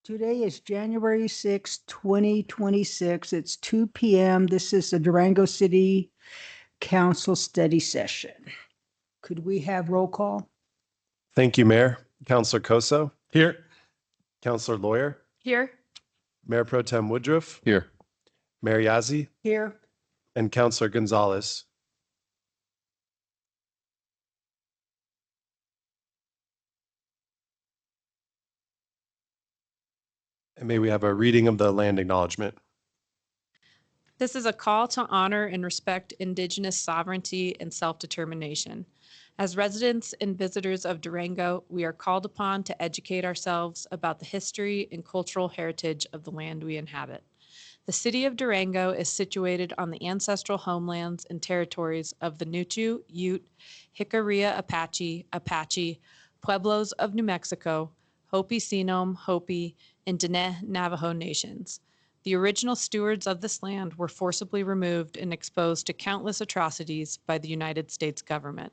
Today is January 6, 2026. It's 2 p.m. This is the Durango City Council study session. Could we have roll call? Thank you, Mayor. Councilor Koso. Here. Councilor Lawyer. Here. Mayor Pro Tem Woodruff. Here. Mayor Yazzie. Here. And Councilor Gonzalez. And may we have a reading of the land acknowledgement. This is a call to honor and respect Indigenous sovereignty and self-determination. As residents and visitors of Durango, we are called upon to educate ourselves about the history and cultural heritage of the land we inhabit. The city of Durango is situated on the ancestral homelands and territories of the Nuchu, Ute, Jicarilla Apache, Pueblos of New Mexico, Hopi Sinum, Hopi, and Diné Navajo nations. The original stewards of this land were forcibly removed and exposed to countless atrocities by the United States government,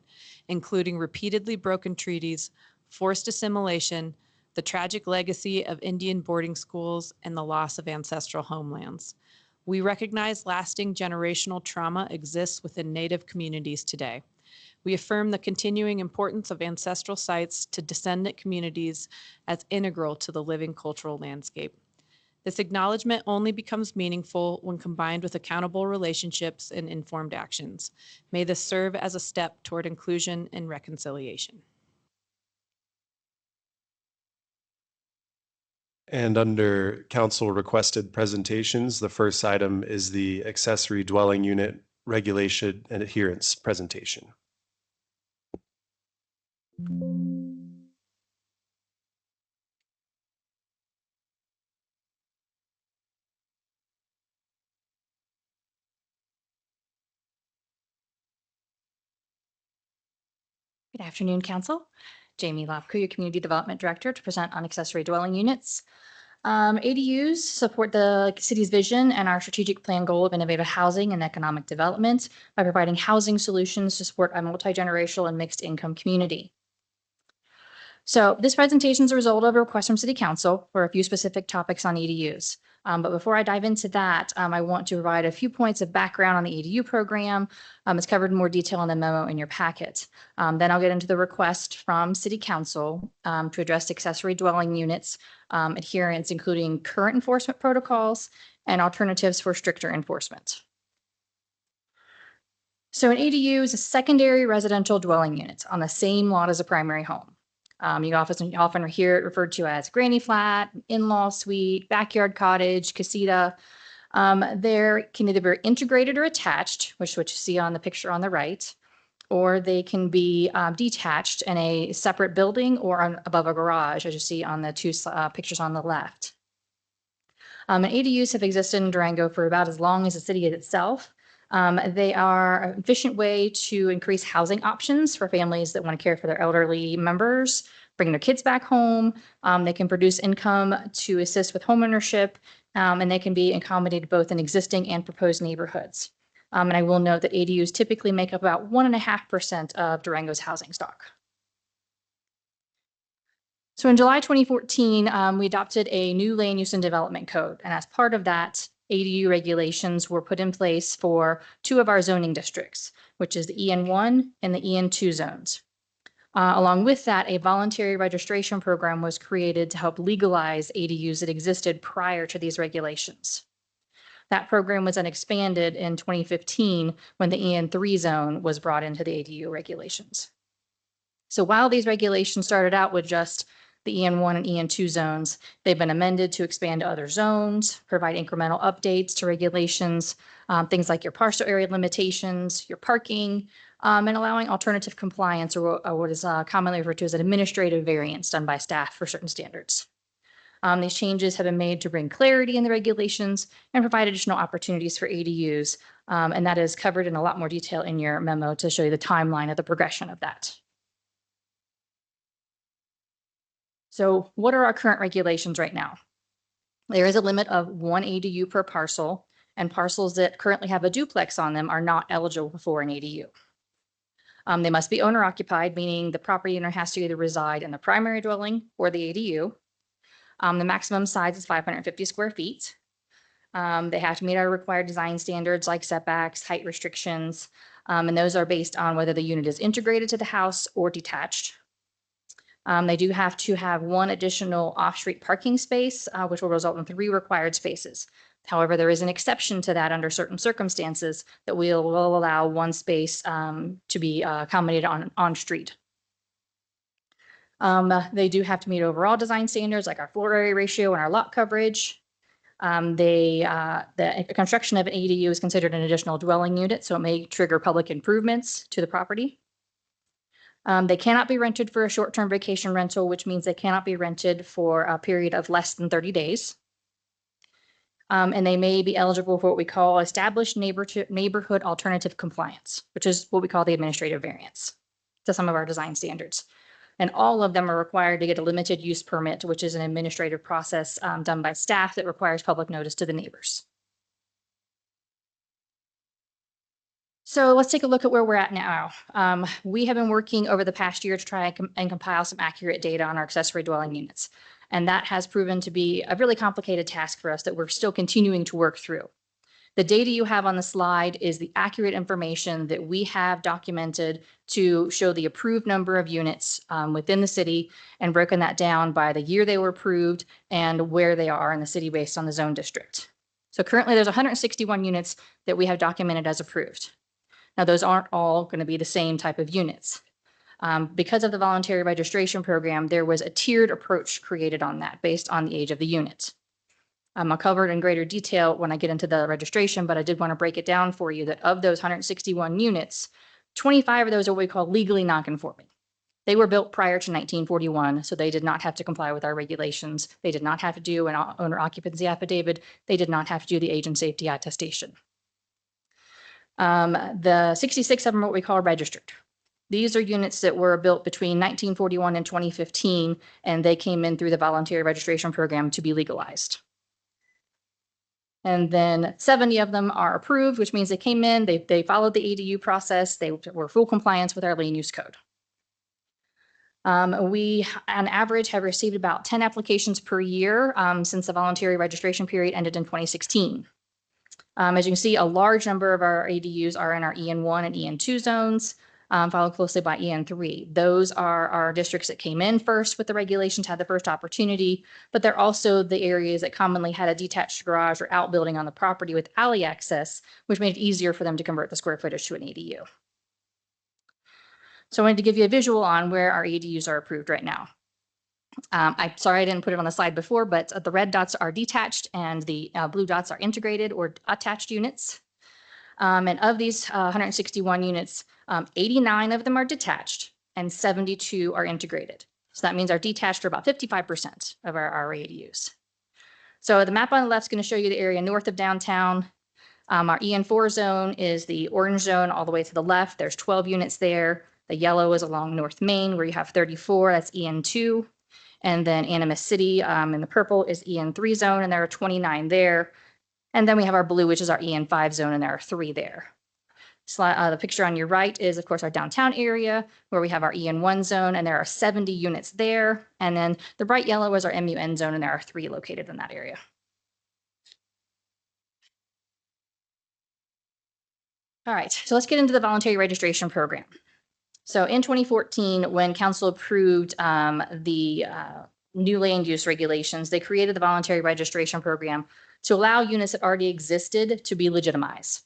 including repeatedly broken treaties, forced assimilation, the tragic legacy of Indian boarding schools, and the loss of ancestral homelands. We recognize lasting generational trauma exists within Native communities today. We affirm the continuing importance of ancestral sites to descendant communities as integral to the living cultural landscape. This acknowledgement only becomes meaningful when combined with accountable relationships and informed actions. May this serve as a step toward inclusion and reconciliation. And under council requested presentations, the first item is the accessory dwelling unit regulation and adherence presentation. Good afternoon, Council. Jamie Lopku, your Community Development Director, to present on accessory dwelling units. ADUs support the city's vision and our strategic plan goal of innovative housing and economic development by providing housing solutions to support a multi-generational and mixed income community. So this presentation is a result of a request from City Council for a few specific topics on ADUs. But before I dive into that, I want to provide a few points of background on the ADU program. It's covered in more detail in the memo in your packet. Then I'll get into the request from City Council to address accessory dwelling units adherence, including current enforcement protocols and alternatives for stricter enforcement. So an ADU is a secondary residential dwelling unit on the same lot as a primary home. You often hear it referred to as granny flat, in-law suite, backyard cottage, casita. They can either be integrated or attached, which is what you see on the picture on the right, or they can be detached in a separate building or above a garage, as you see on the two pictures on the left. And ADUs have existed in Durango for about as long as the city is itself. They are an efficient way to increase housing options for families that want to care for their elderly members, bring their kids back home. They can produce income to assist with homeownership, and they can be accommodated both in existing and proposed neighborhoods. And I will note that ADUs typically make up about 1.5% of Durango's housing stock. So in July 2014, we adopted a new land use and development code. And as part of that, ADU regulations were put in place for two of our zoning districts, which is the EN1 and the EN2 zones. Along with that, a voluntary registration program was created to help legalize ADUs that existed prior to these regulations. That program was then expanded in 2015 when the EN3 zone was brought into the ADU regulations. So while these regulations started out with just the EN1 and EN2 zones, they've been amended to expand to other zones, provide incremental updates to regulations, things like your parcel area limitations, your parking, and allowing alternative compliance, or what is commonly referred to as an administrative variance done by staff for certain standards. These changes have been made to bring clarity in the regulations and provide additional opportunities for ADUs, and that is covered in a lot more detail in your memo to show you the timeline of the progression of that. So what are our current regulations right now? There is a limit of 1 ADU per parcel, and parcels that currently have a duplex on them are not eligible for an ADU. They must be owner occupied, meaning the property owner has to either reside in the primary dwelling or the ADU. The maximum size is 550 square feet. They have to meet our required design standards like setbacks, height restrictions, and those are based on whether the unit is integrated to the house or detached. They do have to have one additional off-street parking space, which will result in 3 required spaces. However, there is an exception to that under certain circumstances that will allow 1 space to be accommodated on-street. They do have to meet overall design standards like our floor area ratio and our lot coverage. The construction of an ADU is considered an additional dwelling unit, so it may trigger public improvements to the property. They cannot be rented for a short-term vacation rental, which means they cannot be rented for a period of less than 30 days. And they may be eligible for what we call established neighborhood alternative compliance, which is what we call the administrative variance to some of our design standards. And all of them are required to get a limited use permit, which is an administrative process done by staff that requires public notice to the neighbors. So let's take a look at where we're at now. We have been working over the past year to try and compile some accurate data on our accessory dwelling units. And that has proven to be a really complicated task for us that we're still continuing to work through. The data you have on the slide is the accurate information that we have documented to show the approved number of units within the city and broken that down by the year they were approved and where they are in the city based on the zone district. So currently there's 161 units that we have documented as approved. Now those aren't all going to be the same type of units. Because of the voluntary registration program, there was a tiered approach created on that based on the age of the unit. I'll cover it in greater detail when I get into the registration, but I did want to break it down for you that of those 161 units, 25 of those are what we call legally nonconforming. They were built prior to 1941, so they did not have to comply with our regulations. They did not have to do an owner occupancy affidavit. They did not have to do the age and safety attestation. The 66 of them are what we call registered. These are units that were built between 1941 and 2015, and they came in through the voluntary registration program to be legalized. And then 70 of them are approved, which means they came in, they followed the ADU process, they were full compliance with our land use code. We, on average, have received about 10 applications per year since the voluntary registration period ended in 2016. As you can see, a large number of our ADUs are in our EN1 and EN2 zones, followed closely by EN3. Those are our districts that came in first with the regulations, had the first opportunity, but they're also the areas that commonly had a detached garage or outbuilding on the property with alley access, which made it easier for them to convert the square footage to an ADU. So I wanted to give you a visual on where our ADUs are approved right now. I'm sorry I didn't put it on the slide before, but the red dots are detached and the blue dots are integrated or attached units. And of these 161 units, 89 of them are detached and 72 are integrated. So that means our detached are about 55% of our ADUs. So the map on the left is going to show you the area north of downtown. Our EN4 zone is the orange zone all the way to the left. There's 12 units there. The yellow is along North Main where you have 34. That's EN2. And then Animas City in the purple is EN3 zone, and there are 29 there. And then we have our blue, which is our EN5 zone, and there are 3 there. The picture on your right is, of course, our downtown area where we have our EN1 zone, and there are 70 units there. And then the bright yellow is our MUN zone, and there are 3 located in that area. All right, so let's get into the voluntary registration program. So in 2014, when council approved the new land use regulations, they created the voluntary registration program to allow units that already existed to be legitimized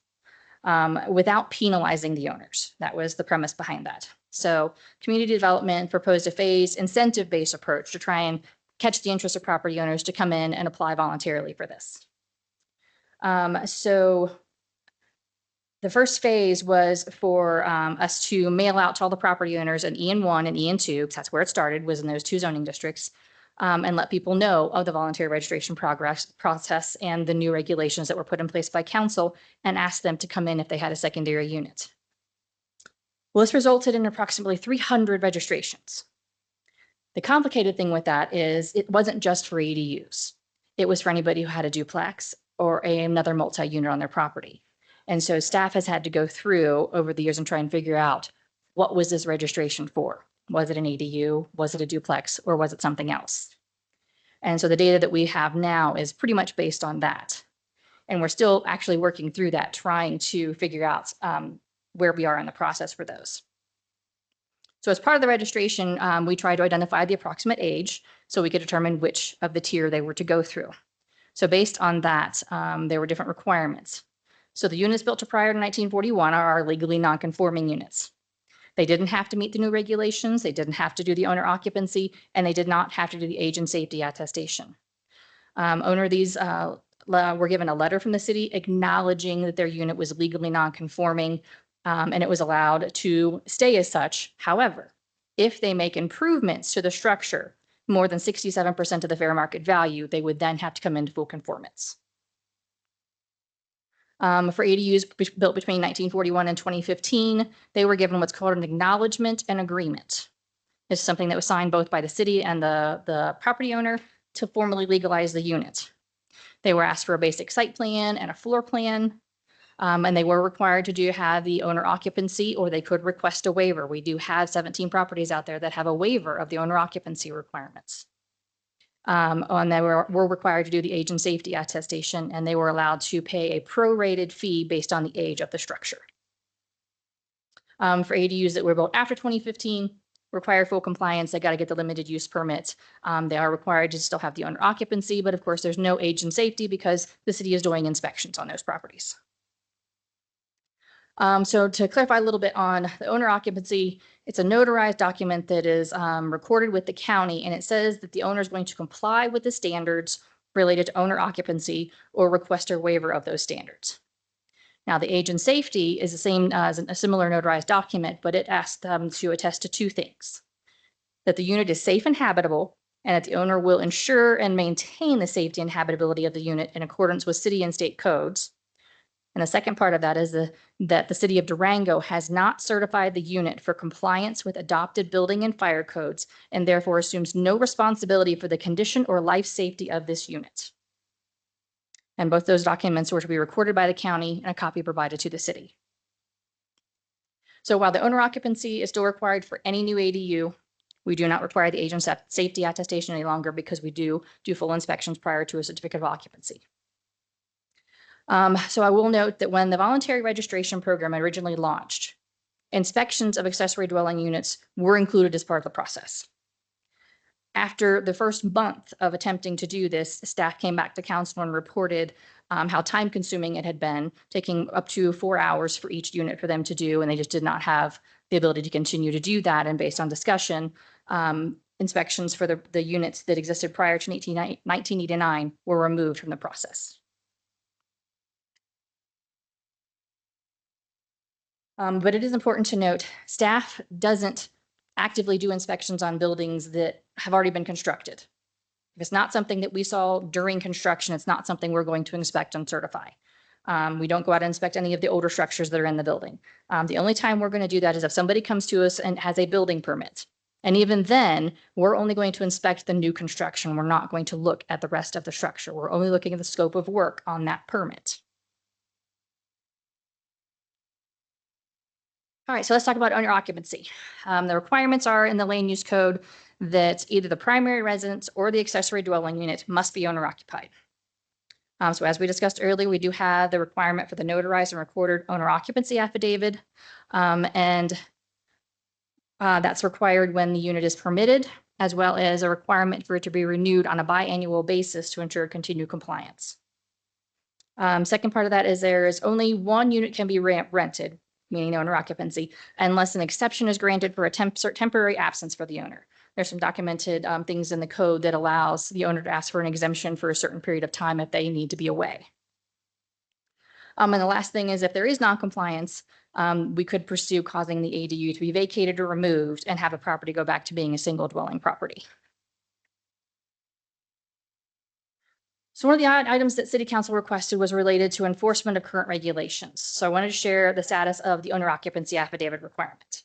without penalizing the owners. That was the premise behind that. So community development proposed a phased incentive-based approach to try and catch the interest of property owners to come in and apply voluntarily for this. So the first phase was for us to mail out to all the property owners in EN1 and EN2, because that's where it started, was in those 2 zoning districts, and let people know of the voluntary registration process and the new regulations that were put in place by council, and ask them to come in if they had a secondary unit. Well, this resulted in approximately 300 registrations. The complicated thing with that is it wasn't just for ADUs. It was for anybody who had a duplex or another multi-unit on their property. And so staff has had to go through over the years and try and figure out, what was this registration for? Was it an ADU? Was it a duplex? Or was it something else? And so the data that we have now is pretty much based on that. And we're still actually working through that, trying to figure out where we are in the process for those. So as part of the registration, we tried to identify the approximate age so we could determine which of the tier they were to go through. So based on that, there were different requirements. So the units built prior to 1941 are our legally non-conforming units. They didn't have to meet the new regulations, they didn't have to do the owner occupancy, and they did not have to do the age and safety attestation. Owner of these were given a letter from the city acknowledging that their unit was legally non-conforming, and it was allowed to stay as such. However, if they make improvements to the structure, more than 67% of the fair market value, they would then have to come into full conformance. For ADUs built between 1941 and 2015, they were given what's called an acknowledgement and agreement. It's something that was signed both by the city and the property owner to formally legalize the unit. They were asked for a basic site plan and a floor plan, and they were required to have the owner occupancy, or they could request a waiver. We do have 17 properties out there that have a waiver of the owner occupancy requirements. And they were required to do the age and safety attestation, and they were allowed to pay a prorated fee based on the age of the structure. For ADUs that were built after 2015, require full compliance, they got to get the limited use permit. They are required to still have the owner occupancy, but of course there's no age and safety because the city is doing inspections on those properties. So to clarify a little bit on the owner occupancy, it's a notarized document that is recorded with the county, and it says that the owner is going to comply with the standards related to owner occupancy or request a waiver of those standards. Now, the age and safety is the same as a similar notarized document, but it asks them to attest to two things: that the unit is safe and habitable, and that the owner will ensure and maintain the safety and habitability of the unit in accordance with city and state codes. And the second part of that is that the city of Durango has not certified the unit for compliance with adopted building and fire codes, and therefore assumes no responsibility for the condition or life safety of this unit. And both those documents were to be recorded by the county and a copy provided to the city. So while the owner occupancy is still required for any new ADU, we do not require the age and safety attestation any longer because we do full inspections prior to a certificate of occupancy. So I will note that when the voluntary registration program originally launched, inspections of accessory dwelling units were included as part of the process. After the first month of attempting to do this, staff came back to council and reported how time consuming it had been, taking up to 4 hours for each unit for them to do, and they just did not have the ability to continue to do that. And based on discussion, inspections for the units that existed prior to 1989 were removed from the process. But it is important to note, staff doesn't actively do inspections on buildings that have already been constructed. If it's not something that we saw during construction, it's not something we're going to inspect and certify. We don't go out and inspect any of the older structures that are in the building. The only time we're going to do that is if somebody comes to us and has a building permit. And even then, we're only going to inspect the new construction. We're not going to look at the rest of the structure. We're only looking at the scope of work on that permit. All right, so let's talk about owner occupancy. The requirements are in the land use code that either the primary residence or the accessory dwelling unit must be owner occupied. So as we discussed earlier, we do have the requirement for the notarized and recorded owner occupancy affidavit. That's required when the unit is permitted, as well as a requirement for it to be renewed on a biannual basis to ensure continued compliance. Second part of that is there is only one unit can be rented, meaning owner occupancy, unless an exception is granted for a temporary absence for the owner. There's some documented things in the code that allows the owner to ask for an exemption for a certain period of time if they need to be away. And the last thing is if there is noncompliance, we could pursue causing the ADU to be vacated or removed and have a property go back to being a single dwelling property. So one of the items that City Council requested was related to enforcement of current regulations. So I wanted to share the status of the owner occupancy affidavit requirement.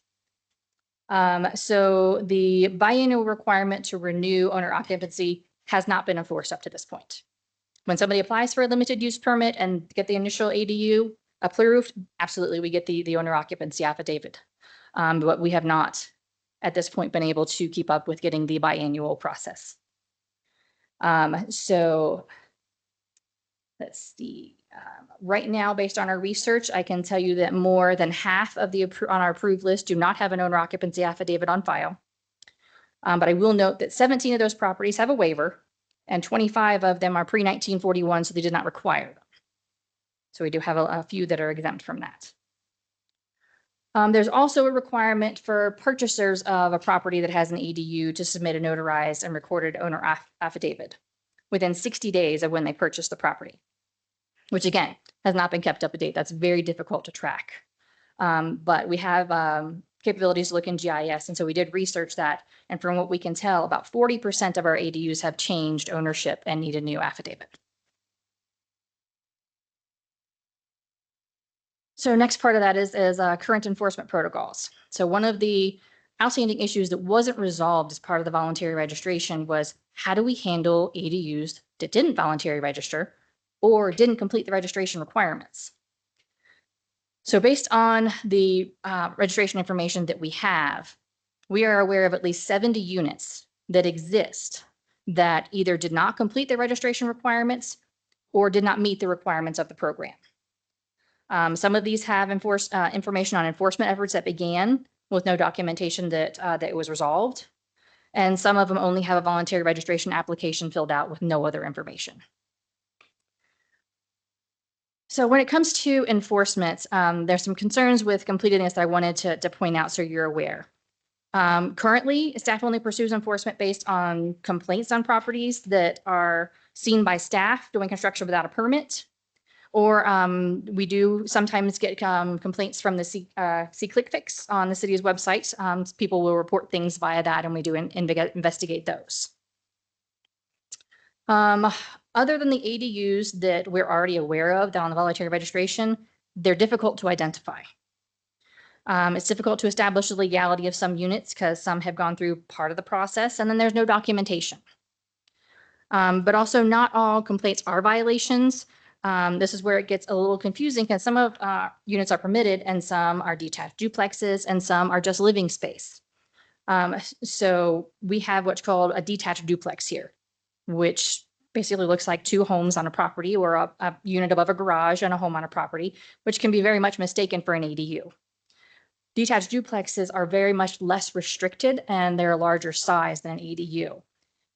So the biannual requirement to renew owner occupancy has not been enforced up to this point. When somebody applies for a limited use permit and get the initial ADU approved, absolutely, we get the owner occupancy affidavit. But we have not, at this point, been able to keep up with getting the biannual process. So let's see. Right now, based on our research, I can tell you that more than half of the on our approved list do not have an owner occupancy affidavit on file. But I will note that 17 of those properties have a waiver and 25 of them are pre-1941, so they did not require them. So we do have a few that are exempt from that. There's also a requirement for purchasers of a property that has an ADU to submit a notarized and recorded owner affidavit within 60 days of when they purchase the property, which again, has not been kept up to date. That's very difficult to track. But we have capabilities to look in GIS. And so we did research that. And from what we can tell, about 40% of our ADUs have changed ownership and need a new affidavit. So next part of that is current enforcement protocols. So one of the outstanding issues that wasn't resolved as part of the voluntary registration was how do we handle ADUs that didn't voluntarily register or didn't complete the registration requirements? So based on the registration information that we have, we are aware of at least 70 units that exist that either did not complete the registration requirements or did not meet the requirements of the program. Some of these have information on enforcement efforts that began with no documentation that it was resolved. And some of them only have a voluntary registration application filled out with no other information. So when it comes to enforcement, there's some concerns with completeness that I wanted to point out so you're aware. Currently, staff only pursues enforcement based on complaints on properties that are seen by staff doing construction without a permit. Or we do sometimes get complaints from the SeeClickFix on the city's website. People will report things via that, and we do investigate those. Other than the ADUs that we're already aware of that on the voluntary registration, they're difficult to identify. It's difficult to establish the legality of some units because some have gone through part of the process, and then there's no documentation. But also not all complaints are violations. This is where it gets a little confusing because some of units are permitted and some are detached duplexes and some are just living space. So we have what's called a detached duplex here, which basically looks like two homes on a property or a unit above a garage and a home on a property, which can be very much mistaken for an ADU. Detached duplexes are very much less restricted and they're a larger size than an ADU.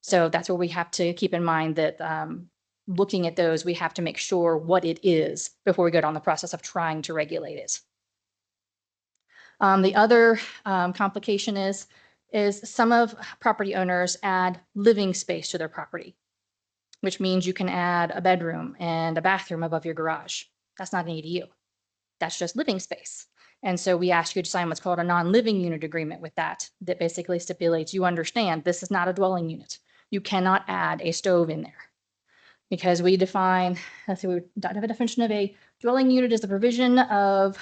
So that's where we have to keep in mind that looking at those, we have to make sure what it is before we go down the process of trying to regulate it. The other complication is some of property owners add living space to their property, which means you can add a bedroom and a bathroom above your garage. That's not an ADU. That's just living space. And so we ask you to sign what's called a non-living unit agreement with that basically stipulates you understand this is not a dwelling unit. You cannot add a stove in there. Because we define, let's see, we have a definition of a dwelling unit as the provision of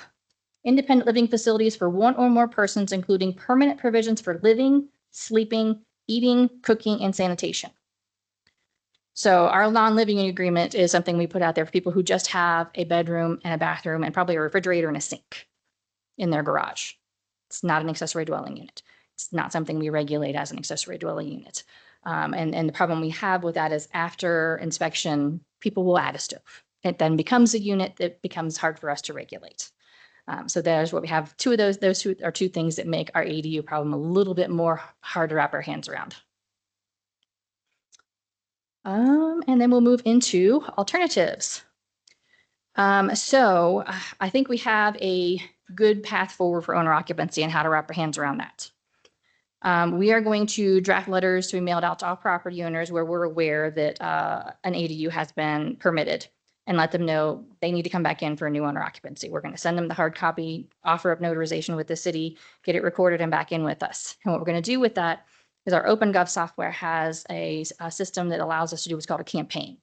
independent living facilities for one or more persons, including permanent provisions for living, sleeping, eating, cooking, and sanitation. So our non-living agreement is something we put out there for people who just have a bedroom and a bathroom and probably a refrigerator and a sink in their garage. It's not an accessory dwelling unit. It's not something we regulate as an accessory dwelling unit. And the problem we have with that is after inspection, people will add a stove. It then becomes a unit that becomes hard for us to regulate. So there's what we have. Two of those two are two things that make our ADU problem a little bit more hard to wrap our hands around. And then we'll move into alternatives. So I think we have a good path forward for owner occupancy and how to wrap our hands around that. We are going to draft letters to be mailed out to all property owners where we're aware that an ADU has been permitted and let them know they need to come back in for a new owner occupancy. We're going to send them the hard copy, offer up notarization with the city, get it recorded and back in with us. And what we're going to do with that is our OpenGov software has a system that allows us to do what's called a campaign.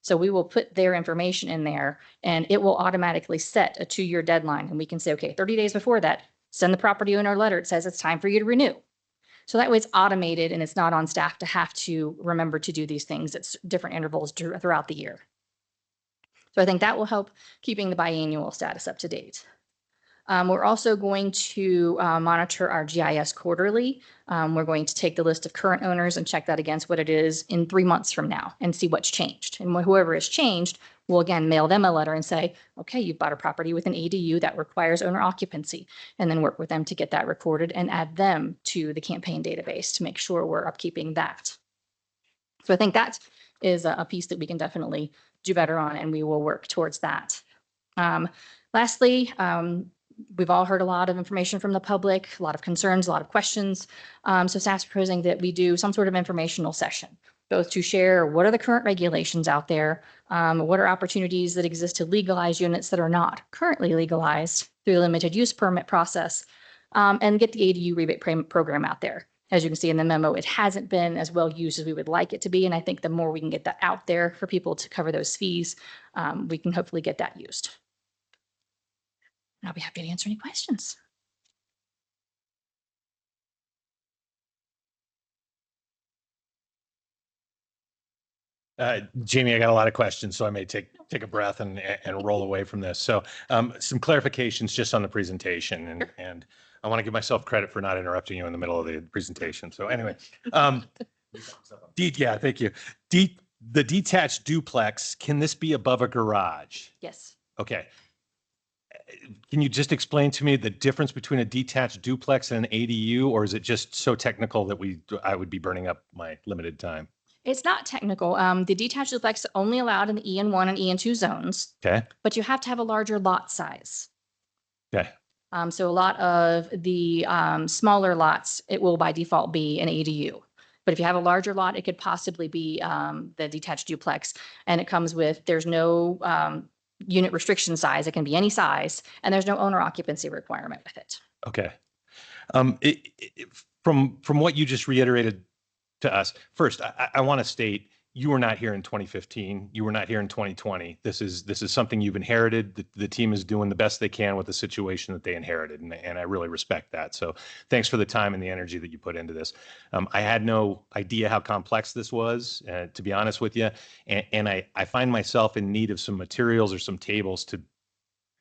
So we will put their information in there and it will automatically set a 2-year deadline. And we can say, okay, 30 days before that, send the property owner a letter. It says it's time for you to renew. So that way it's automated and it's not on staff to have to remember to do these things at different intervals throughout the year. So I think that will help keeping the biannual status up to date. We're also going to monitor our GIS quarterly. We're going to take the list of current owners and check that against what it is in 3 months from now and see what's changed. And whoever has changed, we'll again mail them a letter and say, okay, you've bought a property with an ADU that requires owner occupancy, and then work with them to get that recorded and add them to the campaign database to make sure we're upkeeping that. So I think that is a piece that we can definitely do better on, and we will work towards that. Lastly, we've all heard a lot of information from the public, a lot of concerns, a lot of questions. So staff's proposing that we do some sort of informational session, both to share what are the current regulations out there, what are opportunities that exist to legalize units that are not currently legalized through the limited use permit process, and get the ADU rebate program out there. As you can see in the memo, it hasn't been as well used as we would like it to be. And I think the more we can get that out there for people to cover those fees, we can hopefully get that used. And I'll be happy to answer any questions. Jamie, I got a lot of questions, so I may take a breath and roll away from this. So some clarifications just on the presentation, and I want to give myself credit for not interrupting you in the middle of the presentation. So anyway, yeah, thank you. The detached duplex, can this be above a garage? Yes. Okay. Can you just explain to me the difference between a detached duplex and an ADU, or is it just so technical that I would be burning up my limited time? It's not technical. The detached duplex is only allowed in the EN1 and EN2 zones, Okay. but you have to have a larger lot size. Okay. So a lot of the smaller lots, it will by default be an ADU. But if you have a larger lot, it could possibly be the detached duplex. And it comes with, there's no unit restriction size. It can be any size. And there's no owner occupancy requirement with it. Okay. From what you just reiterated to us, first, I want to state you were not here in 2015. You were not here in 2020. This is something you've inherited. The team is doing the best they can with the situation that they inherited, and I really respect that. So thanks for the time and the energy that you put into this. I had no idea how complex this was, to be honest with you, and I find myself in need of some materials or some tables to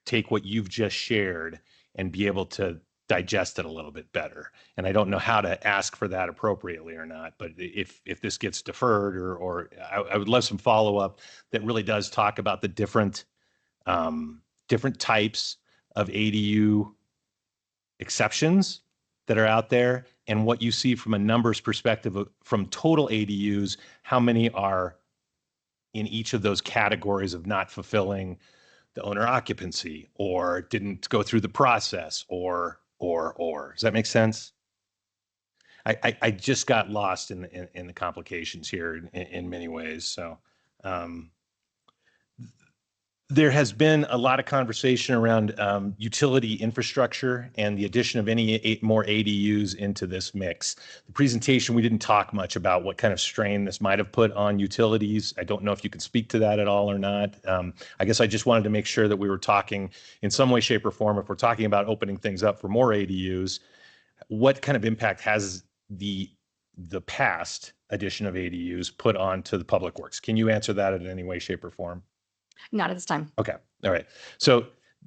take what you've just shared and be able to digest it a little bit better. And I don't know how to ask for that appropriately or not, but if this gets deferred, or I would love some follow-up that really does talk about the different types of ADU exceptions that are out there, and what you see from a numbers perspective from total ADUs, how many are in each of those categories of not fulfilling the owner occupancy, or didn't go through the process, or. Does that make sense? I just got lost in the complications here in many ways. So there has been a lot of conversation around utility infrastructure and the addition of any more ADUs into this mix. The presentation, we didn't talk much about what kind of strain this might have put on utilities. I don't know if you can speak to that at all or not. I guess I just wanted to make sure that we were talking in some way, shape, or form. If we're talking about opening things up for more ADUs, what kind of impact has the past addition of ADUs put onto the public works? Can you answer that in any way, shape, or form? Not at this time. Okay. All right. So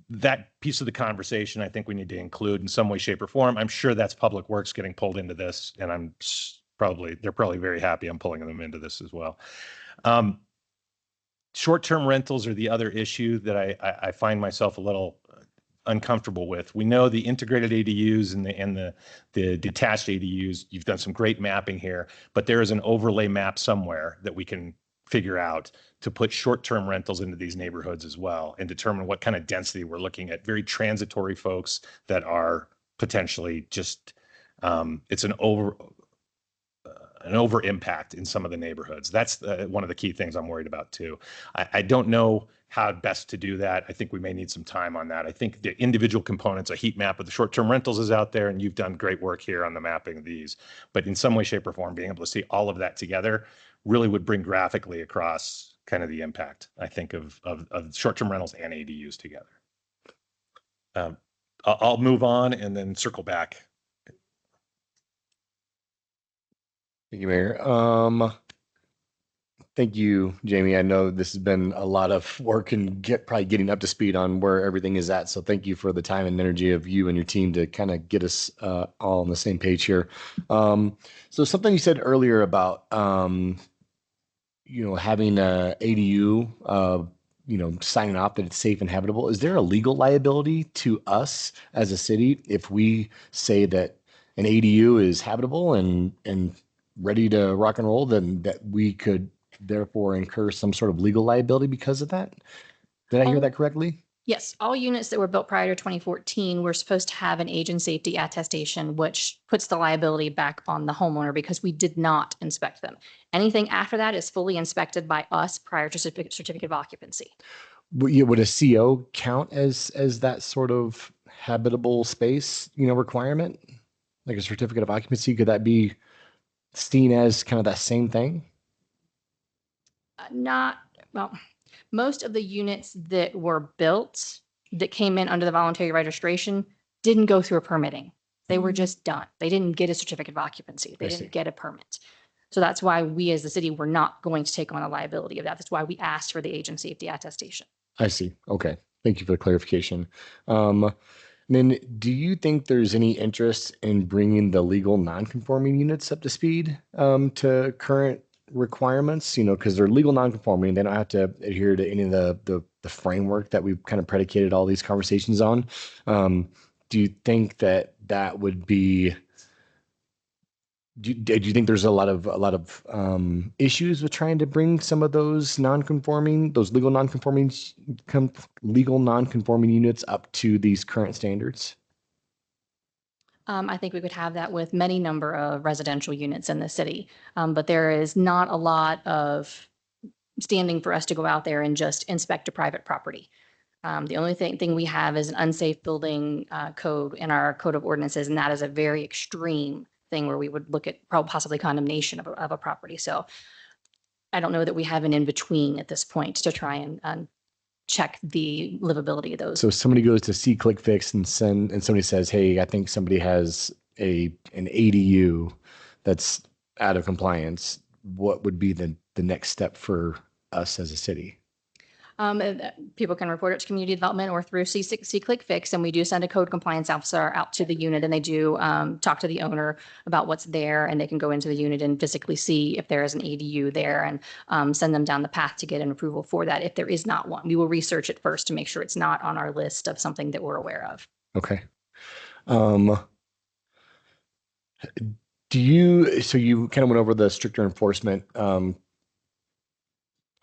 that piece of the conversation, I think we need to include in some way, shape, or form. I'm sure that's Public Works getting pulled into this, and they're probably very happy I'm pulling them into this as well. Short-term rentals are the other issue that I find myself a little uncomfortable with. We know the integrated ADUs and the detached ADUs, you've done some great mapping here, but there is an overlay map somewhere that we can figure out to put short-term rentals into these neighborhoods as well, and determine what kind of density we're looking at. Very transitory folks that are potentially just, it's an over impact in some of the neighborhoods. That's one of the key things I'm worried about too. I don't know how best to do that. I think we may need some time on that. I think the individual components, a heat map of the short-term rentals is out there, and you've done great work here on the mapping of these. But in some way, shape, or form, being able to see all of that together really would bring graphically across kind of the impact, I think, of short-term rentals and ADUs together. I'll move on and then circle back. Thank you, Mayor. I Thank you, Jamie. I know this has been a lot of work and probably getting up to speed on where everything is at. So thank you for the time and energy of you and your team to kind of get us all on the same page here. So something you said earlier about having a ADU, signing off that it's safe and habitable. Is there a legal liability to us as a city if we say that an ADU is habitable and ready to rock and roll, then that we could therefore incur some sort of legal liability because of that? Did I hear that correctly? Yes, all units that were built prior to 2014 were supposed to have an age and safety attestation, which puts the liability back on the homeowner because we did not inspect them. Anything after that is fully inspected by us prior to certificate of occupancy. Would a CO count as that sort of habitable space, requirement? Like a certificate of occupancy, could that be seen as kind of that same thing? Most of the units that were built that came in under the voluntary registration didn't go through a permitting. They were just done. They didn't get a certificate of occupancy. They I see. didn't get a permit. So that's why we as the city were not going to take on the liability of that. That's why we asked for the age and safety attestation. I see. Okay. Thank you for the clarification. Then do you think there's any interest in bringing the legal non-conforming units up to speed to current requirements? Because they're legal non-conforming, they don't have to adhere to any of the framework that we've kind of predicated all these conversations on. Do you think that would be? Do you think there's a lot of issues with trying to bring some of those legal non-conforming units up to these current standards? I think we could have that with many number of residential units in the city, but there is not a lot of standing for us to go out there and just inspect a private property. The only thing we have is an unsafe building code in our code of ordinances, and that is a very extreme thing where we would look at possibly condemnation of a property. So I don't know that we have an in-between at this point to try and check the livability of those. So if somebody goes to SeeClickFix and somebody says, hey, I think somebody has an ADU that's out of compliance, what would be the next step for us as a city? People can report it to community development or through SeeClickFix, and we do send a code compliance officer out to the unit, and they do talk to the owner about what's there, and they can go into the unit and physically see if there is an ADU there and send them down the path to get an approval for that. If there is not one, we will research it first to make sure it's not on our list of something that we're aware of. Okay. So you kind of went over the stricter enforcement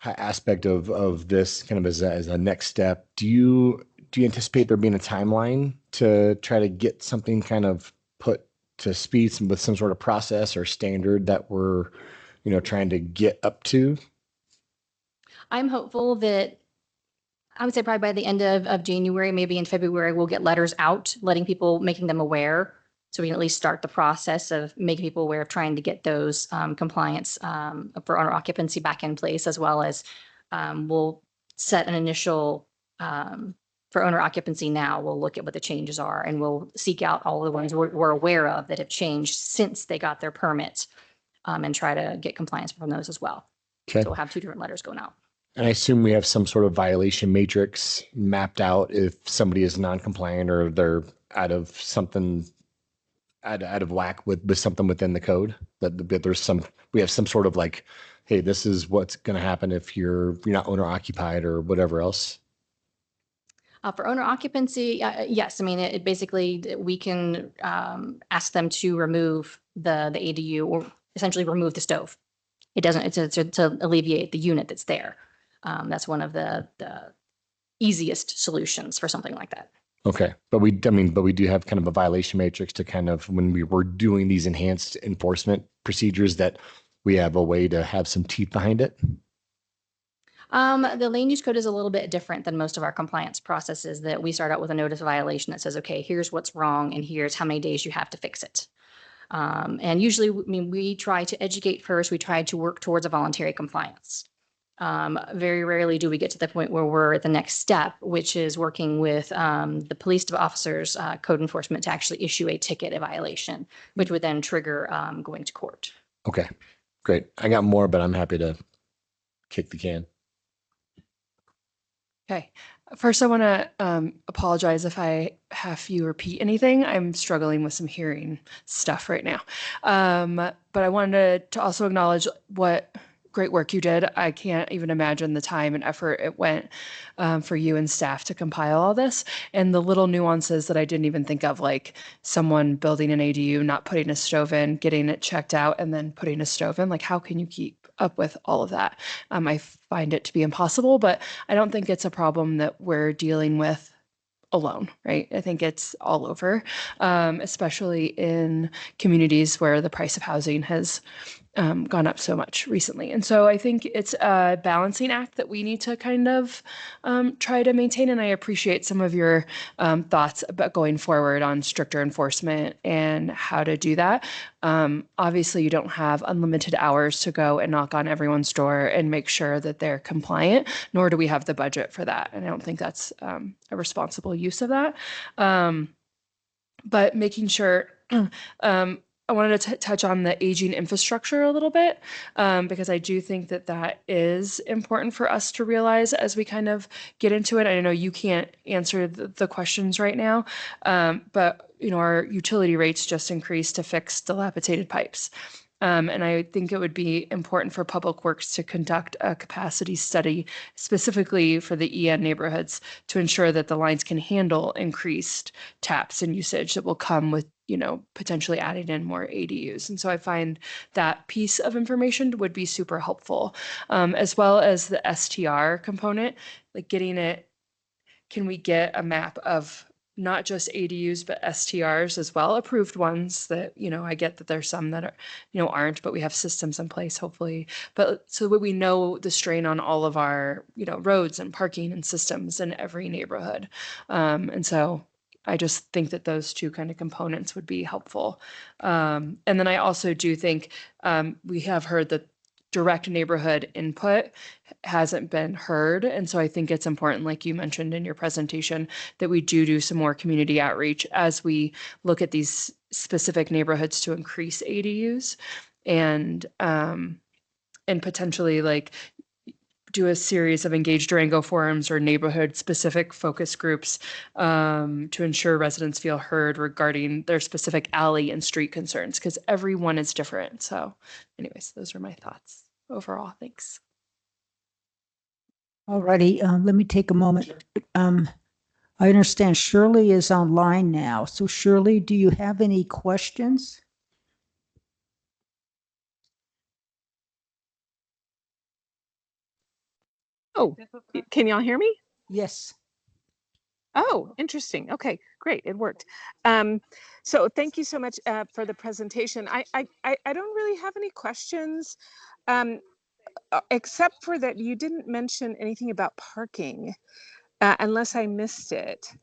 aspect of this kind of as a next step. Do you anticipate there being a timeline to try to get something kind of put to speed with some sort of process or standard that we're, trying to get up to? I'm hopeful that I would say probably by the end of January, maybe in February, we'll get letters out, making them aware. So we can at least start the process of making people aware of trying to get those compliance for owner occupancy back in place, as well as we'll set an initial for owner occupancy now. We'll look at what the changes are, and we'll seek out all the ones we're aware of that have changed since they got their permits and try to get compliance from those as well. Okay. So we'll have 2 different letters going out. And I assume we have some sort of violation matrix mapped out if somebody is non-compliant or they're out of whack with something within the code, that we have some sort of like, hey, this is what's going to happen if you're not owner occupied or whatever else. For owner occupancy, yes. I mean, it basically, we can ask them to remove the ADU or essentially remove the stove. It's to alleviate the unit that's there. That's one of the easiest solutions for something like that. Okay. But we do have kind of a violation matrix to kind of, when we were doing these enhanced enforcement procedures, that we have a way to have some teeth behind it. The land use code is a little bit different than most of our compliance processes, that we start out with a notice of violation that says, okay, here's what's wrong and here's how many days you have to fix it. And usually, we try to educate first. We try to work towards a voluntary compliance. Very rarely do we get to the point where we're at the next step, which is working with the police officers, code enforcement, to actually issue a ticket, a violation, which would then trigger going to court. Okay, great. I got more, but I'm happy to kick the can. Okay. First, I want to apologize if I have you repeat anything. I'm struggling with some hearing stuff right now. But I wanted to also acknowledge what great work you did. I can't even imagine the time and effort it went for you and staff to compile all this, and the little nuances that I didn't even think of, like someone building an ADU, not putting a stove in, getting it checked out, and then putting a stove in. Like, how can you keep up with all of that? I find it to be impossible, but I don't think it's a problem that we're dealing with alone, right? I think it's all over, especially in communities where the price of housing has gone up so much recently. And so I think it's a balancing act that we need to kind of try to maintain. And I appreciate some of your thoughts about going forward on stricter enforcement and how to do that. Obviously, you don't have unlimited hours to go and knock on everyone's door and make sure that they're compliant, nor do we have the budget for that. And I don't think that's a responsible use of that. But making sure, I wanted to touch on the aging infrastructure a little bit, because I do think that that is important for us to realize as we kind of get into it. I know you can't answer the questions right now, but our utility rates just increased to fix dilapidated pipes. And I think it would be important for Public Works to conduct a capacity study specifically for the EN neighborhoods to ensure that the lines can handle increased taps and usage that will come with, potentially adding in more ADUs. And so I find that piece of information would be super helpful, as well as the STR component, like can we get a map of not just ADUs, but STRs as well, approved ones that, I get that there's some that are, aren't, but we have systems in place, hopefully. But so that we know the strain on all of our, roads and parking and systems in every neighborhood. And so I just think that those two kind of components would be helpful. And then I also do think we have heard that direct neighborhood input hasn't been heard. And so I think it's important, like you mentioned in your presentation, that we do some more community outreach as we look at these specific neighborhoods to increase ADUs and potentially like do a series of Engage Durango forums or neighborhood specific focus groups to ensure residents feel heard regarding their specific alley and street concerns, because everyone is different. So anyways, those are my thoughts overall. Thanks. Alrighty, let me take a moment. I understand Shirley is online now. So Shirley, do you have any questions? Oh, can y'all hear me? Yes. Oh, interesting. Okay, great. It worked. So thank you so much for the presentation. I don't really have any questions, except for that you didn't mention anything about parking, unless I missed it.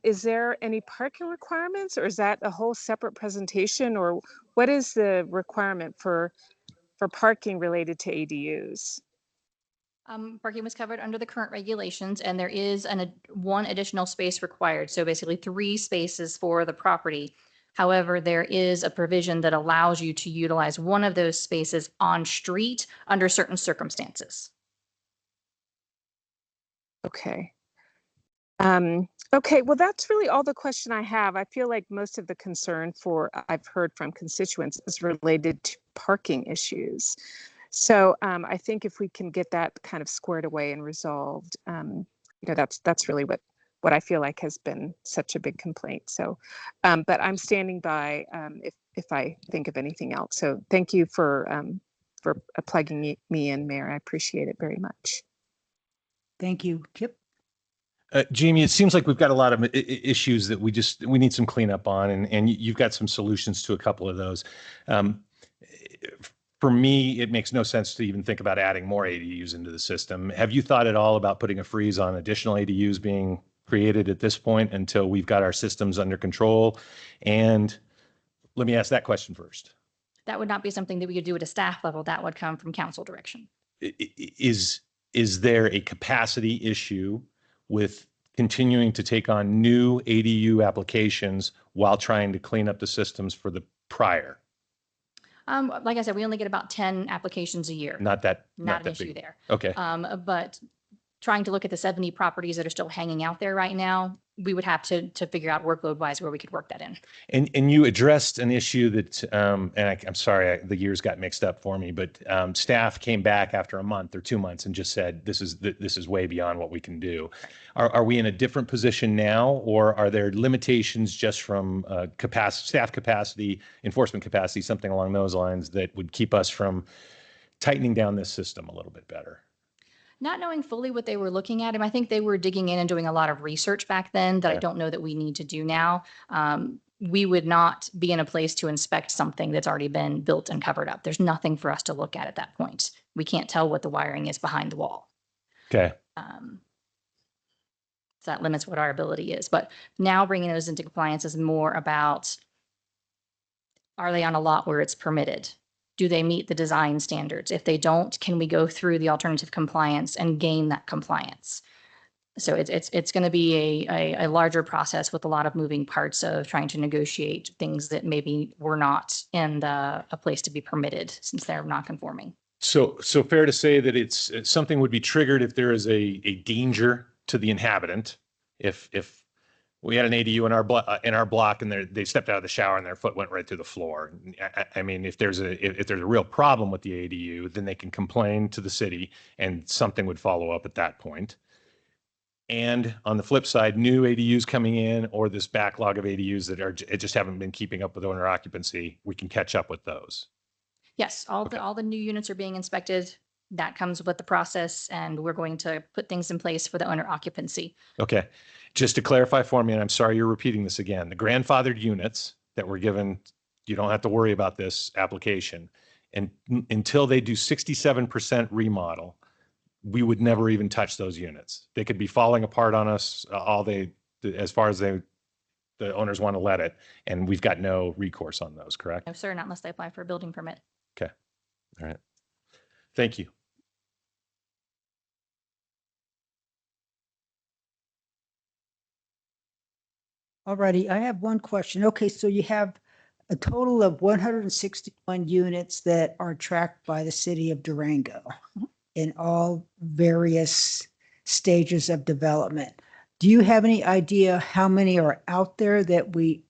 Is there any parking requirements, or is that a whole separate presentation, or what is the requirement for parking related to ADUs? Parking was covered under the current regulations, and there is one additional space required. So basically 3 spaces for the property. However, there is a provision that allows you to utilize one of those spaces on street under certain circumstances. Okay. Okay, well, that's really all the question I have. I feel like most of the concern I've heard from constituents is related to parking issues. So I think if we can get that kind of squared away and resolved, that's really what I feel like has been such a big complaint. So, but I'm standing by if I think of anything else. So thank you for plugging me in, Mayor. I appreciate it very much. Thank you. Kip? Jamie, it seems like we've got a lot of issues that we need some cleanup on, and you've got some solutions to a couple of those. For me, it makes no sense to even think about adding more ADUs into the system. Have you thought at all about putting a freeze on additional ADUs being created at this point until we've got our systems under control? And let me ask that question first. That would not be something that we could do at a staff level. That would come from council direction. Is there a capacity issue with continuing to take on new ADU applications while trying to clean up the systems for the prior? Like I said, we only get about 10 applications a year. Not that, Not an that issue big. there. Okay. But trying to look at the 70 properties that are still hanging out there right now, we would have to figure out workload wise where we could work that in. And you addressed an issue that, I'm sorry, the years got mixed up for me, but staff came back after a month or 2 months and just said, this is way beyond what we can do. Are we in a different position now, or are there limitations just from staff capacity, enforcement capacity, something along those lines that would keep us from tightening down this system a little bit better? Not knowing fully what they were looking at, and I think they were digging in and doing a lot of research back then that I Okay. don't know that we need to do now. We would not be in a place to inspect something that's already been built and covered up. There's nothing for us to look at that point. We can't tell what the wiring is behind the wall. Okay. So that limits what our ability is. But now bringing those into compliance is more about, are they on a lot where it's permitted? Do they meet the design standards? If they don't, can we go through the alternative compliance and gain that compliance? So it's going to be a larger process with a lot of moving parts of trying to negotiate things that maybe were not in a place to be permitted since they're not conforming. So fair to say that it's something would be triggered if there is a danger to the inhabitant. If we had an ADU in our block and they stepped out of the shower and their foot went right through the floor. I mean, if there's a real problem with the ADU, then they can complain to the city and something would follow up at that point. And on the flip side, new ADUs coming in or this backlog of ADUs that just haven't been keeping up with owner occupancy, we can catch up with those. Yes, all the new units are being inspected. That comes with the process, and we're going to put things in place for the owner occupancy. Okay. Just to clarify for me, and I'm sorry you're repeating this again, the grandfathered units that were given, you don't have to worry about this application. And until they do 67% remodel, we would never even touch those units. They could be falling apart on us as far as the owners want to let it. And we've got no recourse on those, correct? No, sir, not unless they apply for a building permit. Okay. All right. Thank you. Alrighty, I have one question. Okay, so you have a total of 161 units that are tracked by the city of Durango in all various stages of development. Do you have any idea how many are out there that we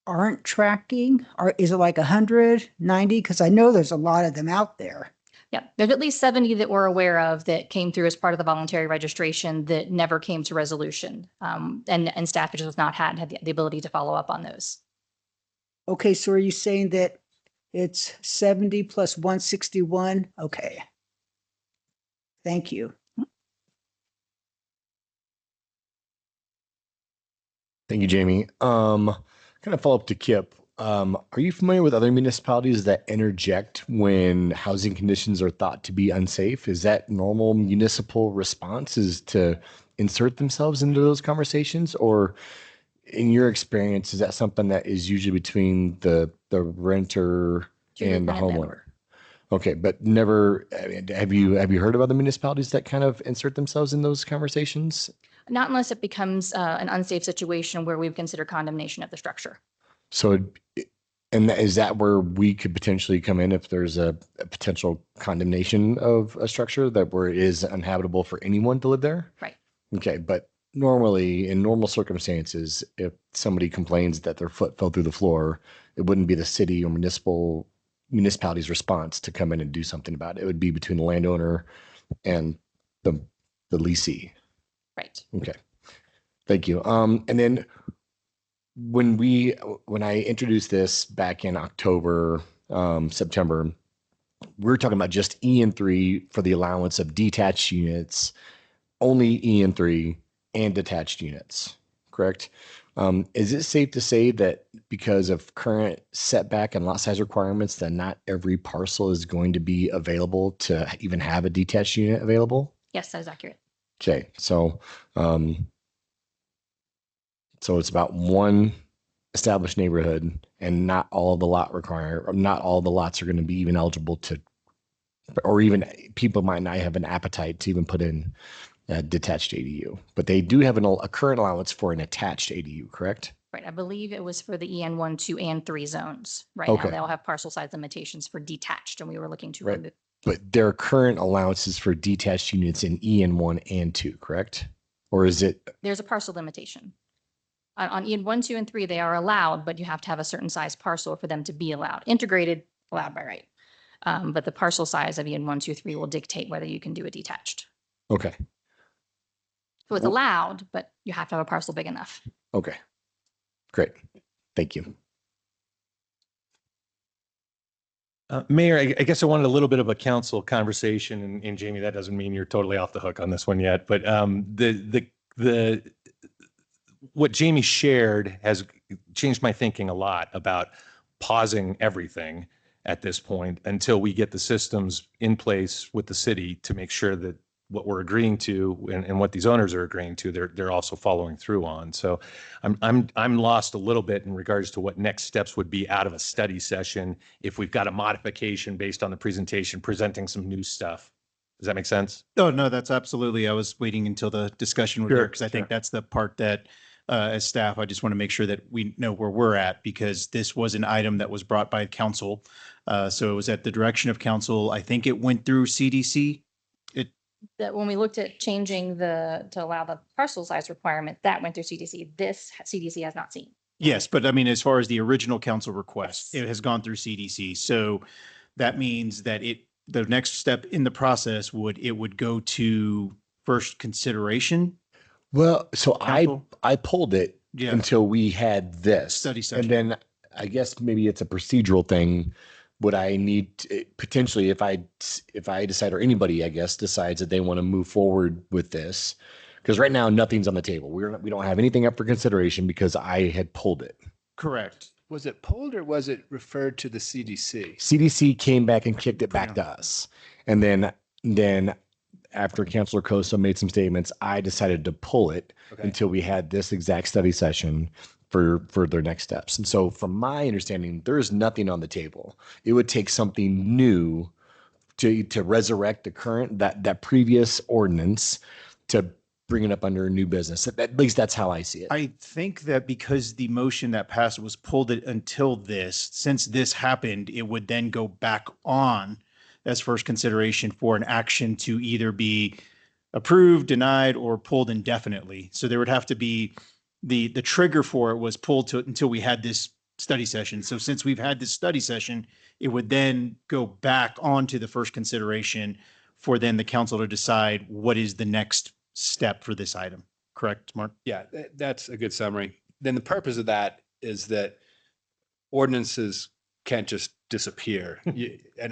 aren't tracking? Or is it like 100, 90? Because I know there's a lot of them out there. Yeah, there's at least 70 that we're aware of that came through as part of the voluntary registration that never came to resolution. And staff just has not had the ability to follow up on those. Okay, so are you saying that it's 70 plus 161? Okay. Thank you. Thank you, Jamie. Kind of follow up to Kip. Are you familiar with other municipalities that interject when housing conditions are thought to be unsafe? Is that normal municipal response, is to insert themselves into those conversations? Or in your experience, is that something that is usually between the renter and the homeowner? Okay, but never, I mean, have you heard of other municipalities that kind of insert themselves in those conversations? Not unless it becomes an unsafe situation where we've considered condemnation of the structure. So, and is that where we could potentially come in if there's a potential condemnation of a structure that where it is uninhabitable for anyone to live there? Right. Okay, but normally in normal circumstances, if somebody complains that their foot fell through the floor, it wouldn't be the city or municipality's response to come in and do something about it. It would be between the landowner and the leasee. Right. Okay. Thank you. And then when I introduced this back in October, September, we were talking about just EN3 for the allowance of detached units, only EN3 and detached units, correct? Is it safe to say that because of current setback and lot size requirements, that not every parcel is going to be available to even have a detached unit available? Yes, that is accurate. Okay, so it's about one established neighborhood, and not all the lots are going to be even eligible to, or even people might not have an appetite to even put in a detached ADU. But they do have a current allowance for an attached ADU, correct? Right, I believe it was for the EN 1, 2, and 3 zones. Right now, Okay. they all have parcel size limitations for detached, and we were looking to Right. remove. But there are current allowances for detached units in EN 1 and 2, correct? Or is it, There's a parcel limitation. On EN 1, 2, and 3, they are allowed, but you have to have a certain size parcel for them to be allowed. Integrated, allowed by right. But the parcel size of EN 1, 2, 3 will dictate whether you can do a detached. okay, So it's Well- allowed, but you have to have a parcel big enough. okay. Great. Thank you. Mayor, I guess I wanted a little bit of a council conversation, and Jamie, that doesn't mean you're totally off the hook on this one yet, but what Jamie shared has changed my thinking a lot about pausing everything at this point until we get the systems in place with the city to make sure that what we're agreeing to and what these owners are agreeing to, they're also following through on. So I'm lost a little bit in regards to what next steps would be out of a study session if we've got a modification based on the presentation, presenting some new stuff. Does that make sense? Oh, no, that's absolutely. I was waiting until the discussion was there Sure, because I think sure. that's the part that, as staff, I just want to make sure that we know where we're at because this was an item that was brought by council. So it was at the direction of council. I think it went through CDC. That when we looked at changing to allow the parcel size requirement, that went through CDC. This CDC has not seen. Yes, but I mean, as far as the original council request, Yes. it has gone through CDC. So that means that the next step in the process would go to first consideration. Well, so Council? I pulled it Yeah. until we had this. Study session. And then I guess maybe it's a procedural thing. Would I need potentially if I decide or anybody I guess decides that they want to move forward with this? Because right now nothing's on the table. We don't have anything up for consideration because I had pulled it. Correct. Was it pulled or was it referred to the CDC? CDC came back and kicked it back to us. And then after Councilor Costa made some statements, I decided to pull it Okay. until we had this exact study session for their next steps. And so from my understanding, there is nothing on the table. It would take something new to resurrect the current, that previous ordinance to bring it up under a new business. At least that's how I see it. I think that because the motion that passed was pulled it until this, since this happened, it would then go back on as first consideration for an action to either be approved, denied, or pulled indefinitely. So there would have to be the trigger for it was pulled to until we had this study session. So since we've had this study session, it would then go back onto the first consideration for then the council to decide what is the next step for this item. Correct, Mark? Yeah, that's a good summary. Then the purpose of that is that ordinances can't just disappear.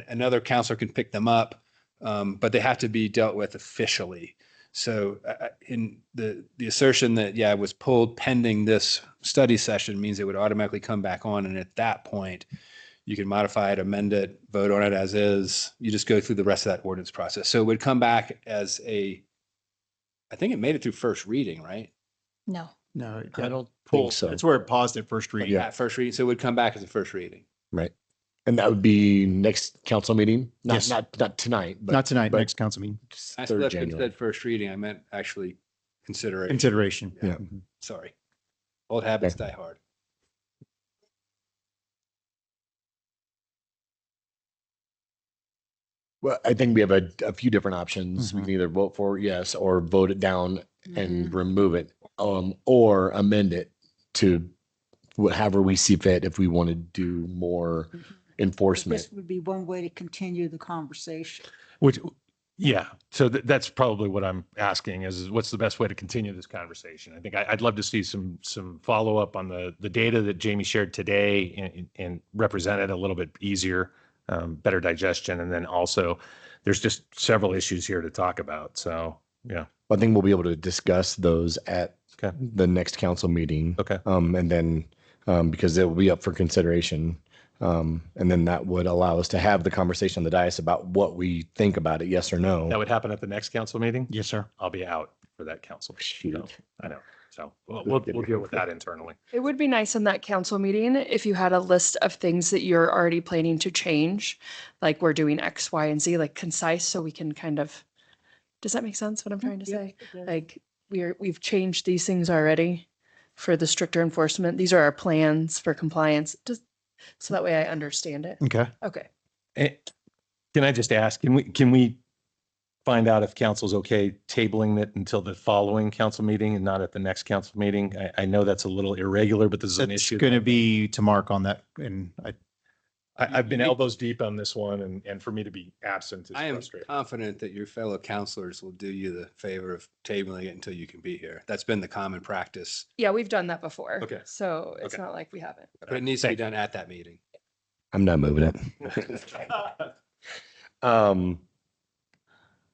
Another counselor can pick them up, but they have to be dealt with officially. So in the assertion that, yeah, it was pulled pending this study session means it would automatically come back on. And at that point, you can modify it, amend it, vote on it as is. You just go through the rest of that ordinance process. So it would come back as I think it made it through first reading, right? No. No. I don't Pull. think so. That's where it paused at first reading. Yeah. At first reading. So it would come back as a first reading. Right. And that would be next council meeting? Yes. Not tonight, but Not tonight, but next council meeting. I third slipped and January. said first reading. I meant actually consideration. Consideration. Yeah. Sorry. Old habits die hard. Well, I think we have a few different options. We Mhm. can either vote for yes or vote it down and remove it, or amend it to however we see fit if we want to do more enforcement. This would be one way to continue the conversation. Which, yeah, so that's probably what I'm asking is what's the best way to continue this conversation? I think I'd love to see some follow-up on the data that Jamie shared today and represented a little bit easier, better digestion. And then also there's just several issues here to talk about. So, yeah. I think we'll be able to discuss those at Okay. the next council meeting. Okay. And then, because it will be up for consideration. And then that would allow us to have the conversation on the dais about what we think about it, yes or no. That would happen at the next council meeting? Yes, sir. I'll be out for that council. Shoot. So, I know. So we'll deal with that internally. It would be nice in that council meeting if you had a list of things that you're already planning to change, like we're doing X, Y, and Z, like concise, so we can kind of, does that make sense what I'm trying to say? Like we've changed these things already for the stricter enforcement. These are our plans for compliance, just so that way I understand it. Okay. Okay. Can I just ask, can we find out if council's okay tabling it until the following council meeting and not at the next council meeting? I know that's a little irregular, but this is an It's issue. going to be to Mark on that. And I've been elbows deep on this one, and for me to be absent is I am frustrating. confident that your fellow counselors will do you the favor of tabling it until you can be here. That's been the common practice, Yeah, we've done that before. Okay. So it's Okay. not like we haven't. but it needs to be done at that meeting. I'm not moving it.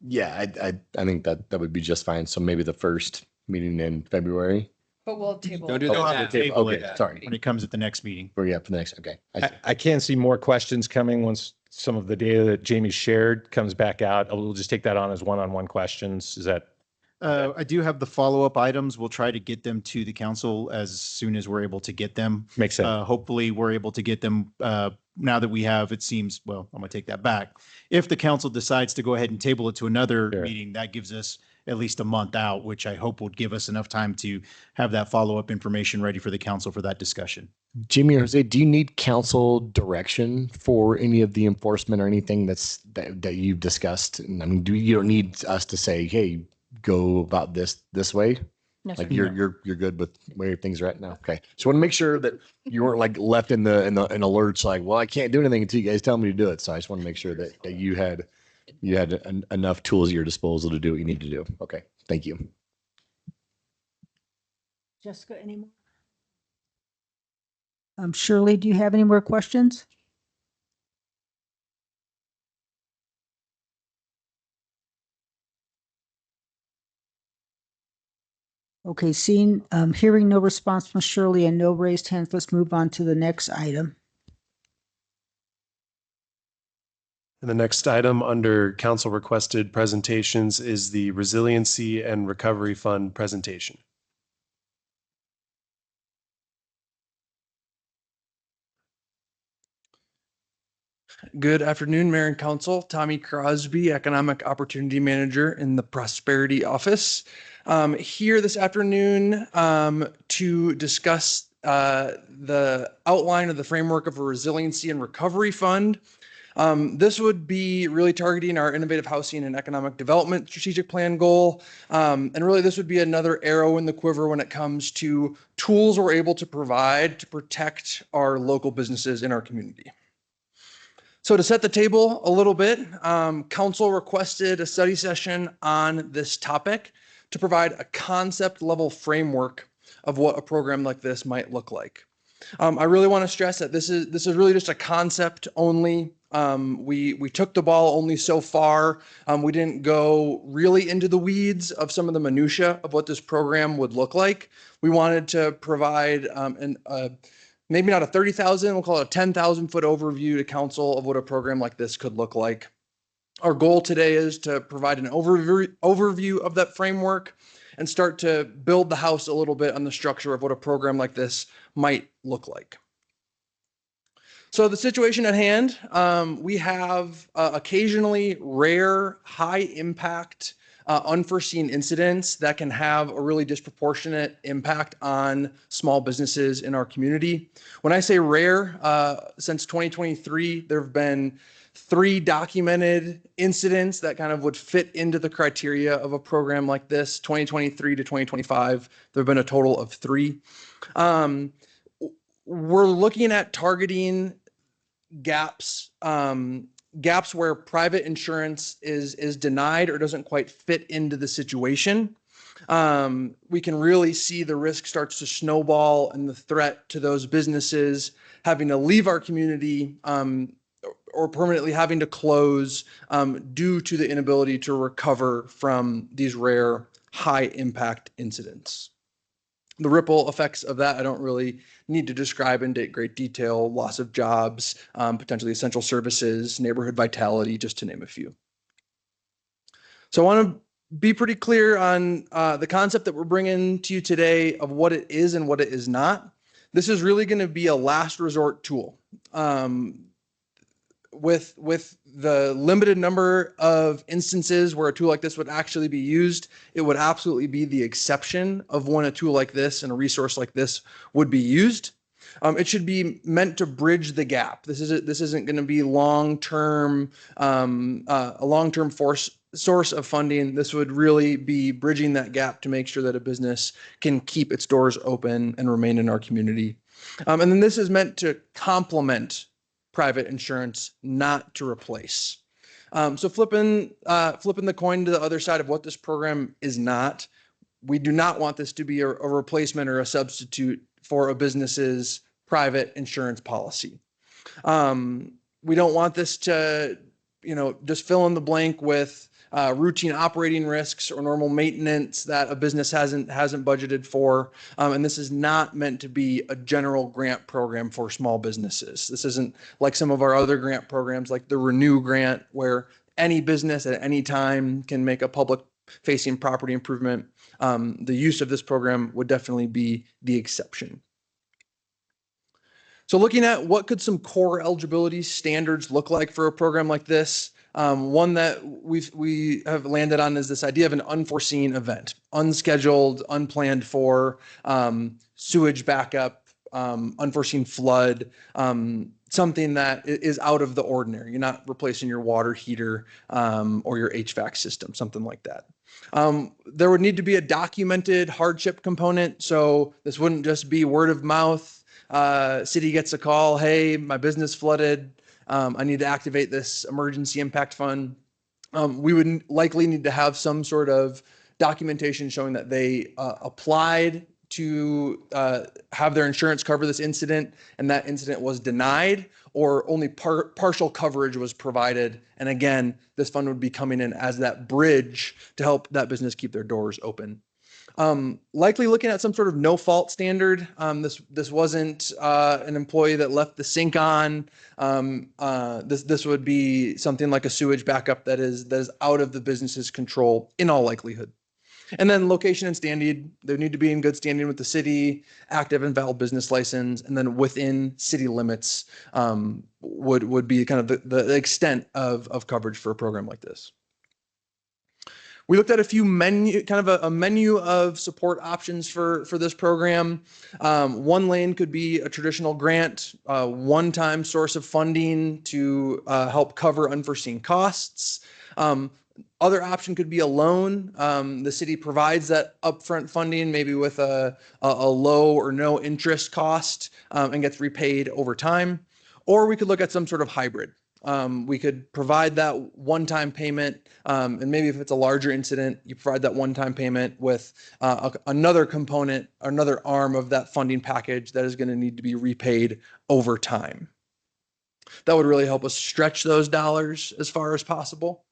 Yeah, I think that would be just fine. So maybe the first meeting in February. But we'll table. Don't it. do You'll that have now. to table Okay, it sorry. when it comes at the next meeting. Or yeah, for the next. Okay. I can see more questions coming once some of the data that Jamie shared comes back out. We'll just take that on as one-on-one questions. Is that? I do have the follow-up items. We'll try to get them to the council as soon as we're able to get them. Makes sense. Hopefully, we're able to get them now that we have, it seems, well, I'm going to take that back. If the council decides to go ahead and table it to another Sure. meeting, that gives us at least a month out, which I hope would give us enough time to have that follow-up information ready for the council for that discussion. Jimmy or Jose, do you need council direction for any of the enforcement or anything that you've discussed? And I mean, you don't need us to say, hey, go about this way? No, sir. Like you're good with where things are at now? Okay. So I want to make sure that you weren't like left in a lurch, like, well, I can't do anything until you guys tell me to do it. So I just want to make sure that you had enough tools at your disposal to do what you need to do. Okay. Thank you. Jessica, any more? Shirley, do you have any more questions? Okay, hearing no response from Shirley and no raised hands, let's move on to the next item. And the next item under council requested presentations is the Resiliency and Recovery Fund presentation. Good afternoon, Mayor and Council. Tommy Crosby, Economic Opportunity Manager in the Prosperity Office. Here this afternoon to discuss the outline of the framework of a Resiliency and Recovery Fund. This would be really targeting our innovative housing and economic development strategic plan goal. And really this would be another arrow in the quiver when it comes to tools we're able to provide to protect our local businesses in our community. So to set the table a little bit, council requested a study session on this topic to provide a concept level framework of what a program like this might look like. I really want to stress that this is really just a concept only. We took the ball only so far. We didn't go really into the weeds of some of the minutia of what this program would look like. We wanted to provide maybe not a 30,000, we'll call it a 10,000 foot overview to council of what a program like this could look like. Our goal today is to provide an overview of that framework and start to build the house a little bit on the structure of what a program like this might look like. So the situation at hand, we have occasionally rare, high impact, unforeseen incidents that can have a really disproportionate impact on small businesses in our community. When I say rare, since 2023, there have been 3 documented incidents that kind of would fit into the criteria of a program like this. 2023 to 2025, there have been a total of 3. We're looking at targeting gaps where private insurance is denied or doesn't quite fit into the situation. We can really see the risk starts to snowball and the threat to those businesses having to leave our community or permanently having to close due to the inability to recover from these rare high impact incidents. The ripple effects of that, I don't really need to describe in great detail: loss of jobs, potentially essential services, neighborhood vitality, just to name a few. So I want to be pretty clear on the concept that we're bringing to you today of what it is and what it is not. This is really going to be a last resort tool. with the limited number of instances where a tool like this would actually be used, it would absolutely be the exception of when a tool like this and a resource like this would be used. It should be meant to bridge the gap. This isn't going to be a long-term source of funding. This would really be bridging that gap to make sure that a business can keep its doors open and remain in our community. And then this is meant to complement private insurance, not to replace. So flipping the coin to the other side of what this program is not, we do not want this to be a replacement or a substitute for a business's private insurance policy. We don't want this to, just fill in the blank with routine operating risks or normal maintenance that a business hasn't budgeted for. And this is not meant to be a general grant program for small businesses. This isn't like some of our other grant programs like the Renew grant, where any business at any time can make a public facing property improvement. The use of this program would definitely be the exception. So looking at what could some core eligibility standards look like for a program like this, one that we have landed on is this idea of an unforeseen event, unscheduled, unplanned for, sewage backup, unforeseen flood, something that is out of the ordinary. You're not replacing your water heater or your HVAC system, something like that. There would need to be a documented hardship component. So this wouldn't just be word of mouth. City gets a call, hey, my business flooded. I need to activate this emergency impact fund. We would likely need to have some sort of documentation showing that they applied to have their insurance cover this incident, and that incident was denied, or only partial coverage was provided. And again, this fund would be coming in as that bridge to help that business keep their doors open. Likely looking at some sort of no-fault standard. This wasn't an employee that left the sink on. This would be something like a sewage backup that is out of the business's control in all likelihood. And then location and standing, they need to be in good standing with the city, active and valid business license, and then within city limits would be kind of the extent of coverage for a program like this. We looked at a menu of support options for this program. One lane could be a traditional grant, one-time source of funding to help cover unforeseen costs. Other option could be a loan. The city provides that upfront funding, maybe with a low or no interest cost, and gets repaid over time. Or we could look at some sort of hybrid. We could provide that one-time payment, and maybe if it's a larger incident, you provide that one-time payment with another component, another arm of that funding package that is going to need to be repaid over time. That would really help us stretch those dollars as far as possible.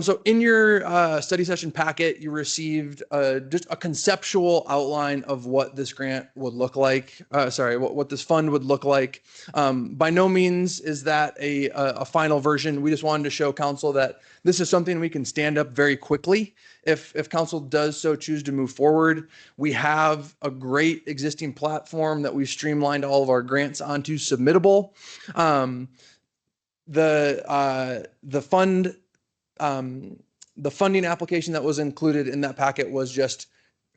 So in your study session packet, you received just a conceptual outline of what this grant would look like. What this fund would look like. By no means is that a final version. We just wanted to show council that this is something we can stand up very quickly. If council does so choose to move forward, we have a great existing platform that we've streamlined all of our grants onto Submittable. The funding application that was included in that packet was just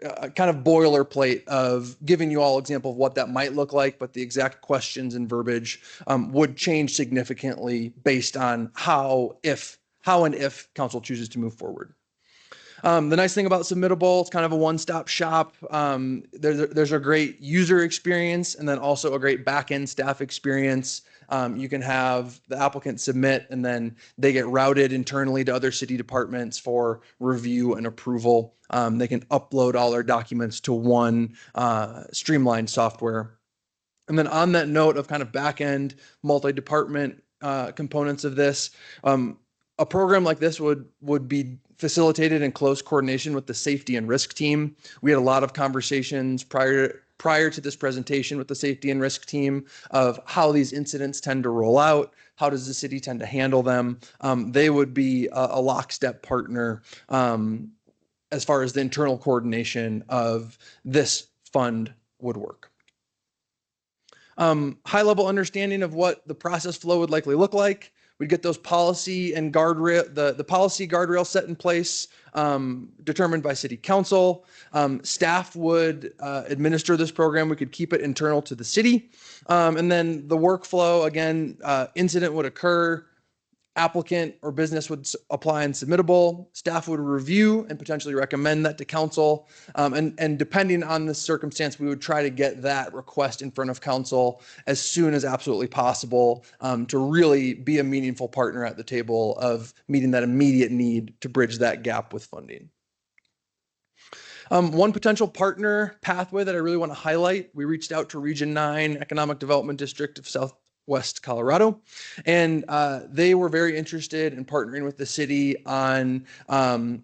kind of boilerplate of giving you all example of what that might look like, but the exact questions and verbiage would change significantly based on how and if council chooses to move forward. The nice thing about Submittable, it's kind of a one-stop shop. There's a great user experience and then also a great back-end staff experience. You can have the applicant submit and then they get routed internally to other city departments for review and approval. They can upload all their documents to one streamlined software. And then on that note of kind of back-end multi-department components of this, a program like this would be facilitated in close coordination with the safety and risk team. We had a lot of conversations prior to this presentation with the safety and risk team of how these incidents tend to roll out. How does the city tend to handle them? They would be a lockstep partner as far as the internal coordination of this fund would work. high level understanding of what the process flow would likely look like. We'd get those policy and guardrail, the policy guardrail set in place, determined by city council. Staff would administer this program. We could keep it internal to the city. And then the workflow, again, incident would occur. Applicant or business would apply and submittable. Staff would review and potentially recommend that to council. And depending on the circumstance, we would try to get that request in front of council as soon as absolutely possible, to really be a meaningful partner at the table of meeting that immediate need to bridge that gap with funding. One potential partner pathway that I really want to highlight, we reached out to Region 9 Economic Development District of Southwest Colorado, and they were very interested in partnering with the city on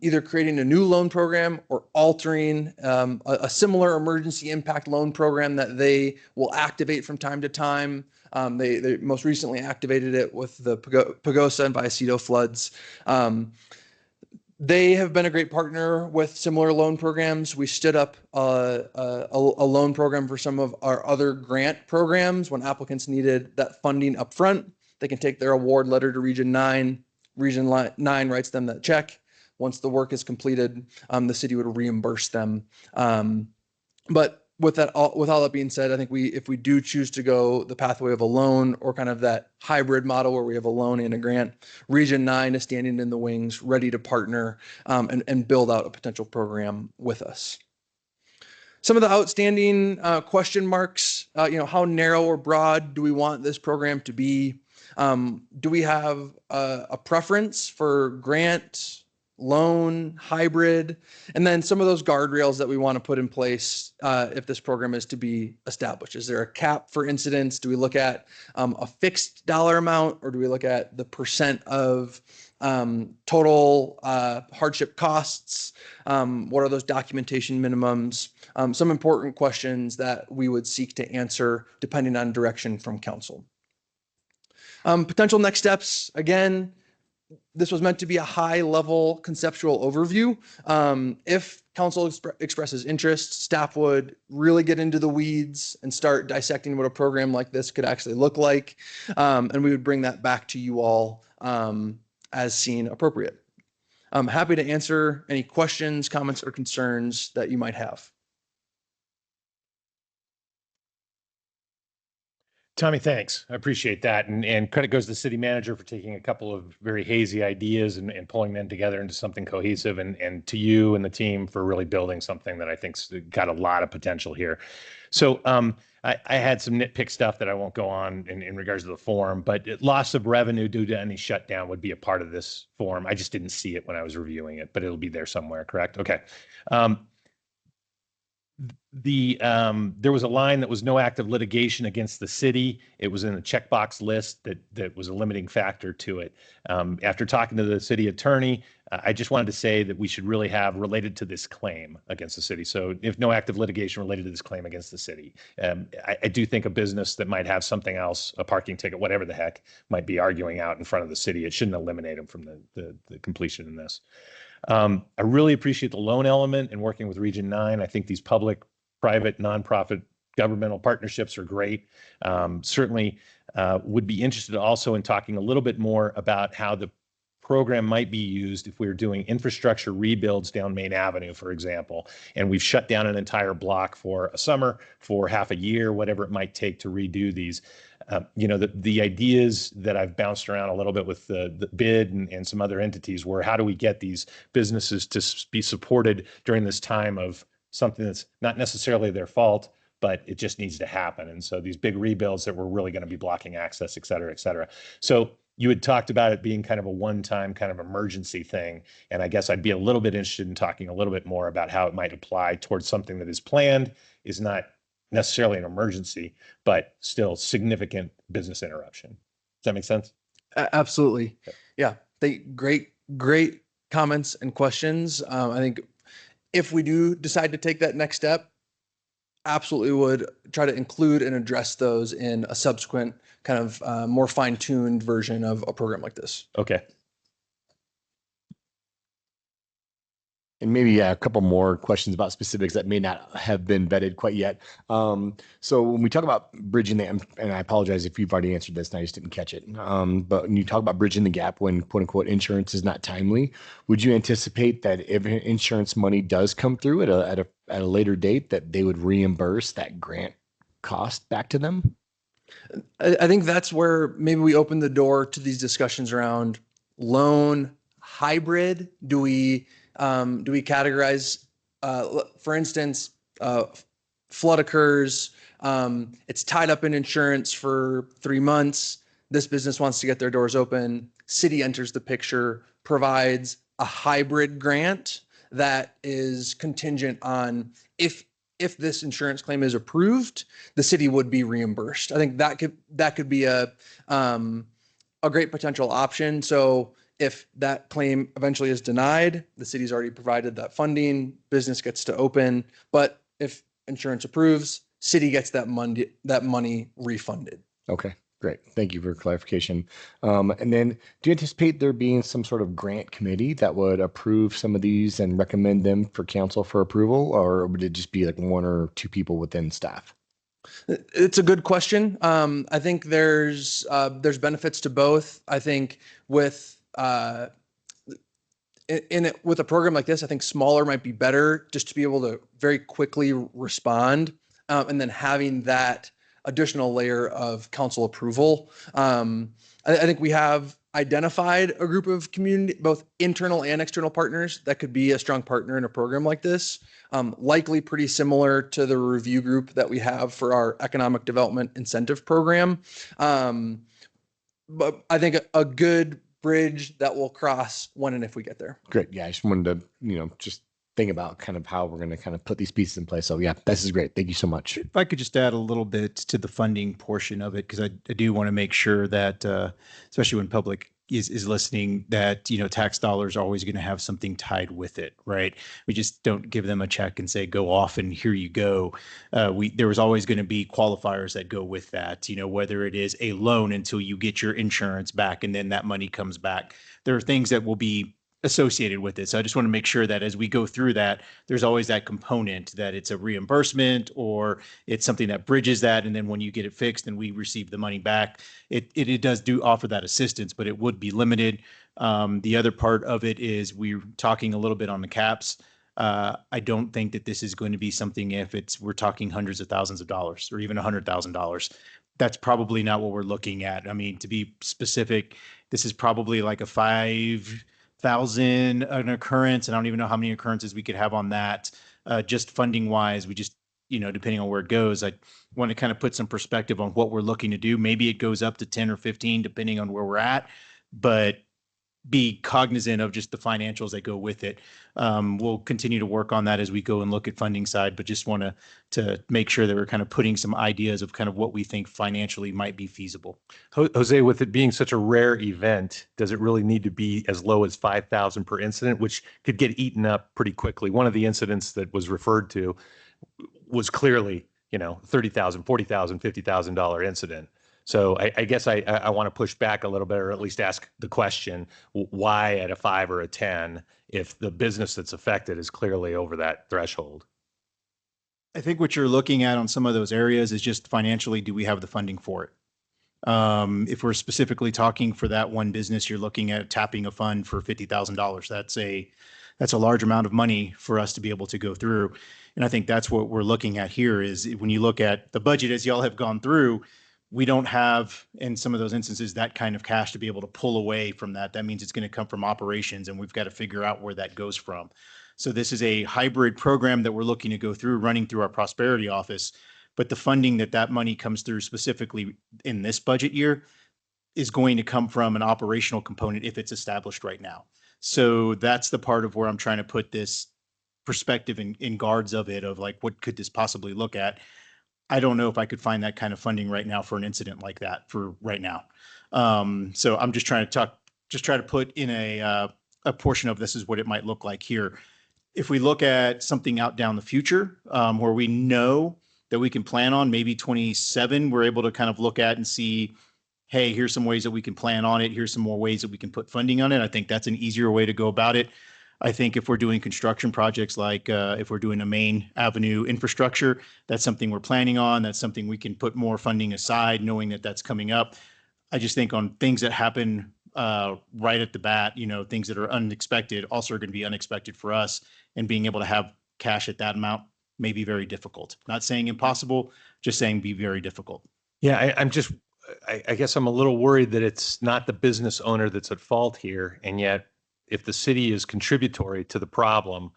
either creating a new loan program or altering a similar emergency impact loan program that they will activate from time to time. They most recently activated it with the Pagosa and Vallecito floods. They have been a great partner with similar loan programs. We stood up a loan program for some of our other grant programs when applicants needed that funding up front. They can take their award letter to Region 9. Region 9 writes them that check. Once the work is completed, the city would reimburse them. But with all that being said, I think if we do choose to go the pathway of a loan or kind of that hybrid model where we have a loan and a grant, Region 9 is standing in the wings, ready to partner and build out a potential program with us. Some of the outstanding question marks, how narrow or broad do we want this program to be? Do we have a preference for grant, loan, hybrid, and then some of those guardrails that we want to put in place if this program is to be established? Is there a cap for incidents? Do we look at a fixed dollar amount, or do we look at the percent of total hardship costs? What are those documentation minimums? Some important questions that we would seek to answer depending on direction from council. Potential next steps, again, this was meant to be a high-level conceptual overview. If council expresses interest, staff would really get into the weeds and start dissecting what a program like this could actually look like. And we would bring that back to you all as seen appropriate. I'm happy to answer any questions, comments, or concerns that you might have. Tommy, thanks. I appreciate that. And credit goes to the city manager for taking a couple of very hazy ideas and pulling them together into something cohesive, and to you and the team for really building something that I think's got a lot of potential here. So I had some nitpick stuff that I won't go on in regards to the form, but loss of revenue due to any shutdown would be a part of this form. I just didn't see it when I was reviewing it, but it'll be there somewhere, correct? Okay. There was a line that was no active litigation against the city. It was in the checkbox list that was a limiting factor to it. After talking to the city attorney, I just wanted to say that we should really have related to this claim against the city. So if no active litigation related to this claim against the city, I do think a business that might have something else, a parking ticket, whatever the heck, might be arguing out in front of the city. It shouldn't eliminate them from the completion in this. I really appreciate the loan element and working with Region 9. I think these public, private, nonprofit, governmental partnerships are great. Certainly would be interested also in talking a little bit more about how the program might be used if we were doing infrastructure rebuilds down Main Avenue, for example, and we've shut down an entire block for a summer, for half a year, whatever it might take to redo these. The ideas that I've bounced around a little bit with the bid and some other entities were, how do we get these businesses to be supported during this time of something that's not necessarily their fault, but it just needs to happen. And so these big rebuilds that were really going to be blocking access, et cetera, et cetera. So you had talked about it being kind of a one-time kind of emergency thing. And I guess I'd be a little bit interested in talking a little bit more about how it might apply towards something that is planned, is not necessarily an emergency, but still significant business interruption. Does that make sense? Absolutely. Yeah. Great comments and questions. I think if we do decide to take that next step, absolutely would try to include and address those in a subsequent kind of more fine-tuned version of a program like this. Okay. And maybe a couple more questions about specifics that may not have been vetted quite yet. So when we talk about bridging the, and I apologize if you've already answered this and I just didn't catch it. But when you talk about bridging the gap when quote unquote insurance is not timely, would you anticipate that if insurance money does come through at a later date, that they would reimburse that grant cost back to them? I think that's where maybe we open the door to these discussions around loan hybrid. Do we categorize, for instance, flood occurs, it's tied up in insurance for 3 months. This business wants to get their doors open. City enters the picture, provides a hybrid grant that is contingent on if this insurance claim is approved, the city would be reimbursed. I think that could be a great potential option. So if that claim eventually is denied, the city's already provided that funding, business gets to open. But if insurance approves, city gets that money refunded. Okay, great. Thank you for clarification. And then do you anticipate there being some sort of grant committee that would approve some of these and recommend them for council for approval? Or would it just be like 1 or 2 people within staff? It's a good question. I think there's benefits to both. I think with with a program like this, I think smaller might be better just to be able to very quickly respond, and then having that additional layer of council approval. I think we have identified a group of community, both internal and external partners that could be a strong partner in a program like this. Likely pretty similar to the review group that we have for our economic development incentive program. But I think a good bridge that will cross when and if we get there. Great. Yeah, I just wanted to, just think about kind of how we're going to kind of put these pieces in place. So yeah, this is great. Thank you so much. If I could just add a little bit to the funding portion of it, because I do want to make sure that, especially when public is listening, that, tax dollars are always going to have something tied with it, right? We just don't give them a check and say, go off and here you go. There was always going to be qualifiers that go with that, whether it is a loan until you get your insurance back and then that money comes back. There are things that will be associated with it. So I just want to make sure that as we go through that, there's always that component that it's a reimbursement or it's something that bridges that. And then when you get it fixed and we receive the money back, it does offer that assistance, but it would be limited. The other part of it is we're talking a little bit on the caps. I don't think that this is going to be something if we're talking hundreds of thousands of dollars or even $100,000. That's probably not what we're looking at. I mean, to be specific, this is probably like a 5,000 an occurrence, and I don't even know how many occurrences we could have on that. Just funding wise, we just, depending on where it goes, I want to kind of put some perspective on what we're looking to do. Maybe it goes up to 10 or 15, depending on where we're at, but be cognizant of just the financials that go with it. We'll continue to work on that as we go and look at funding side, but just want to make sure that we're kind of putting some ideas of kind of what we think financially might be feasible. Jose, with it being such a rare event, does it really need to be as low as 5,000 per incident, which could get eaten up pretty quickly? One of the incidents that was referred to was clearly, $30,000, $40,000, $50,000 incident. So I guess I want to push back a little bit, or at least ask the question, why at a 5 or a 10 if the business that's affected is clearly over that threshold? I think what you're looking at on some of those areas is just financially, do we have the funding for it? If we're specifically talking for that one business, you're looking at tapping a fund for $50,000. That's a large amount of money for us to be able to go through. And I think that's what we're looking at here is when you look at the budget, as y'all have gone through, we don't have, in some of those instances, that kind of cash to be able to pull away from that. That means it's going to come from operations, and we've got to figure out where that goes from. So this is a hybrid program that we're looking to go through, running through our prosperity office. But the funding that money comes through specifically in this budget year is going to come from an operational component if it's established right now. So that's the part of where I'm trying to put this perspective in guards of it, of like, what could this possibly look at? I don't know if I could find that kind of funding right now for an incident like that for right now. So I'm just trying to put in a portion of this is what it might look like here. If we look at something out down the future, where we know that we can plan on, maybe 27, we're able to kind of look at and see, hey, here's some ways that we can plan on it. Here's some more ways that we can put funding on it. I think that's an easier way to go about it. I think if we're doing construction projects like if we're doing a main avenue infrastructure, that's something we're planning on. That's something we can put more funding aside, knowing that that's coming up. I just think on things that happen right at the bat, things that are unexpected also are going to be unexpected for us, and being able to have cash at that amount may be very difficult. Not saying impossible, just saying be very difficult. Yeah, I guess I'm a little worried that it's not the business owner that's at fault here. And yet, if the city is contributory to the problem,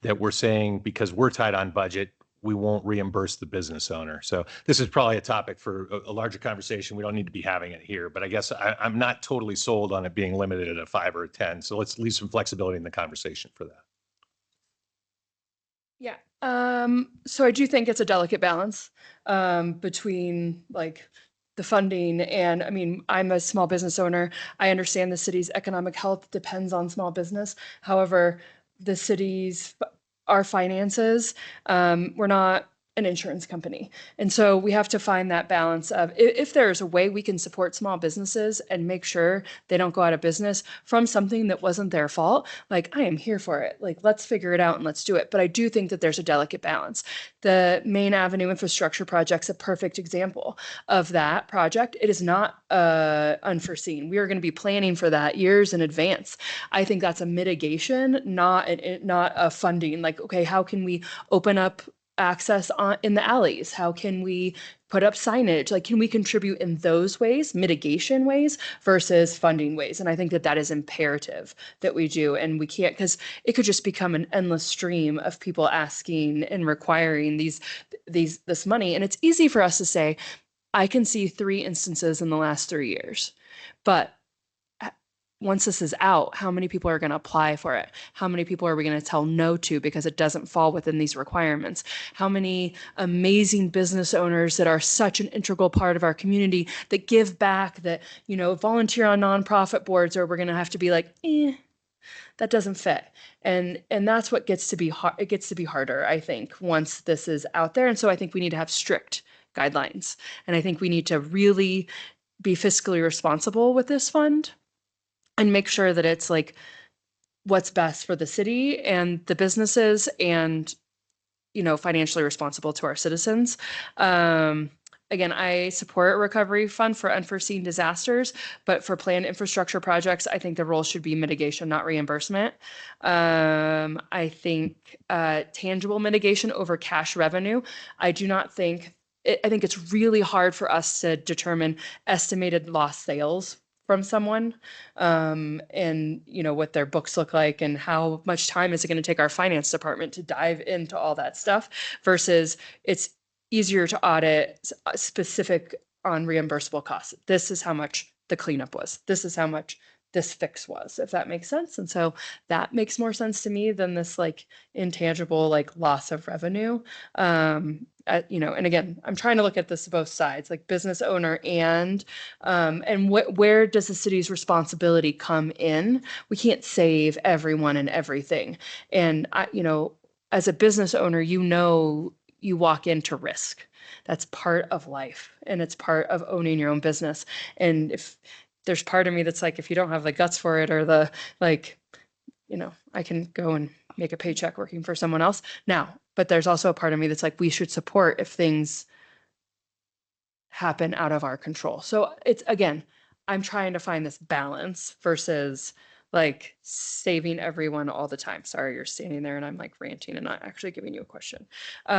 that we're saying because we're tight on budget, we won't reimburse the business owner. So this is probably a topic for a larger conversation. We don't need to be having it here, but I guess I'm not totally sold on it being limited at a 5 or a 10. So let's leave some flexibility in the conversation for that. Yeah. So I do think it's a delicate balance between like the funding and, I mean, I'm a small business owner. I understand the city's economic health depends on small business. However, the city's, our finances, we're not an insurance company. And so we have to find that balance of if there's a way we can support small businesses and make sure they don't go out of business from something that wasn't their fault, like I am here for it. Like, let's figure it out and let's do it. But I do think that there's a delicate balance. The Main Avenue infrastructure project's a perfect example of that project. It is not unforeseen. We are going to be planning for that years in advance. I think that's a mitigation, not a funding. Like, okay, how can we open up access in the alleys? How can we put up signage? Like, can we contribute in those ways, mitigation ways versus funding ways? And I think that that is imperative that we do. And we can't, because it could just become an endless stream of people asking and requiring this money. And it's easy for us to say, I can see 3 instances in the last 3 years, but once this is out, how many people are going to apply for it? How many people are we going to tell no to because it doesn't fall within these requirements? How many amazing business owners that are such an integral part of our community that give back, that, volunteer on nonprofit boards, or we're going to have to be like, that doesn't fit. And that's what gets to be hard. It gets to be harder, I think, once this is out there. And so I think we need to have strict guidelines. And I think we need to really be fiscally responsible with this fund and make sure that it's like what's best for the city and the businesses and, financially responsible to our citizens. Again, I support a recovery fund for unforeseen disasters, but for planned infrastructure projects, I think the role should be mitigation, not reimbursement. I think tangible mitigation over cash revenue. I think it's really hard for us to determine estimated lost sales from someone and what their books look like and how much time is it going to take our finance department to dive into all that stuff versus it's easier to audit specific on reimbursable costs. This is how much the cleanup was. This is how much this fix was, if that makes sense. And so that makes more sense to me than this like intangible like loss of revenue. And again, I'm trying to look at this both sides, like business owner and where does the city's responsibility come in? We can't save everyone and everything. And as a business owner, you walk into risk. That's part of life, and it's part of owning your own business. And if there's part of me that's like, if you don't have the guts for it or the I can go and make a paycheck working for someone else now. But there's also a part of me that's like, we should support if things happen out of our control. So it's, again, I'm trying to find this balance versus like saving everyone all the time. Sorry, you're standing there and I'm like ranting and not actually giving you a question. So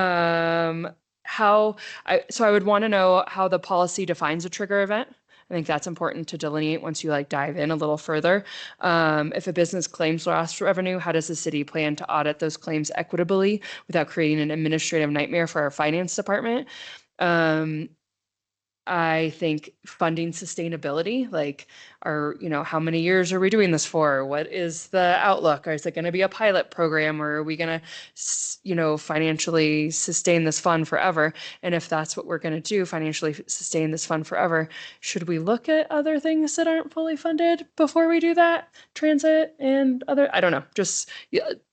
I would want to know how the policy defines a trigger event. I think that's important to delineate once you like dive in a little further. If a business claims lost revenue, how does the city plan to audit those claims equitably without creating an administrative nightmare for our finance department? I think funding sustainability, like how many years are we doing this for? What is the outlook? Or is it going to be a pilot program, or are we going to, financially sustain this fund forever? And if that's what we're going to do, financially sustain this fund forever, should we look at other things that aren't fully funded before we do that? Transit and other, I don't know, just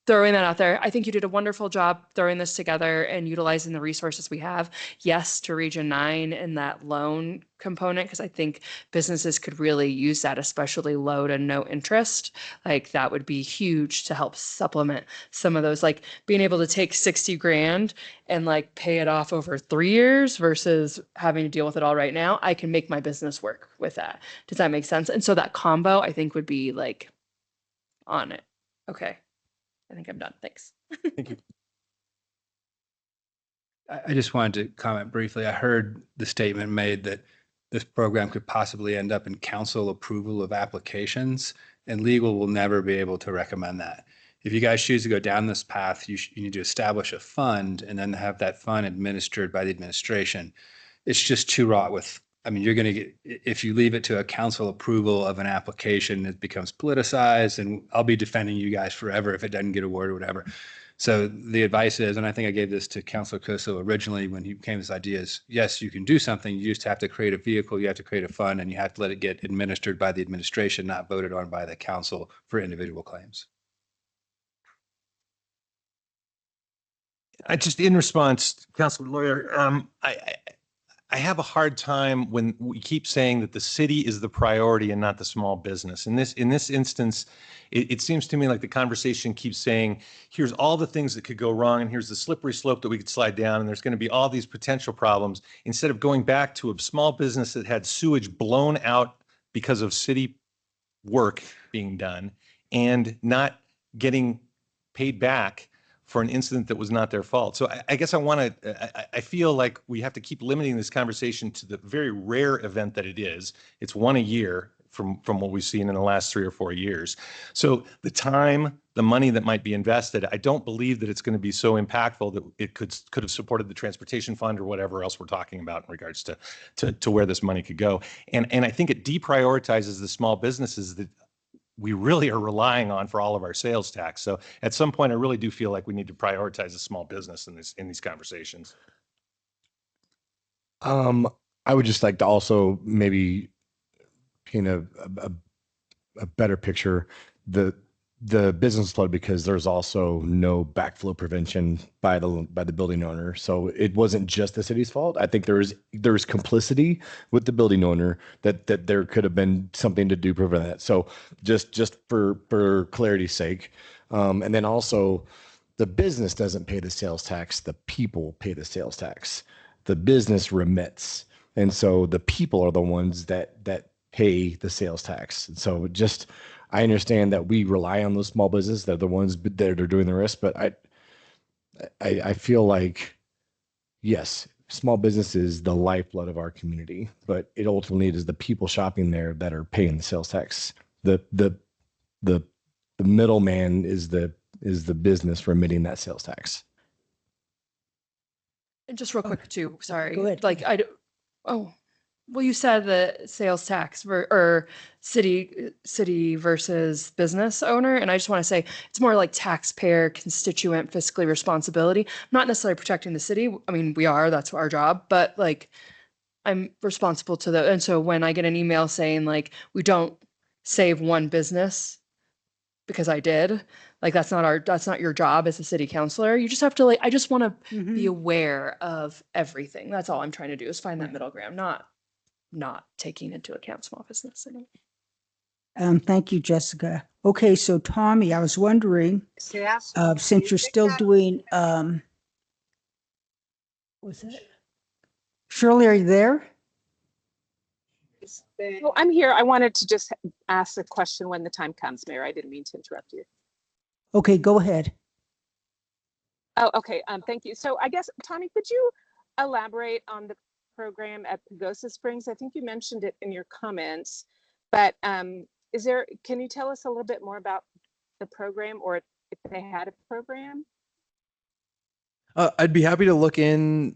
throwing that out there. I think you did a wonderful job throwing this together and utilizing the resources we have. Yes, to Region 9 and that loan component, because I think businesses could really use that, especially low to no interest. Like that would be huge to help supplement some of those, like being able to take 60 grand and like pay it off over 3 years versus having to deal with it all right now. I can make my business work with that. Does that make sense? And so that combo I think would be like on it. Okay. I think I'm done. Thanks. Thank you. I just wanted to comment briefly. I heard the statement made that this program could possibly end up in council approval of applications, and legal will never be able to recommend that. If you guys choose to go down this path, you need to establish a fund and then have that fund administered by the administration. It's just too wrought with, I mean, you're going to get, if you leave it to a council approval of an application, it becomes politicized, and I'll be defending you guys forever if it doesn't get awarded or whatever. So the advice is, and I think I gave this to Councilor Coso originally when he came with this idea, is yes, you can do something. You just have to create a vehicle, you have to create a fund, and you have to let it get administered by the administration, not voted on by the council for individual claims. I just, in response, Councilor Lawyer, I have a hard time when we keep saying that the city is the priority and not the small business. In this instance, it seems to me like the conversation keeps saying, here's all the things that could go wrong, and here's the slippery slope that we could slide down, and there's going to be all these potential problems, instead of going back to a small business that had sewage blown out because of city work being done and not getting paid back for an incident that was not their fault. So I guess I feel like we have to keep limiting this conversation to the very rare event that it is. It's one a year from what we've seen in the last 3 or 4 years. So the time, the money that might be invested, I don't believe that it's going to be so impactful that it could have supported the transportation fund or whatever else we're talking about in regards to where this money could go. And I think it deprioritizes the small businesses that we really are relying on for all of our sales tax. So at some point, I really do feel like we need to prioritize the small business in these conversations. I would just like to also maybe paint a better picture. The business flood, because there's also no backflow prevention by the building owner. So it wasn't just the city's fault. I think there's complicity with the building owner that there could have been something to do to prevent that. So just for clarity's sake. And then also the business doesn't pay the sales tax. The people pay the sales tax. The business remits. And so the people are the ones that pay the sales tax. And so I understand that we rely on those small businesses. They're the ones that are doing the risk, but I feel like, yes, small business is the lifeblood of our community, but it ultimately is the people shopping there that are paying the sales tax. The middleman is the business remitting that sales tax. And just real quick too, sorry. Go ahead. Like well, you said the sales tax or city versus business owner. And I just want to say it's more like taxpayer, constituent, fiscally responsibility. I'm not necessarily protecting the city. I mean, we are, that's our job, but like I'm responsible to and so when I get an email saying like, we don't save one business because I did, like, that's not your job as a city councilor. You just have to I just want to be aware of everything. That's all I'm trying to do is find that middle ground, not taking into account small business. Thank you, Jessica. Okay, so Tommy, I was wondering, since you're still doing, what's that? Shirley, are you there? Oh, I'm here. I wanted to just ask a question when the time comes, Mayor. I didn't mean to interrupt you. Okay, go ahead. Oh, okay. Thank you. So I guess, Tommy, could you elaborate on the program at Pagosa Springs? I think you mentioned it in your comments, but can you tell us a little bit more about the program, or if they had a program? I'd be happy to look into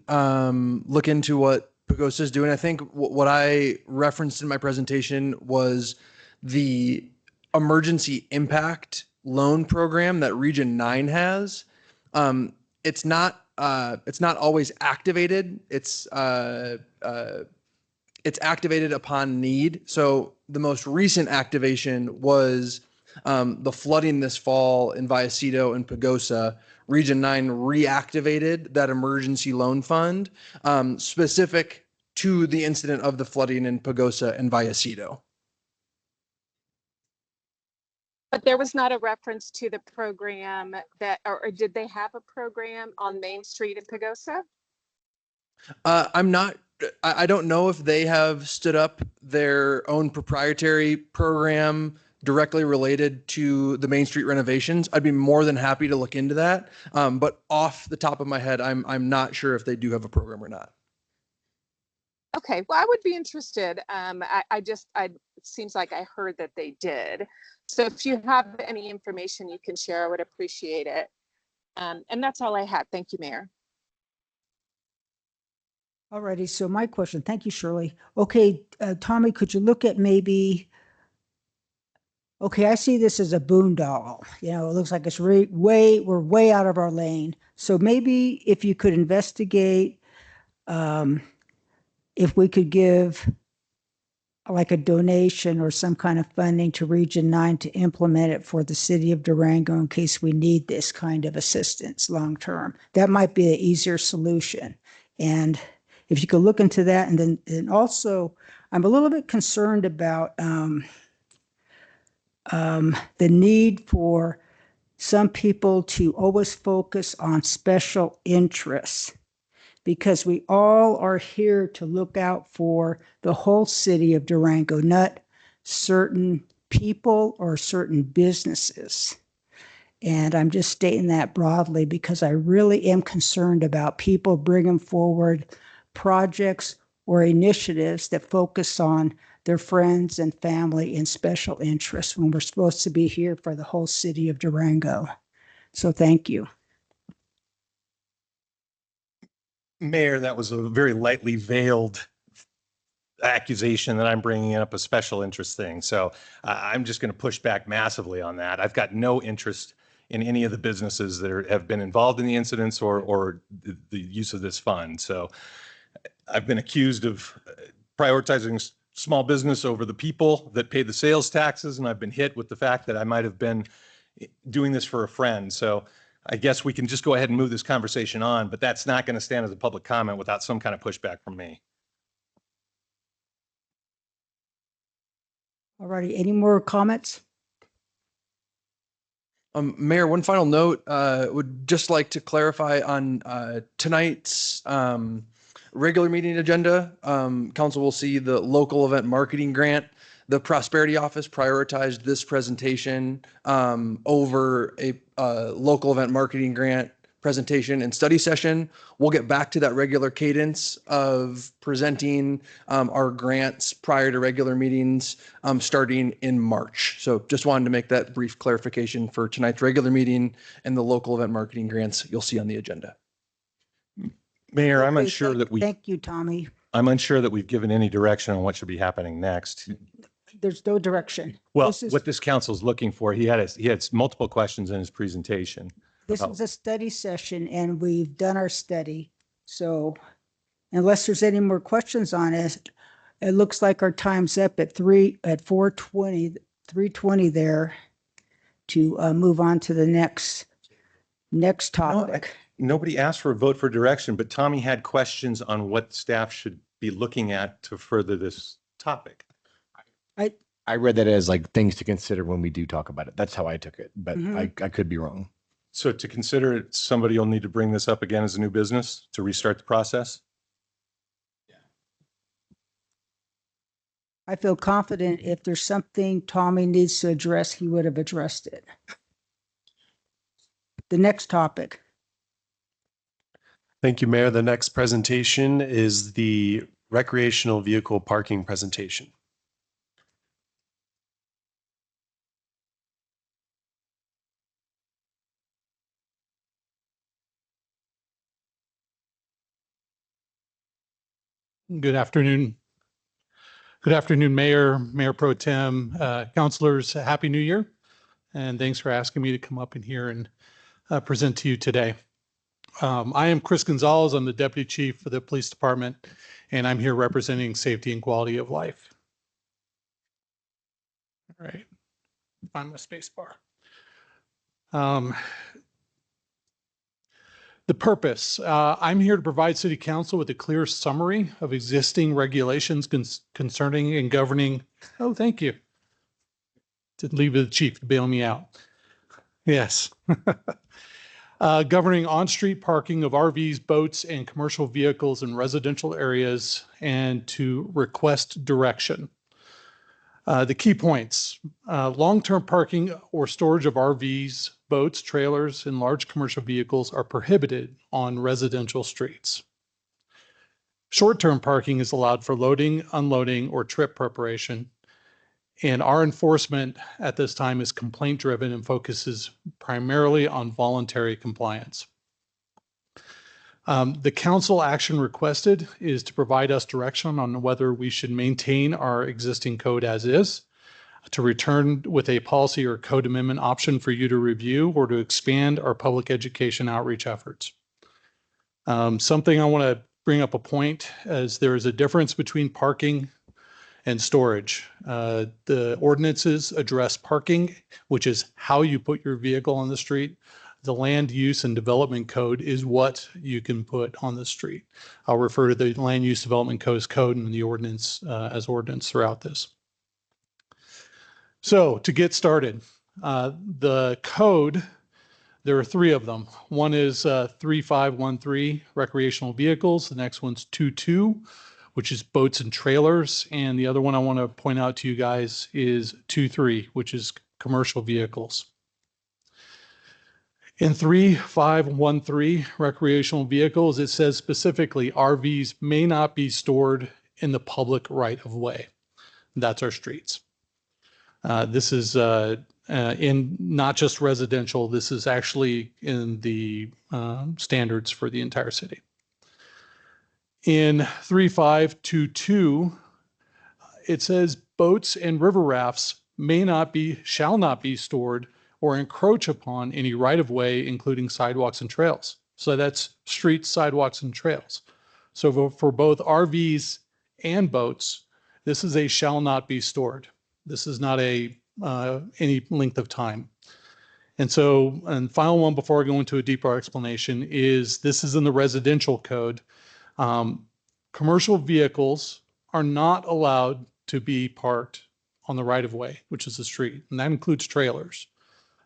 what Pagosa is doing. I think what I referenced in my presentation was the emergency impact loan program that Region 9 has. It's not always activated. It's activated upon need. So the most recent activation was the flooding this fall in Vallecito and Pagosa, Region 9 reactivated that emergency loan fund specific to the incident of the flooding in Pagosa and Vallecito. But there was not a reference to the program that, or did they have a program on Main Street in Pagosa? I don't know if they have stood up their own proprietary program directly related to the Main Street renovations. I'd be more than happy to look into that. But off the top of my head, I'm not sure if they do have a program or not. Okay, well, I would be interested. It seems like I heard that they did. So if you have any information you can share, I would appreciate it. And that's all I had. Thank you, Mayor. Alrighty, so my question, thank you, Shirley. Okay, Tommy, could you look at maybe, okay, I see this as a boondoggle. You know, it looks like it's we're way out of our lane. So maybe if you could investigate, if we could give like a donation or some kind of funding to Region 9 to implement it for the city of Durango in case we need this kind of assistance long term. That might be an easier solution. And if you could look into that, and also I'm a little bit concerned about the need for some people to always focus on special interests, because we all are here to look out for the whole city of Durango, not certain people or certain businesses. And I'm just stating that broadly because I really am concerned about people bringing forward projects or initiatives that focus on their friends and family and special interests when we're supposed to be here for the whole city of Durango. So thank you. Mayor, that was a very lightly veiled accusation that I'm bringing up a special interest thing. So I'm just going to push back massively on that. I've got no interest in any of the businesses that have been involved in the incidents or the use of this fund. So I've been accused of prioritizing small business over the people that pay the sales taxes, and I've been hit with the fact that I might have been doing this for a friend. So I guess we can just go ahead and move this conversation on, but that's not going to stand as a public comment without some kind of pushback from me. All righty, any more comments? Mayor, one final note, would just like to clarify on tonight's regular meeting agenda. Council will see the local event marketing grant. The Prosperity Office prioritized this presentation over a local event marketing grant presentation and study session. We'll get back to that regular cadence of presenting our grants prior to regular meetings starting in March. So just wanted to make that brief clarification for tonight's regular meeting and the local event marketing grants you'll see on the agenda. Mayor, I'm Okay, unsure that Thank you, Tommy. I'm unsure that we've given any direction on what should be happening next. There's no direction. Well, This is- what this council is looking for, he had multiple questions in his presentation. This about- is a study session and we've done our study. So unless there's any more questions on it, it looks like our time's up at 3:20 there to move on to the next topic. Nobody asked for a vote for direction, but Tommy had questions on what staff should be looking at to further this topic. I read that as like things to consider when we do talk about it. That's how I took it, but Mhm. I could be wrong. So to consider it, somebody will need to bring this up again as a new business to restart the process? I feel confident if there's something Tommy needs to address, he would have addressed it. The next topic. Thank you, Mayor. The next presentation is the recreational vehicle parking presentation. Good afternoon. Good afternoon, Mayor, Mayor Pro Tem, councilors. Happy New Year. And thanks for asking me to come up in here and present to you today. I am Chris Gonzalez. I'm the Deputy Chief for the Police Department, and I'm here representing safety and quality of life. All right. Find my space bar. The purpose, I'm here to provide City Council with a clear summary of existing regulations concerning and governing. Oh, thank you. To leave the chief to bail me out. Yes. Governing on-street parking of RVs, boats, and commercial vehicles in residential areas, and to request direction. The key points, long-term parking or storage of RVs, boats, trailers, and large commercial vehicles are prohibited on residential streets. Short-term parking is allowed for loading, unloading, or trip preparation. And our enforcement at this time is complaint-driven and focuses primarily on voluntary compliance. The council action requested is to provide us direction on whether we should maintain our existing code as is, to return with a policy or code amendment option for you to review, or to expand our public education outreach efforts. Something I want to bring up a point as there is a difference between parking and storage. The ordinances address parking, which is how you put your vehicle on the street. The land use and development code is what you can put on the street. I'll refer to the land use development code as code and the ordinance as ordinance throughout this. So to get started, the code, there are three of them. One is 3513, recreational vehicles. The next one's 22, which is boats and trailers. And the other one I want to point out to you guys is 23, which is commercial vehicles. In 3513, recreational vehicles, it says specifically RVs may not be stored in the public right of way. That's our streets. This is in not just residential, this is actually in the standards for the entire city. In 3522, it says boats and river rafts shall not be stored or encroach upon any right of way, including sidewalks and trails. So that's streets, sidewalks, and trails. So for both RVs and boats, this is a shall not be stored. This is not a any length of time. And so, and final one before I go into a deeper explanation is this is in the residential code. Commercial vehicles are not allowed to be parked on the right of way, which is the street, and that includes trailers.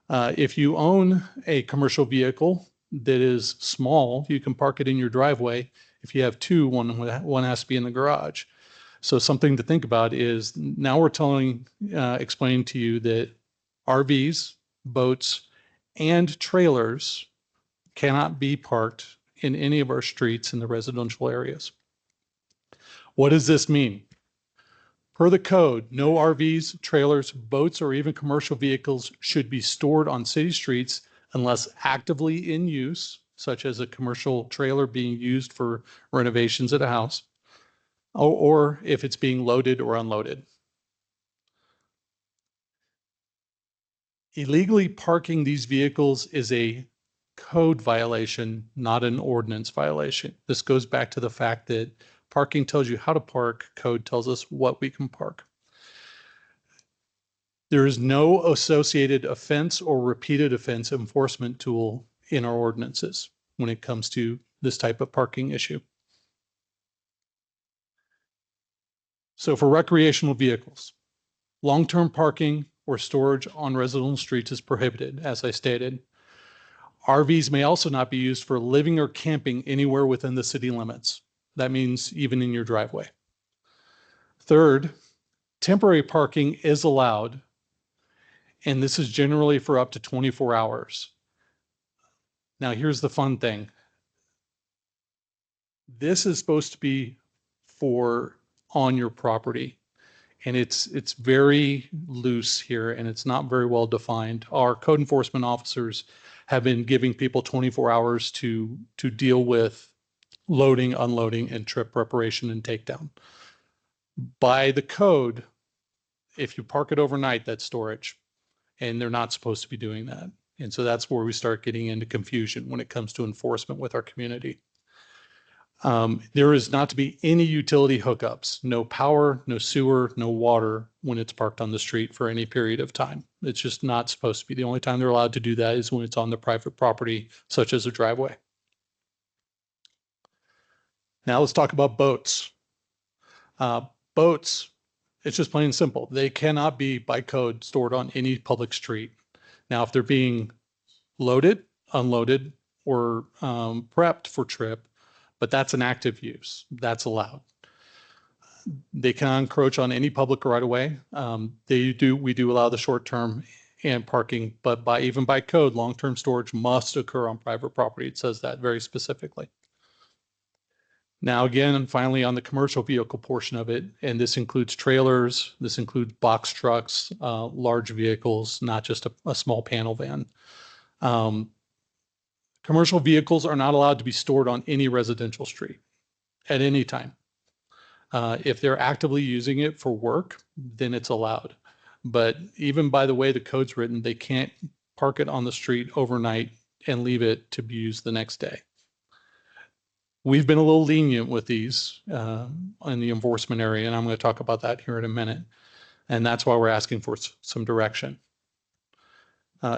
If you own a commercial vehicle that is small, you can park it in your driveway. If you have two, one has to be in the garage. So something to think about is now we're explaining to you that RVs, boats, and trailers cannot be parked in any of our streets in the residential areas. What does this mean? Per the code, no RVs, trailers, boats, or even commercial vehicles should be stored on city streets unless actively in use, such as a commercial trailer being used for renovations at a house, or if it's being loaded or unloaded. Illegally parking these vehicles is a code violation, not an ordinance violation. This goes back to the fact that parking tells you how to park, code tells us what we can park. There is no associated offense or repeated offense enforcement tool in our ordinances when it comes to this type of parking issue. So for recreational vehicles, long-term parking or storage on residential streets is prohibited, as I stated. RVs may also not be used for living or camping anywhere within the city limits. That means even in your driveway. Third, temporary parking is allowed, and this is generally for up to 24 hours. Now, here's the fun thing. This is supposed to be for on your property, and it's very loose here, and it's not very well defined. Our code enforcement officers have been giving people 24 hours to deal with loading, unloading, and trip preparation and takedown. By the code, if you park it overnight, that's storage, and they're not supposed to be doing that. And so that's where we start getting into confusion when it comes to enforcement with our community. There is not to be any utility hookups, no power, no sewer, no water when it's parked on the street for any period of time. It's just not supposed to be. The only time they're allowed to do that is when it's on the private property, such as a driveway. Now let's talk about boats. Boats, it's just plain and simple. They cannot be by code stored on any public street. Now, if they're being loaded, unloaded, or prepped for trip, but that's an active use, that's allowed. They cannot encroach on any public right of way. We do allow the short term and parking, but even by code, long-term storage must occur on private property. It says that very specifically. Now, again, and finally on the commercial vehicle portion of it, and this includes trailers, this includes box trucks, large vehicles, not just a small panel van. Commercial vehicles are not allowed to be stored on any residential street at any time. If they're actively using it for work, then it's allowed. But even by the way the code's written, they can't park it on the street overnight and leave it to be used the next day. We've been a little lenient with these in the enforcement area, and I'm going to talk about that here in a minute. And that's why we're asking for some direction.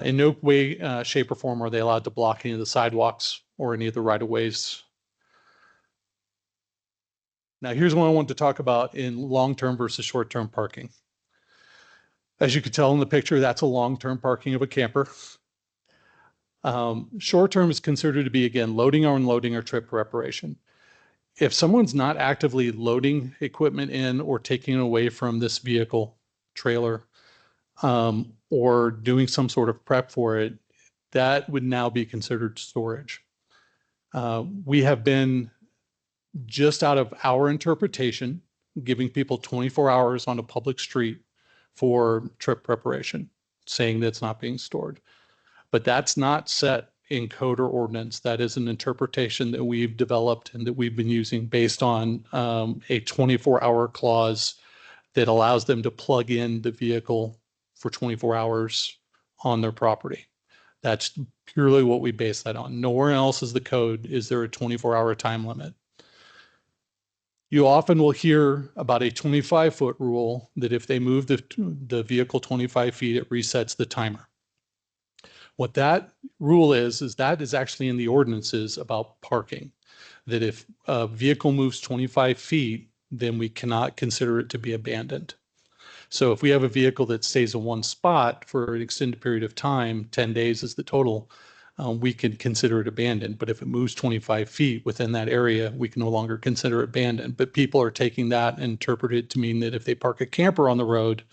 In no way, shape, or form are they allowed to block any of the sidewalks or any of the right-of-ways. Now, here's what I want to talk about in long-term versus short-term parking. As you can tell in the picture, that's a long-term parking of a camper. Short-term is considered to be, again, loading or unloading or trip preparation. If someone's not actively loading equipment in or taking it away from this vehicle, trailer, or doing some sort of prep for it, that would now be considered storage. We have been just out of our interpretation, giving people 24 hours on a public street for trip preparation, saying that it's not being stored. But that's not set in code or ordinance. That is an interpretation that we've developed and that we've been using based on a 24-hour clause that allows them to plug in the vehicle for 24 hours on their property. That's purely what we base that on. Nowhere else is the code is there a 24-hour time limit. You often will hear about a 25-foot rule that if they move the vehicle 25 feet, it resets the timer. What that rule is that is actually in the ordinances about parking, that if a vehicle moves 25 feet, then we cannot consider it to be abandoned. So if we have a vehicle that stays in one spot for an extended period of time, 10 days is the total, we can consider it abandoned. But if it moves 25 feet within that area, we can no longer consider it abandoned. But people are taking that and interpret it to mean that if they park a camper on the road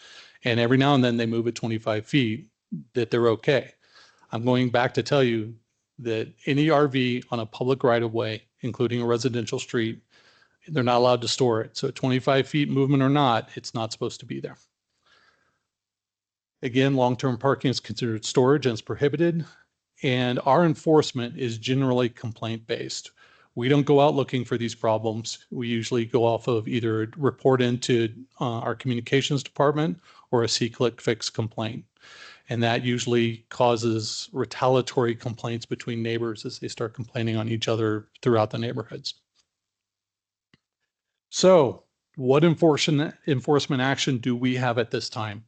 and every now and then they move it 25 feet, that they're okay. I'm going back to tell you that any RV on a public right-of-way, including a residential street, they're not allowed to store it. So 25 feet movement or not, it's not supposed to be there. Again, long-term parking is considered storage and it's prohibited. And our enforcement is generally complaint-based. We don't go out looking for these problems. We usually go off of either a report into our communications department or a see-click-fix complaint. And that usually causes retaliatory complaints between neighbors as they start complaining on each other throughout the neighborhoods. So what enforcement action do we have at this time?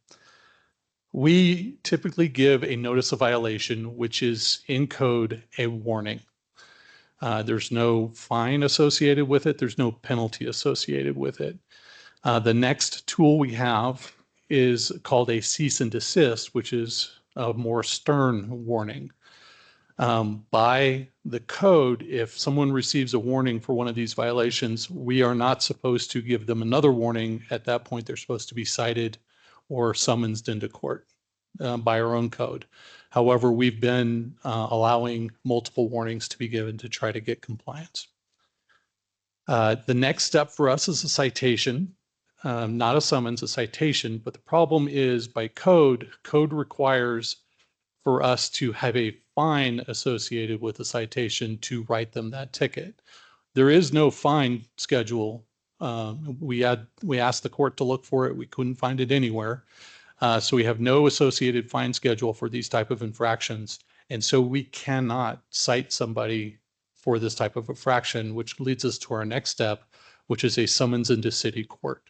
We typically give a notice of violation, which is in code a warning. There's no fine associated with it. There's no penalty associated with it. The next tool we have is called a cease and desist, which is a more stern warning. By the code, if someone receives a warning for one of these violations, we are not supposed to give them another warning. At that point, they're supposed to be cited or summoned into court by our own code. However, we've been allowing multiple warnings to be given to try to get compliance. The next step for us is a citation. Not a summons, a citation, but the problem is by code requires for us to have a fine associated with the citation to write them that ticket. There is no fine schedule. We asked the court to look for it. We couldn't find it anywhere. So we have no associated fine schedule for these type of infractions. And so we cannot cite somebody for this type of infraction, which leads us to our next step, which is a summons into city court.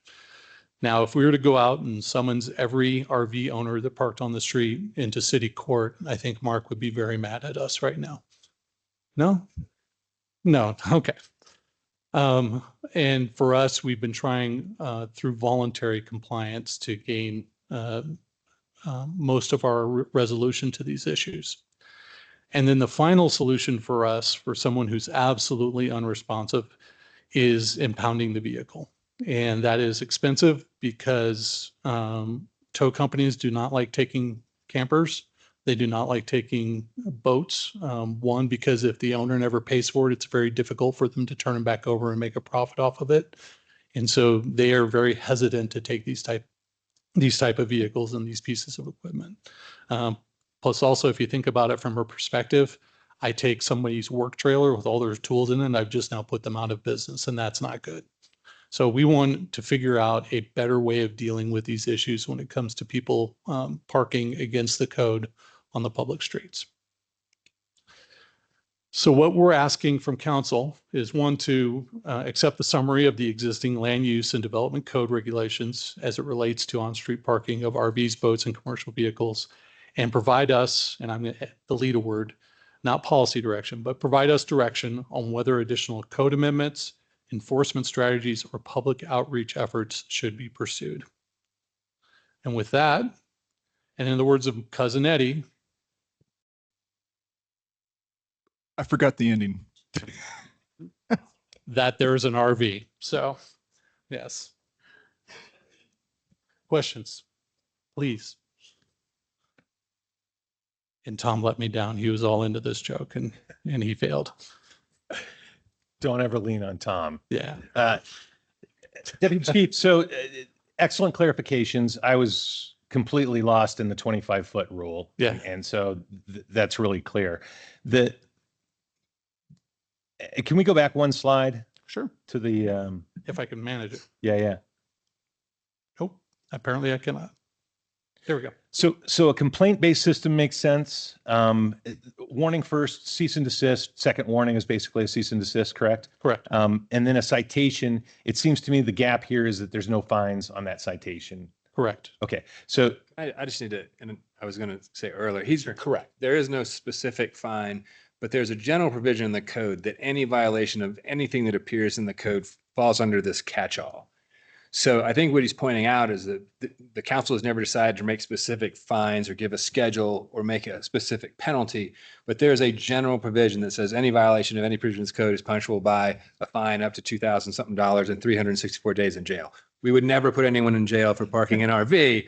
Now, if we were to go out and summons every RV owner that parked on the street into city court, I think Mark would be very mad at us right now. No? No, okay. And for us, we've been trying through voluntary compliance to gain most of our resolution to these issues. And then the final solution for us, for someone who's absolutely unresponsive, is impounding the vehicle. And that is expensive because tow companies do not like taking campers. They do not like taking boats. One, because if the owner never pays for it, it's very difficult for them to turn them back over and make a profit off of it. And so they are very hesitant to take these type of vehicles and these pieces of equipment. Plus also, if you think about it from her perspective, I take somebody's work trailer with all their tools in it, and I've just now put them out of business, and that's not good. So we want to figure out a better way of dealing with these issues when it comes to people parking against the code on the public streets. So what we're asking from council is, one, to accept the summary of the existing land use and development code regulations as it relates to on-street parking of RVs, boats, and commercial vehicles, and provide us, and I'm going to delete a word, not policy direction, but provide us direction on whether additional code amendments, enforcement strategies, or public outreach efforts should be pursued. And with that, and in the words of Cousin Eddie, I forgot the ending. that there is an RV. So, yes. Questions, please. And Tom let me down. He was all into this joke and he failed. Don't ever lean on Tom. Yeah. Deputy Chief, so excellent clarifications. I was completely lost in the 25-foot rule. Yeah. And so that's really clear. Can we go back one slide Sure. to the, If I can manage it. yeah. Oh, apparently I cannot. There we go. So a complaint-based system makes sense. Warning first, cease and desist. Second warning is basically a cease and desist, correct? Correct. And then a citation. It seems to me the gap here is that there's no fines on that citation. Correct. Okay, so I just need to, and I was going to say earlier, he's correct. There is no specific fine, but there's a general provision in the code that any violation of anything that appears in the code falls under this catch-all. So I think what he's pointing out is that the council has never decided to make specific fines or give a schedule or make a specific penalty, but there's a general provision that says any violation of any provision of this code is punishable by a fine up to $2,000 something and 364 days in jail. We would never put anyone in jail for parking an RV,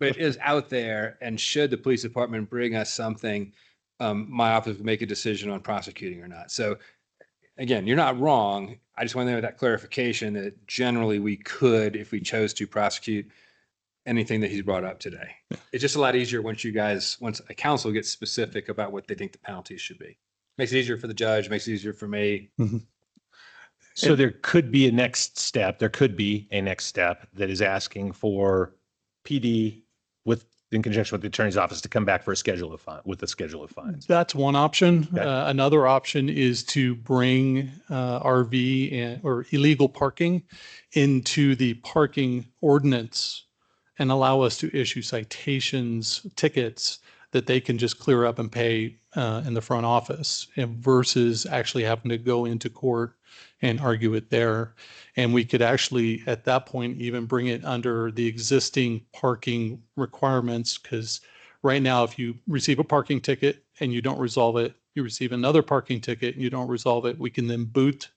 but it is out there. And should the police department bring us something, my office would make a decision on prosecuting or not. So again, you're not wrong. I just want to know that clarification that generally we could, if we chose to, prosecute anything that he's brought up today. It's just a lot easier once a council gets specific about what they think the penalties should be. Makes it easier for the judge, makes it easier for me. Mm-hmm. So there could be a next step. There could be a next step that is asking for PD in conjunction with the attorney's office to come back for a schedule of fines. That's one option. Okay. Another option is to bring RV or illegal parking into the parking ordinance and allow us to issue citations, tickets that they can just clear up and pay in the front office versus actually having to go into court and argue it there. And we could actually, at that point, even bring it under the existing parking requirements, because right now, if you receive a parking ticket and you don't resolve it, you receive another parking ticket and you don't resolve it, we can then boot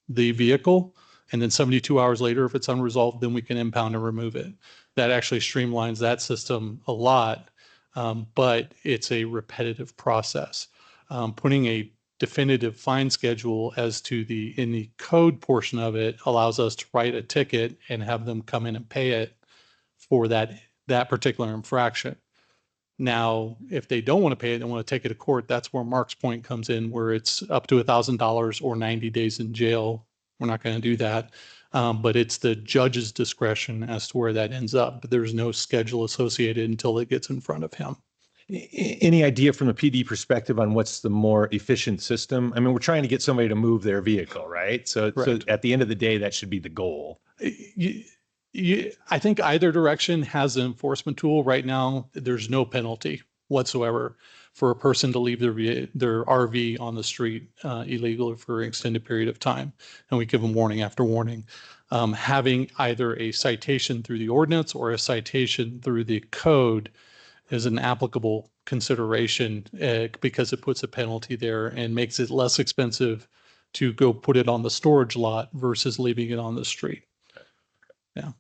the vehicle. And then 72 hours later, if it's unresolved, then we can impound and remove it. That actually streamlines that system a lot, but it's a repetitive process. Putting a definitive fine schedule as to in the code portion of it allows us to write a ticket and have them come in and pay it for that particular infraction. Now, if they don't want to pay it, they want to take it to court, that's where Mark's point comes in, where it's up to $1,000 or 90 days in jail. We're not going to do that. But it's the judge's discretion as to where that ends up. But there's no schedule associated until it gets in front of him. Any idea from the PD perspective on what's the more efficient system? I mean, we're trying to get somebody to move their vehicle, right? So Correct. at the end of the day, that should be the goal. I think either direction has an enforcement tool. Right now, there's no penalty whatsoever for a person to leave their RV on the street illegally for an extended period of time. And we give them warning after warning. Having either a citation through the ordinance or a citation through the code is an applicable consideration because it puts a penalty there and makes it less expensive to go put it on the storage lot versus leaving it on the street. Yeah.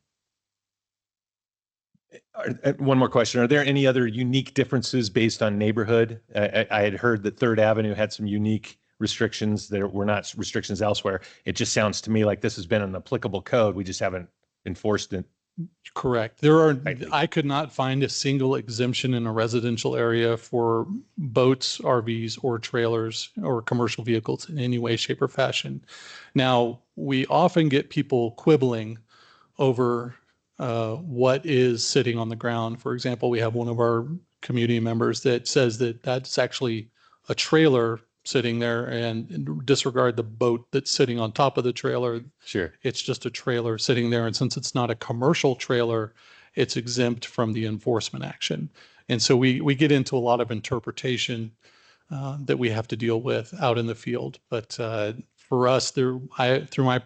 One more question. Are there any other unique differences based on neighborhood? I had heard that Third Avenue had some unique restrictions that were not restrictions elsewhere. It just sounds to me like this has been an applicable code. We just haven't enforced it. Correct. I could not find a single exemption in a residential area for boats, RVs, or trailers or commercial vehicles in any way, shape, or fashion. Now, we often get people quibbling over what is sitting on the ground. For example, we have one of our community members that says that that's actually a trailer sitting there and disregard the boat that's sitting on top of the trailer. Sure. It's just a trailer sitting there. And since it's not a commercial trailer, it's exempt from the enforcement action. And so we get into a lot of interpretation that we have to deal with out in the field. But for us, through my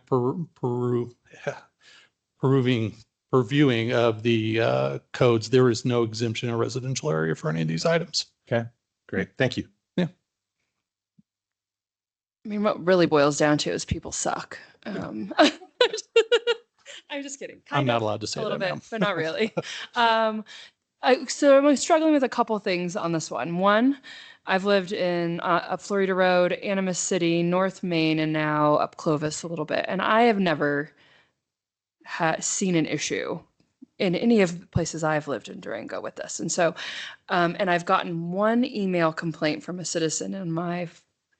reviewing of the codes, there is no exemption in a residential area for any of these items. Okay, great. Thank you. I mean, what really boils down to is people suck. I'm just kidding. I'm not allowed to say a little that, bit, ma'am. but not really. So I'm struggling with a couple things on this one. One, I've lived in up Florida Road, Animas City, North Main, and now up Clovis a little bit. And I have never seen an issue in any of the places I've lived in Durango with this. And so, and I've gotten one email complaint from a citizen in my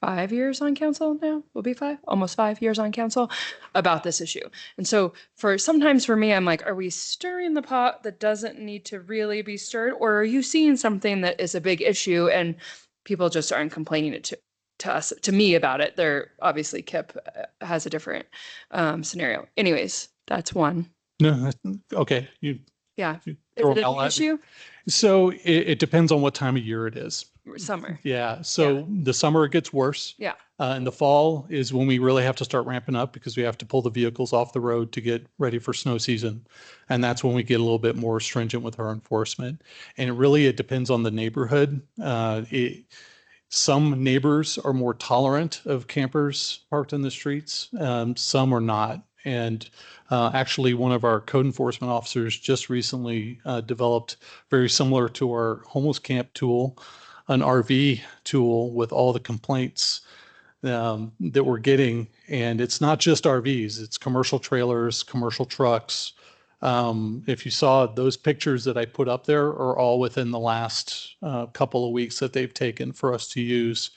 5 years on council now, will be almost 5 years on council about this issue. And so sometimes for me, I'm like, are we stirring the pot that doesn't need to really be stirred? Or are you seeing something that is a big issue and people just aren't complaining it to us, to me about it? They're obviously Kip has a different scenario. Anyways, that's one. No, okay. Yeah. You Is throw it them all an at me. issue? So it depends on what time of year it is. Summer. Yeah. So the summer it gets worse. Yeah. And the fall is when we really have to start ramping up because we have to pull the vehicles off the road to get ready for snow season. And that's when we get a little bit more stringent with our enforcement. And it depends on the neighborhood. Some neighbors are more tolerant of campers parked in the streets. Some are not. And actually, one of our code enforcement officers just recently developed, very similar to our homeless camp tool, an RV tool with all the complaints that we're getting. And it's not just RVs, it's commercial trailers, commercial trucks. If you saw those pictures that I put up there are all within the last couple of weeks that they've taken for us to use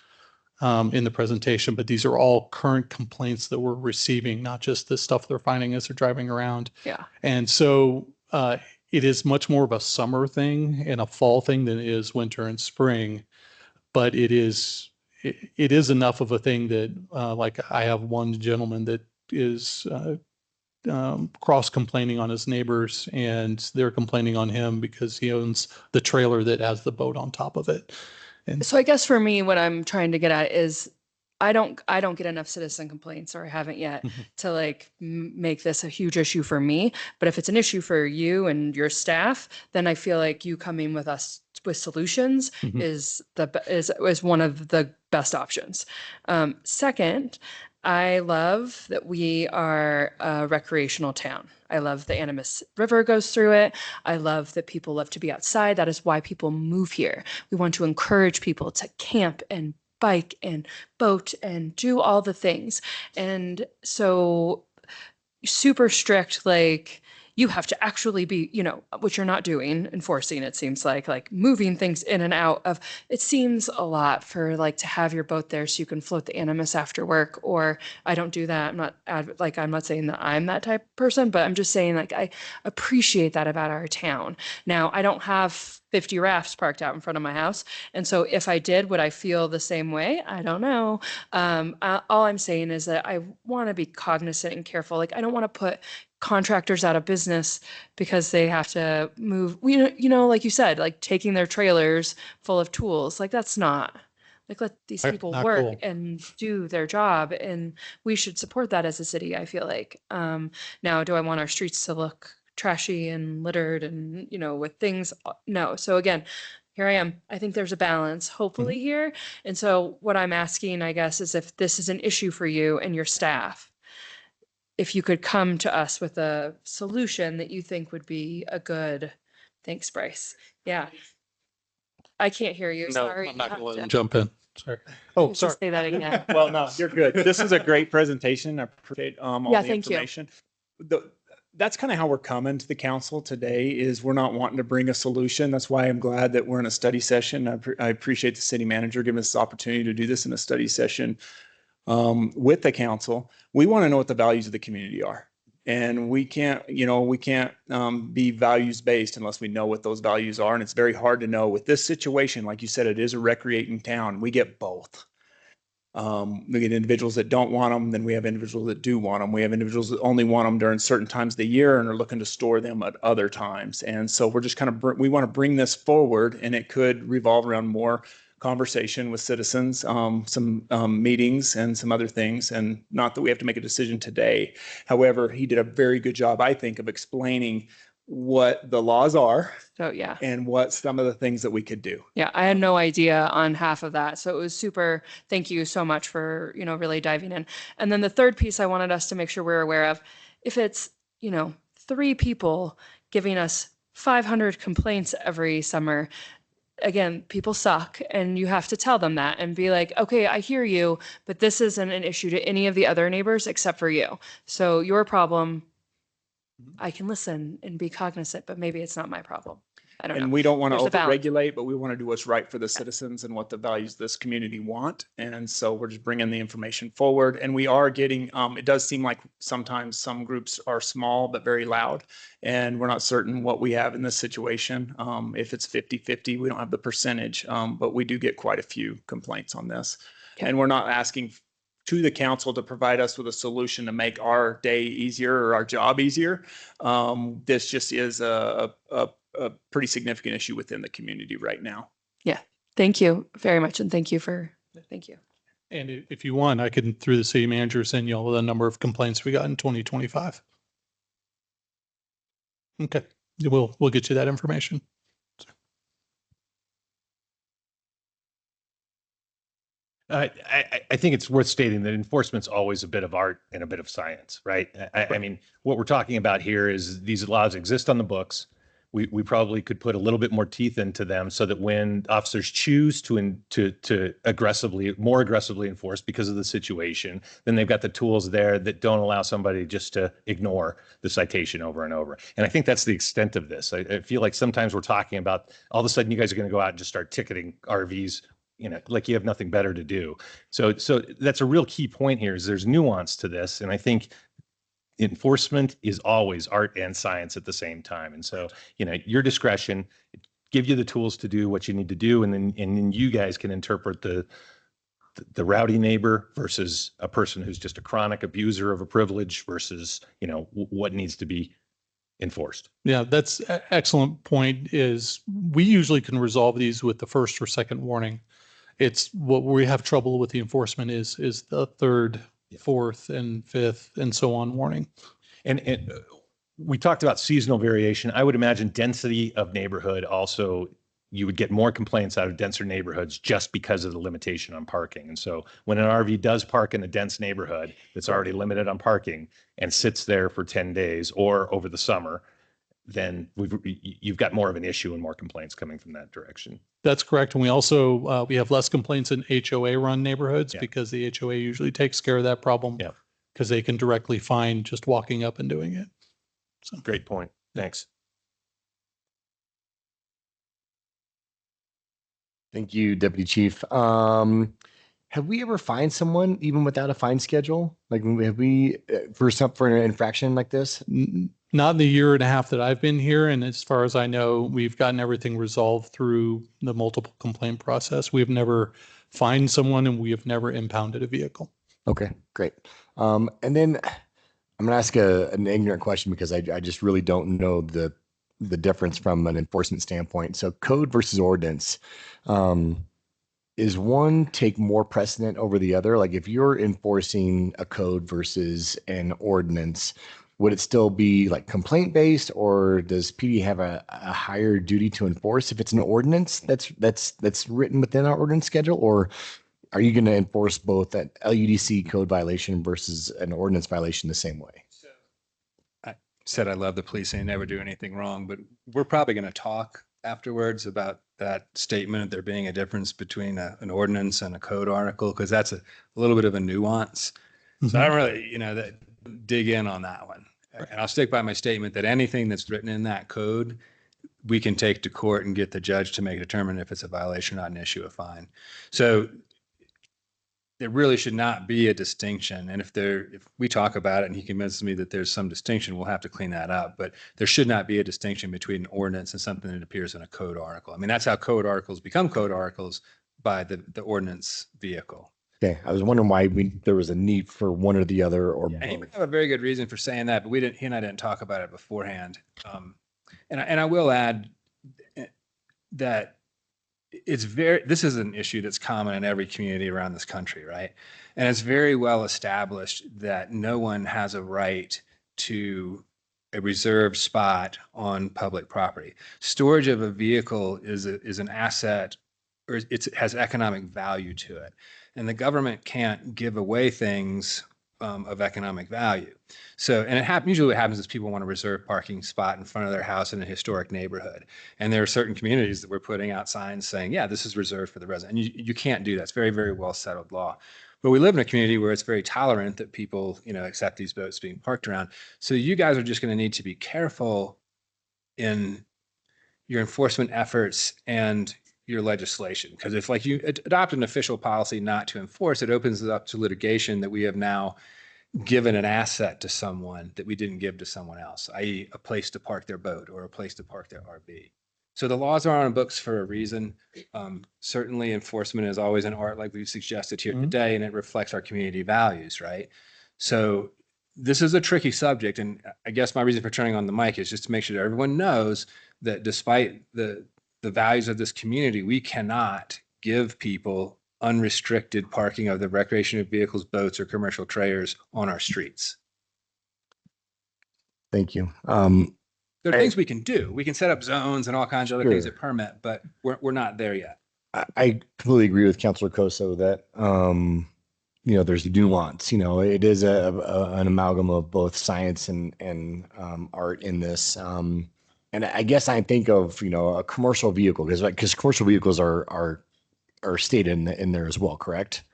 in the presentation, but these are all current complaints that we're receiving, not just the stuff they're finding as they're driving around. Yeah. And so it is much more of a summer thing and a fall thing than it is winter and spring, but it is enough of a thing that like I have one gentleman that is cross complaining on his neighbors and they're complaining on him because he owns the trailer that has the boat on top of it. And So I guess for me, what I'm trying to get at is I don't get enough citizen complaints, or I haven't yet, to like make this a huge issue for me. But if it's an issue for you and your staff, then I feel like you coming with us with solutions is one of the best options. Second, I love that we are a recreational town. I love the Animas River goes through it. I love that people love to be outside. That is why people move here. We want to encourage people to camp and bike and boat and do all the things. And so super strict, like you have to actually be, you know, which you're not doing, enforcing, it seems like moving things in and out of, it seems a lot for like to have your boat there so you can float the Animus after work. Or I don't do that. I'm not saying that I'm that type of person, but I'm just saying like I appreciate that about our town. Now, I don't have 50 rafts parked out in front of my house. And so if I did, would I feel the same way? I don't know. All I'm saying is that I want to be cognizant and careful. Like I don't want to put contractors out of business because they have to move, you know, like you said, like taking their trailers full of tools. Like that's not, like let these people Not work cool. and do their job. And we should support that as a city, I feel like. Now, do I want our streets to look trashy and littered and, you know, with things? No. So again, here I am. I think there's a balance, hopefully here. And so what I'm asking, I guess, is if this is an issue for you and your staff, if you could come to us with a solution that you think would be a good, thanks, Bryce. Yeah. I can't hear you. No, Sorry. I'm not You going to let have him to- jump in. Sorry. Oh, Just sorry. Say that again. Well, no, you're good. This is a great presentation. I appreciate all Yeah, the thank you. information. That's kind of how we're coming to the council today is we're not wanting to bring a solution. That's why I'm glad that we're in a study session. I appreciate the city manager giving us this opportunity to do this in a study session with the council. We want to know what the values of the community are. And we can't be values based unless we know what those values are. And it's very hard to know with this situation. Like you said, it is a recreating town. We get both. We get individuals that don't want them. Then we have individuals that do want them. We have individuals that only want them during certain times of the year and are looking to store them at other times. And so we're just kind of, we want to bring this forward, and it could revolve around more conversation with citizens, some meetings and some other things. And not that we have to make a decision today. However, he did a very good job, I think, of explaining what the laws are So yeah. and what some of the things that we could do. Yeah, I had no idea on half of that. So it was super, thank you so much for, you know, really diving in. And then the third piece I wanted us to make sure we're aware of, if it's, you know, 3 people giving us 500 complaints every summer, again, people suck, and you have to tell them that and be like, okay, I hear you, but this isn't an issue to any of the other neighbors except for you. So your problem, I can listen and be cognizant, but maybe it's not my problem. I don't know. And we don't want to There's a balance. over-regulate, but we want to do what's right for the citizens and what the values this community want. And so we're just bringing the information forward. And we are getting, it does seem like sometimes some groups are small but very loud. And we're not certain what we have in this situation. If it's 50-50, we don't have the percentage, but we do get quite a few complaints on this. Okay. And we're not asking to the council to provide us with a solution to make our day easier or our job easier. This just is a pretty significant issue within the community right now. Yeah. Thank you very much. And thank you. And if you want, I can, through the city manager, send you all the number of complaints we got in 2025. Okay, we'll get you that information. I think it's worth stating that enforcement's always a bit of art and a bit of science, right? I mean, what we're talking about here is these laws exist on the books. We probably could put a little bit more teeth into them so that when officers choose to more aggressively enforce because of the situation, then they've got the tools there that don't allow somebody just to ignore the citation over and over. And I think that's the extent of this. I feel like sometimes we're talking about all of a sudden you guys are going to go out and just start ticketing RVs, you know, like you have nothing better to do. So that's a real key point here is there's nuance to this. And I think enforcement is always art and science at the same time. And so, you know, your discretion, give you the tools to do what you need to do. And then you guys can interpret the rowdy neighbor versus a person who's just a chronic abuser of a privilege versus, you know, what needs to be enforced. Yeah, that's an excellent point. Is we usually can resolve these with the first or second warning. It's what we have trouble with the enforcement is the third, fourth, and fifth, and so on warning. And we talked about seasonal variation. I would imagine density of neighborhood also, you would get more complaints out of denser neighborhoods just because of the limitation on parking. And so when an RV does park in a dense neighborhood that's already limited on parking and sits there for 10 days or over the summer, then you've got more of an issue and more complaints coming from that direction. That's correct. And we also, we have less complaints in HOA run neighborhoods because the HOA usually takes care of that problem because they can directly find just walking up and doing it. So, Great point. Thanks. Thank you, Deputy Chief. Have we ever fined someone even without a fine schedule? Like, have we for an infraction like this? not in the year and a half that I've been here. And as far as I know, we've gotten everything resolved through the multiple complaint process. We have never fined someone and we have never impounded a vehicle. Okay, great. And then I'm gonna ask an ignorant question because I just really don't know the difference from an enforcement standpoint. So code versus ordinance. Is one take more precedent over the other? Like if you're enforcing a code versus an ordinance, would it still be like complaint based, or does PD have a higher duty to enforce if it's an ordinance that's written within our ordinance schedule, or are you going to enforce both an LUDC code violation versus an ordinance violation the same way? I said I love the policing and never do anything wrong, but we're probably going to talk afterwards about that statement, there being a difference between an ordinance and a code article, because that's a little bit of a nuance. So I don't really, dig in on that one. And I'll stick by my statement that anything that's written in that code, we can take to court and get the judge to make a determine if it's a violation or not and issue a fine. So there really should not be a distinction. And if we talk about it and he convinces me that there's some distinction, we'll have to clean that up. But there should not be a distinction between an ordinance and something that appears in a code article. I mean, that's how code articles become code articles, by the ordinance vehicle. Okay, I was wondering why there was a need for one or the other, or And he both. may have a very good reason for saying that, but he and I didn't talk about it beforehand. And I will add that this is an issue that's common in every community around this country, right? And it's very well established that no one has a right to a reserved spot on public property. Storage of a vehicle is an asset, or it has economic value to it. And the government can't give away things of economic value. So, and usually what happens is people want to reserve parking spot in front of their house in a historic neighborhood. And there are certain communities that we're putting out signs saying, yeah, this is reserved for the resident. And you can't do that. It's very, very well settled law. But we live in a community where it's very tolerant that people, accept these boats being parked around. So you guys are just going to need to be careful in your enforcement efforts and your legislation. Because if you adopt an official policy not to enforce, it opens it up to litigation that we have now given an asset to someone that we didn't give to someone else, i.e. a place to park their boat or a place to park their RV. So the laws are on books for a reason. Certainly enforcement is always an art, like we've suggested here today, and it reflects our community values, right? So this is a tricky subject. And I guess my reason for turning on the mic is just to make sure that everyone knows that despite the values of this community, we cannot give people unrestricted parking of the recreational vehicles, boats, or commercial trailers on our streets. Thank you. There are things we can do. We can set up zones and all kinds of other things Sure. that permit, but we're not there yet. I completely agree with Councilor Coso that there's nuance. It is an amalgam of both science and art in this. And I guess I think of a commercial vehicle because commercial vehicles are stated in there as well, correct?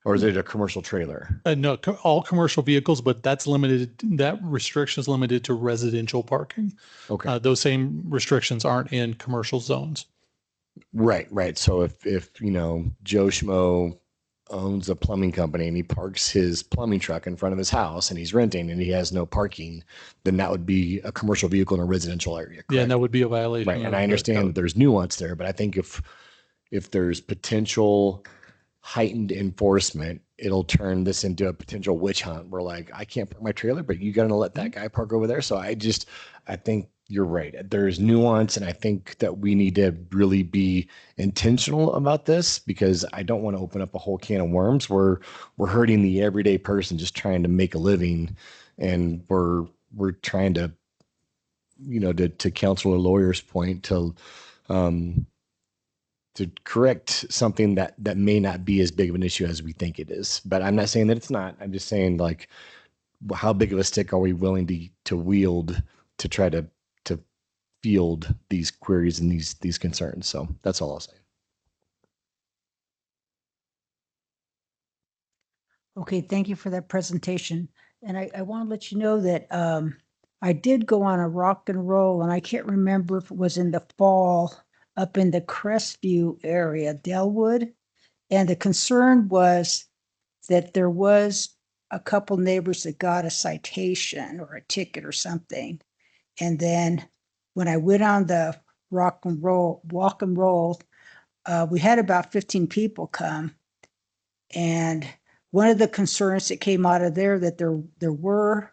Or is it a commercial trailer? No, all commercial vehicles, but that restriction is limited to residential parking. Okay. Those same restrictions aren't in commercial zones. Right. So if Joe Schmo owns a plumbing company and he parks his plumbing truck in front of his house and he's renting and he has no parking, then that would be a commercial vehicle in a residential area. Correct? Yeah, and that would be a violation. Right. of And I the understand code. that there's nuance there, but I think if there's potential heightened enforcement, it'll turn this into a potential witch hunt where I can't park my trailer, but you got to let that guy park over there. So I think you're right. There's nuance. And I think that we need to really be intentional about this because I don't want to open up a whole can of worms where we're hurting the everyday person just trying to make a living. And we're trying to, to counsel a lawyer's point to correct something that may not be as big of an issue as we think it is. But I'm not saying that it's not. I'm just saying how big of a stick are we willing to wield to try to field these queries and these concerns. So that's all I'll say. Okay, thank you for that presentation. And I want to let you know that I did go on a rock and roll, and I can't remember if it was in the fall up in the Crestview area, Delwood. And the concern was that there was a couple neighbors that got a citation or a ticket or something. And then when I went on the walk and roll, we had about 15 people come. And one of the concerns that came out of there that there were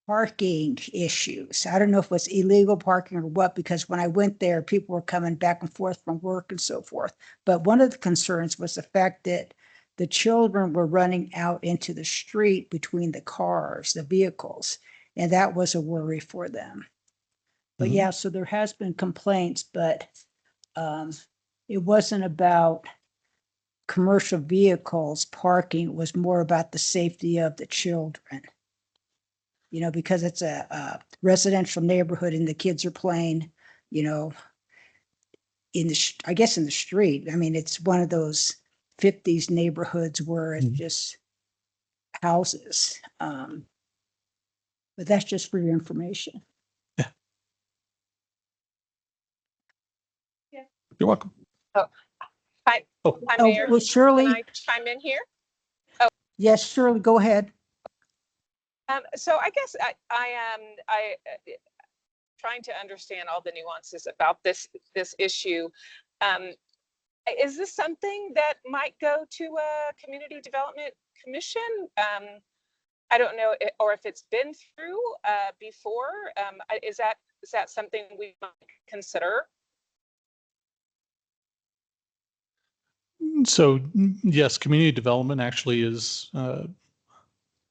parking issues. I don't know if it was illegal parking or what, because when I went there, people were coming back and forth from work and so forth. But one of the concerns was the fact that the children were running out into the street between the cars, the vehicles, and that was a worry for them. But yeah, so there has been complaints, but it wasn't about commercial vehicles parking. It was more about the safety of the children. You know, because it's a residential neighborhood and the kids are playing, you know, I guess in the street. I mean, it's one of those 50s neighborhoods where it's just houses. But that's just for your information. You're welcome. Hi, Oh. Mayor. Well, Shirley. Can I chime in here? Yes, Shirley, go ahead. So I guess I am trying to understand all the nuances about this issue. Is this something that might go to a community development commission? I don't know, or if it's been through before. Is that something we might consider? So yes, community development actually is, what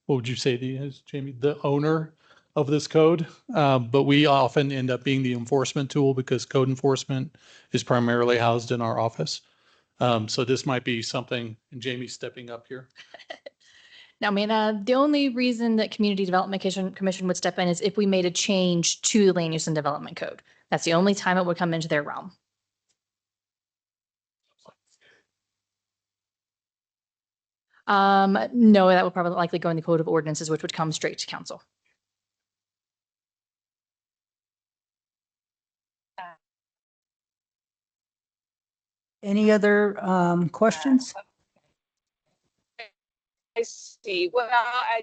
would you say is, Jamie, the owner of this code? But we often end up being the enforcement tool because code enforcement is primarily housed in our office. So this might be something, and Jamie's stepping up here. Now, Amanda, the only reason that Community Development Commission would step in is if we made a change to the Land Use and Development Code. That's the only time it would come into their realm. No, that would probably likely go in the Code of Ordinances, which would come straight to council. Any other questions? I see. Well, I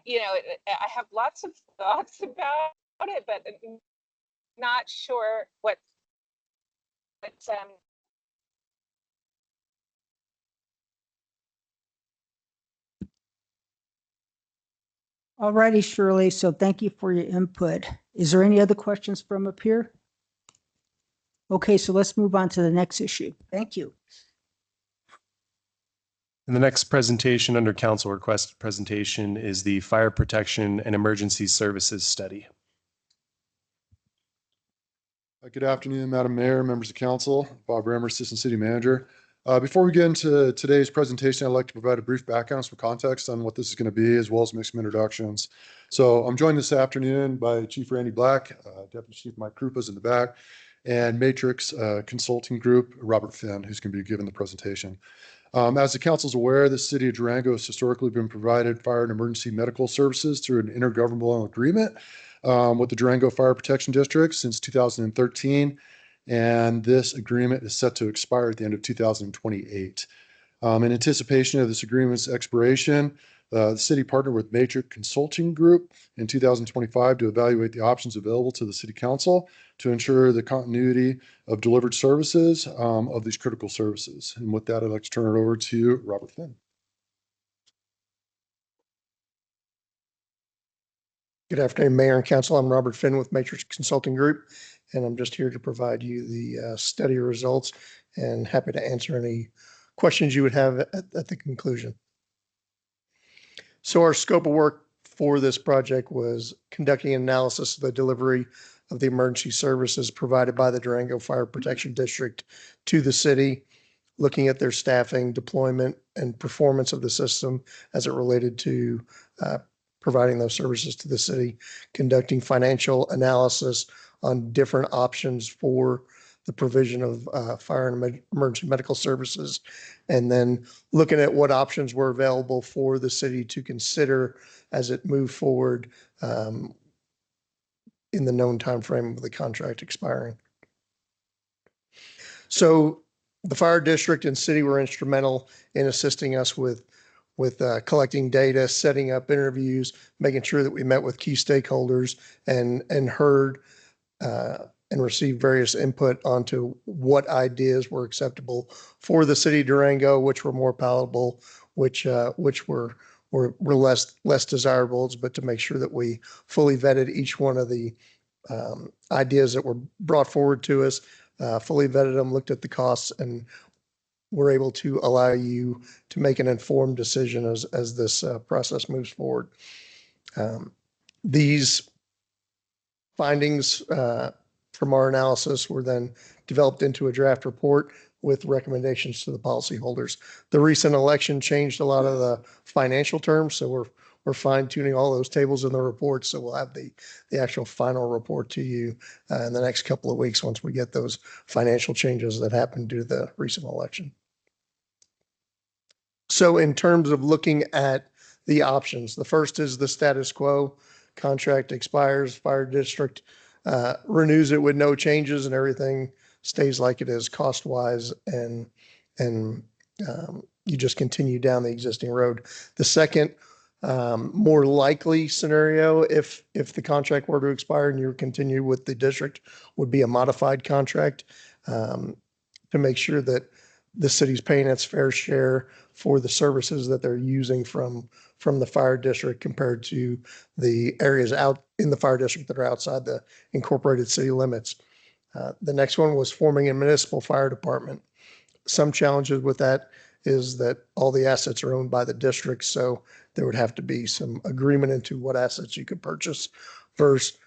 you know, I have lots of thoughts about it, but not sure what's All righty, Shirley. So thank you for your input. Is there any other questions from up here? Okay, so let's move on to the next issue. Thank you. And the next presentation under council request presentation is the Fire Protection and Emergency Services Study. Good afternoon, Madam Mayor, members of council. Bob Rammer, Assistant City Manager. Before we get into today's presentation, I'd like to provide a brief background, some context on what this is going to be, as well as make some introductions. So I'm joined this afternoon by Chief Randy Black, Deputy Chief Mike Krupa's in the back, and Matrix Consulting Group, Robert Finn, who's going to be giving the presentation. As the council's aware, the city of Durango has historically been provided fire and emergency medical services through an intergovernmental agreement with the Durango Fire Protection District since 2013. And this agreement is set to expire at the end of 2028. In anticipation of this agreement's expiration, the city partnered with Matrix Consulting Group in 2025 to evaluate the options available to the city council to ensure the continuity of delivered services of these critical services. And with that, I'd like to turn it over to Robert Finn. Good afternoon, Mayor and Council. I'm Robert Finn with Matrix Consulting Group, and I'm just here to provide you the study results and happy to answer any questions you would have at the conclusion. So our scope of work for this project was conducting an analysis of the delivery of the emergency services provided by the Durango Fire Protection District to the city, looking at their staffing, deployment, and performance of the system as it related to providing those services to the city, conducting financial analysis on different options for the provision of fire and emergency medical services, and then looking at what options were available for the city to consider as it moved forward in the known timeframe of the contract expiring. So the fire district and city were instrumental in assisting us with collecting data, setting up interviews, making sure that we met with key stakeholders and heard and received various input onto what ideas were acceptable for the city of Durango, which were more palatable, which were less desirables, but to make sure that we fully vetted each one of the ideas that were brought forward to us, fully vetted them, looked at the costs, and were able to allow you to make an informed decision as this process moves forward. These findings from our analysis were then developed into a draft report with recommendations to the policyholders. The recent election changed a lot of the financial terms, so we're fine tuning all those tables in the report. So we'll have the actual final report to you in the next couple of weeks once we get those financial changes that happened due to the recent election. So in terms of looking at the options, the first is the status quo. Contract expires, fire district renews it with no changes, and everything stays like it is cost-wise, and you just continue down the existing road. The second, more likely scenario, if the contract were to expire and you continue with the district, would be a modified contract to make sure that the city's paying its fair share for the services that they're using from the fire district compared to the areas out in the fire district that are outside the incorporated city limits. The next one was forming a municipal fire department. Some challenges with that is that all the assets are owned by the district, so there would have to be some agreement into what assets you could purchase versus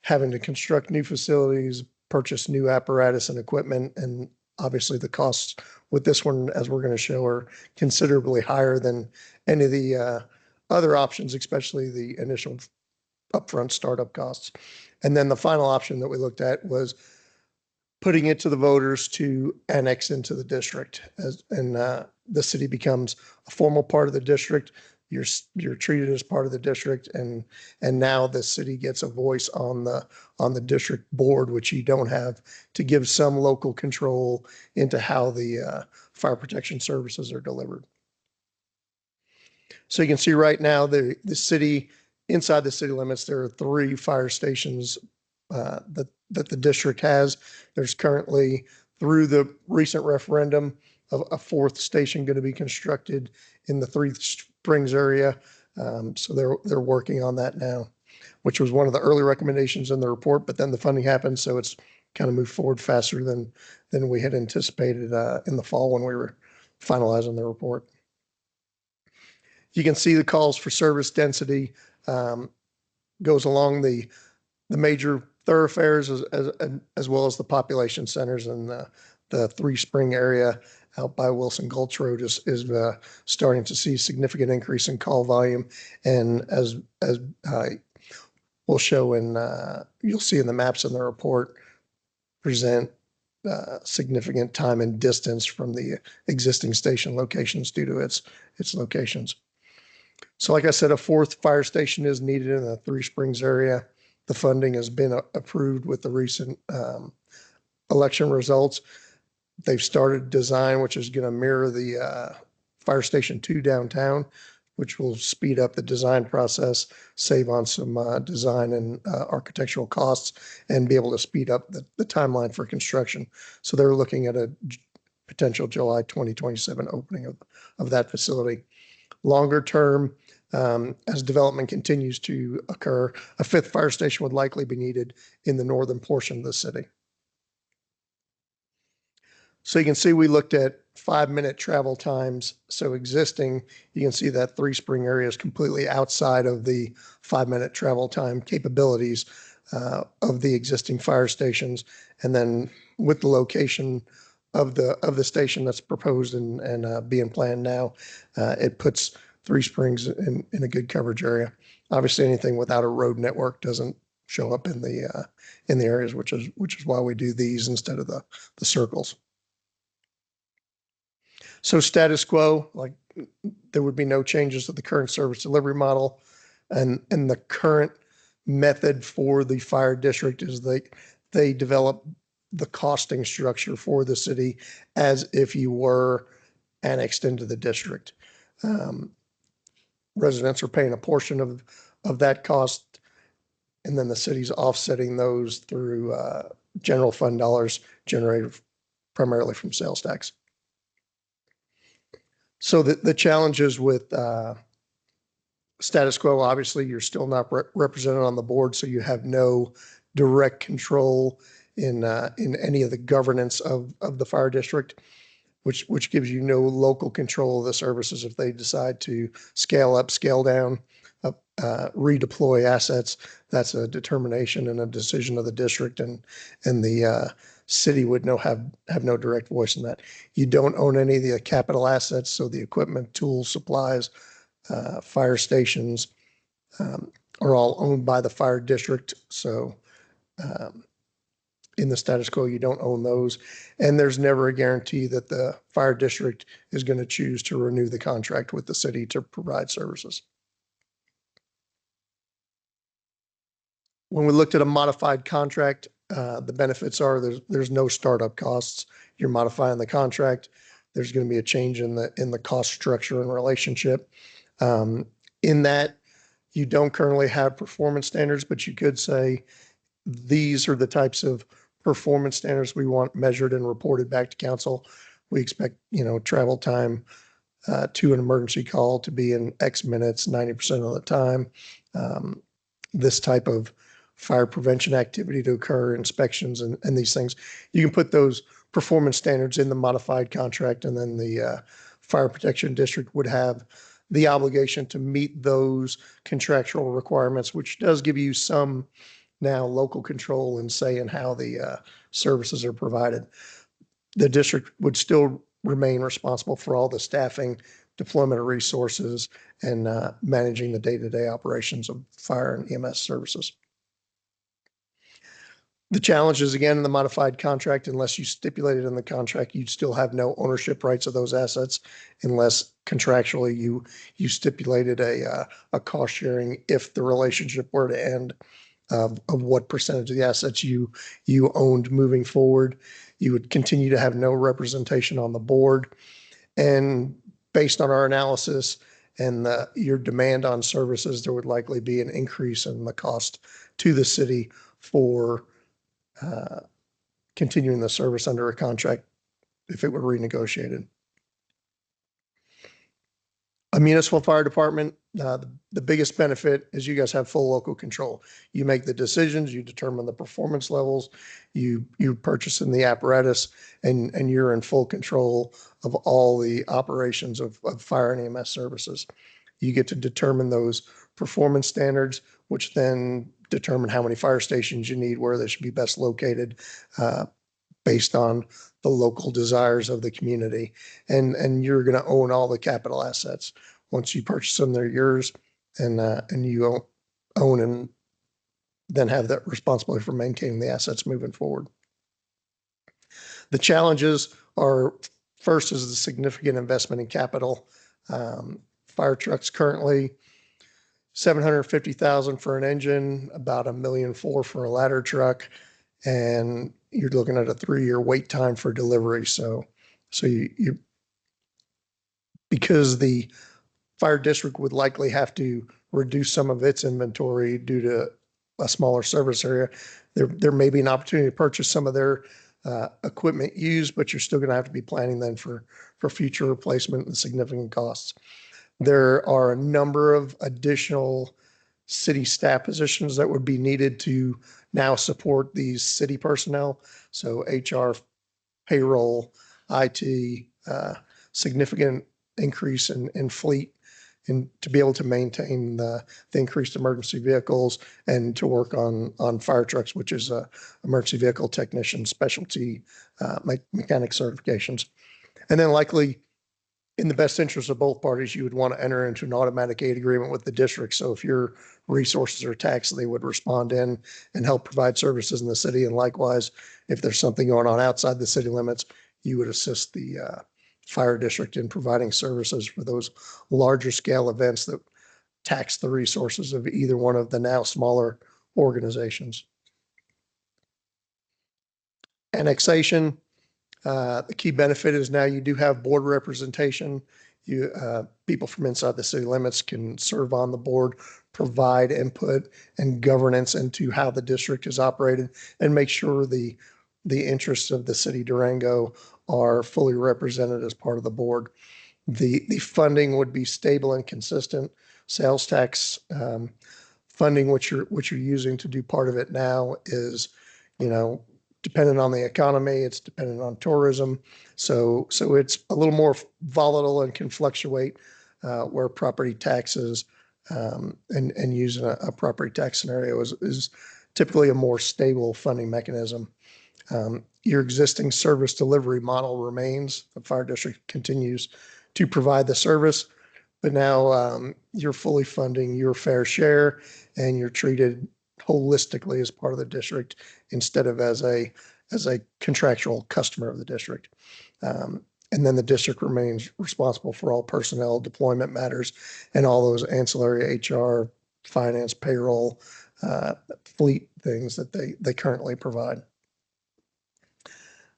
having to construct new facilities, purchase new apparatus and equipment, and obviously the costs with this one, as we're going to show, are considerably higher than any of the other options, especially the initial upfront startup costs. And then the final option that we looked at was putting it to the voters to annex into the district, and the city becomes a formal part of the district. You're treated as part of the district, and now the city gets a voice on the district board, which you don't have, to give some local control into how the fire protection services are delivered. So you can see right now the city, inside the city limits, there are 3 fire stations that the district has. There's currently, through the recent referendum, a 4th station going to be constructed in the Three Springs area. So they're working on that now, which was one of the early recommendations in the report, but then the funding happened, so it's kind of moved forward faster than we had anticipated in the fall when we were finalizing the report. You can see the calls for service density goes along the major thoroughfares as well as the population centers, and the Three Spring area out by Wilson Gulch Road is starting to see significant increase in call volume. And as we'll show you'll see in the maps in the report, present significant time and distance from the existing station locations due to its locations. So like I said, a 4th fire station is needed in the Three Springs area. The funding has been approved with the recent election results. They've started design, which is going to mirror the Fire Station 2 downtown, which will speed up the design process, save on some design and architectural costs, and be able to speed up the timeline for construction. So they're looking at a potential July 2027 opening of that facility. Longer term, as development continues to occur, a 5th fire station would likely be needed in the northern portion of the city. So you can see we looked at 5-minute travel times. So existing, you can see that Three Spring area is completely outside of the 5-minute travel time capabilities of the existing fire stations. And then with the location of the station that's proposed and being planned now, it puts Three Springs in a good coverage area. Obviously, anything without a road network doesn't show up in the areas, which is why we do these instead of the circles. So status quo, like there would be no changes to the current service delivery model, and the current method for the fire district is they develop the costing structure for the city as if you were annexed into the district. Residents are paying a portion of that cost, and then the city's offsetting those through general fund dollars generated primarily from sales tax. So the challenges with status quo, obviously, you're still not represented on the board, so you have no direct control in any of the governance of the fire district, which gives you no local control of the services if they decide to scale up, scale down, redeploy assets. That's a determination and a decision of the district, and the city would have no direct voice in that. You don't own any of the capital assets, so the equipment, tools, supplies, fire stations are all owned by the fire district. So in the status quo, you don't own those. And there's never a guarantee that the fire district is going to choose to renew the contract with the city to provide services. When we looked at a modified contract, the benefits are there's no startup costs. You're modifying the contract. There's going to be a change in the cost structure and relationship. In that, you don't currently have performance standards, but you could say these are the types of performance standards we want measured and reported back to council. We expect, travel time to an emergency call to be in X minutes, 90% of the time. This type of fire prevention activity to occur, inspections and these things. You can put those performance standards in the modified contract, and then the fire protection district would have the obligation to meet those contractual requirements, which does give you some now local control and say in how the services are provided. The district would still remain responsible for all the staffing, deployment of resources, and managing the day-to-day operations of fire and EMS services. The challenge is, again, in the modified contract, unless you stipulate it in the contract, you'd still have no ownership rights of those assets unless contractually you stipulated a cost sharing if the relationship were to end, of what percentage of the assets you owned moving forward. You would continue to have no representation on the board. And based on our analysis and your demand on services, there would likely be an increase in the cost to the city for continuing the service under a contract if it were renegotiated. A municipal fire department, the biggest benefit is you guys have full local control. You make the decisions, you determine the performance levels, you purchase in the apparatus, and you're in full control of all the operations of fire and EMS services. You get to determine those performance standards, which then determine how many fire stations you need, where they should be best located, based on the local desires of the community. And you're going to own all the capital assets. Once you purchase them, they're yours, and you own and then have that responsibility for maintaining the assets moving forward. The challenges are, first is the significant investment in capital. Fire trucks currently $750,000 for an engine, about $1.4 million for a ladder truck, and you're looking at a 3-year wait time for delivery. So you because the fire district would likely have to reduce some of its inventory due to a smaller service area, there may be an opportunity to purchase some of their equipment used, but you're still going to have to be planning then for future replacement and significant costs. There are a number of additional city staff positions that would be needed to now support these city personnel. So HR, payroll, IT, significant increase in fleet, and to be able to maintain the increased emergency vehicles and to work on fire trucks, which is emergency vehicle technician specialty mechanic certifications. And then likely in the best interest of both parties, you would want to enter into an automatic aid agreement with the district. So if your resources are taxed, they would respond in and help provide services in the city. And likewise, if there's something going on outside the city limits, you would assist the fire district in providing services for those larger scale events that tax the resources of either one of the now smaller organizations. Annexation. The key benefit is now you do have board representation. You, people from inside the city limits can serve on the board, provide input and governance into how the district is operated, and make sure the interests of the city of Durango are fully represented as part of the board. The funding would be stable and consistent. Sales tax funding, which you're using to do part of it now, is, you know, dependent on the economy, it's dependent on tourism. So it's a little more volatile and can fluctuate where property taxes and using a property tax scenario is typically a more stable funding mechanism. Your existing service delivery model remains. The fire district continues to provide the service, but now you're fully funding your fair share and you're treated holistically as part of the district instead of as a contractual customer of the district. And then the district remains responsible for all personnel deployment matters and all those ancillary HR, finance, payroll, fleet things that they currently provide.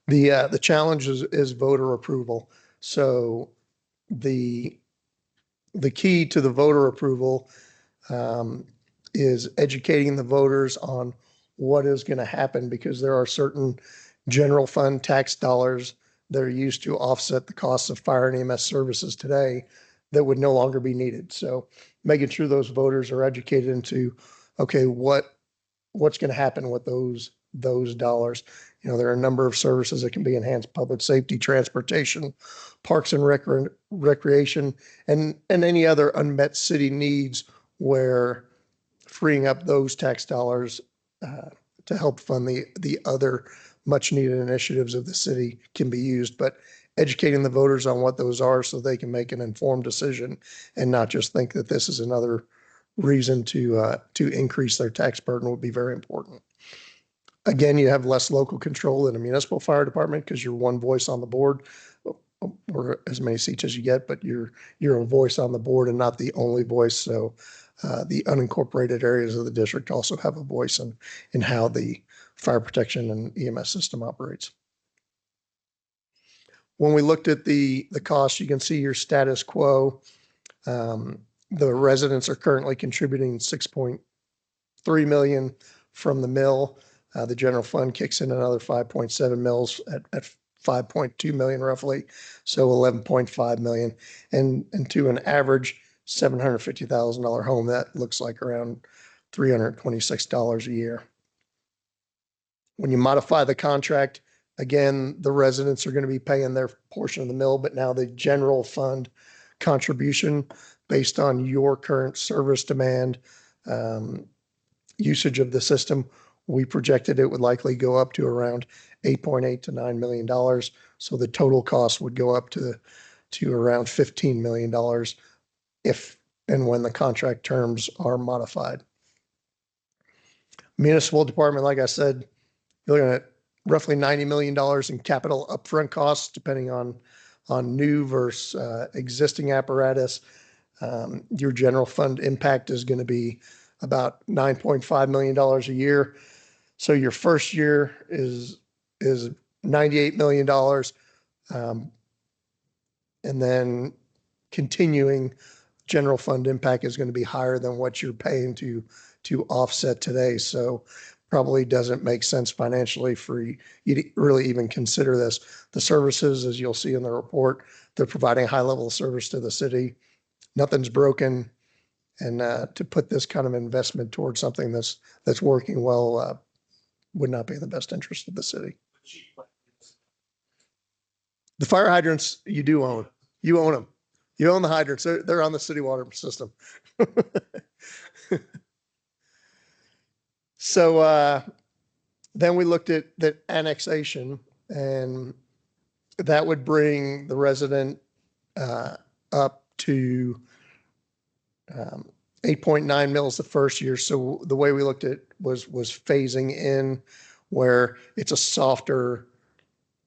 The challenge is voter approval. So the key to the voter approval is educating the voters on what is going to happen, because there are certain general fund tax dollars that are used to offset the costs of fire and EMS services today that would no longer be needed. So making sure those voters are educated into, okay, what's going to happen with those dollars. You know, there are a number of services that can be enhanced: public safety, transportation, parks and recreation, and any other unmet city needs where freeing up those tax dollars to help fund the other much needed initiatives of the city can be used. But educating the voters on what those are so they can make an informed decision and not just think that this is another reason to increase their tax burden would be very important. Again, you have less local control in a municipal fire department because you're one voice on the board, or as many seats as you get, but you're a voice on the board and not the only voice. So the unincorporated areas of the district also have a voice in how the fire protection and EMS system operates. When we looked at the cost, you can see your status quo. The residents are currently contributing $6.3 million from the mill. The general fund kicks in another 5.7 mils at 5.2 million roughly, so 11.5 million. And to an average $750,000 home, that looks like around $326 a year. When you modify the contract, again, the residents are going to be paying their portion of the mill, but now the general fund contribution based on your current service demand, usage of the system, we projected it would likely go up to around $8.8 to $9 million. So the total cost would go up to around $15 million if and when the contract terms are modified. Municipal department, like I said, you're looking at roughly $90 million in capital upfront costs, depending on new versus existing apparatus. Your general fund impact is going to be about $9.5 million a year. So your first year is $98 million. And then continuing general fund impact is going to be higher than what you're paying to offset today. So probably doesn't make sense financially for you to really even consider this. The services, as you'll see in the report, they're providing a high level of service to the city. Nothing's broken. And to put this kind of investment towards something that's working well would not be in the best interest of the city. The fire hydrants, you do own. You own them. You own the hydrants. They're on the city water system. So then we looked at that annexation, and that would bring the resident up to 8.9 mils the first year. So the way we looked at it was phasing in where it's a softer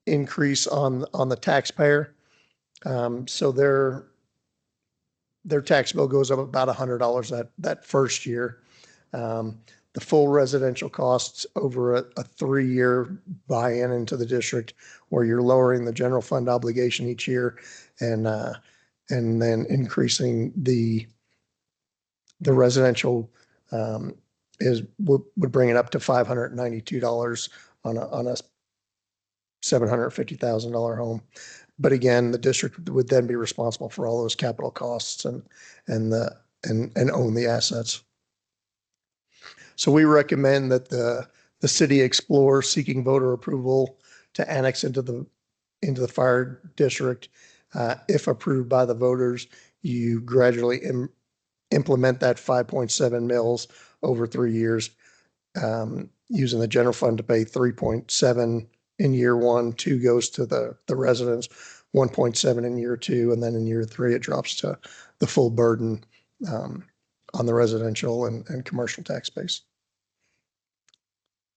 increase on the taxpayer. So their tax bill goes up about $100 that first year. The full residential costs over a 3-year buy-in into the district, where you're lowering the general fund obligation each year and then increasing the residential would bring it up to $592 on a $750,000 home. But again, the district would then be responsible for all those capital costs and own the assets. So we recommend that the city explore seeking voter approval to annex into the fire district. If approved by the voters, you gradually implement that 5.7 mils over 3 years, using the general fund to pay 3.7 in year 1, 2 goes to the residents, 1.7 in year 2, and then in year 3 it drops to the full burden on the residential and commercial tax base.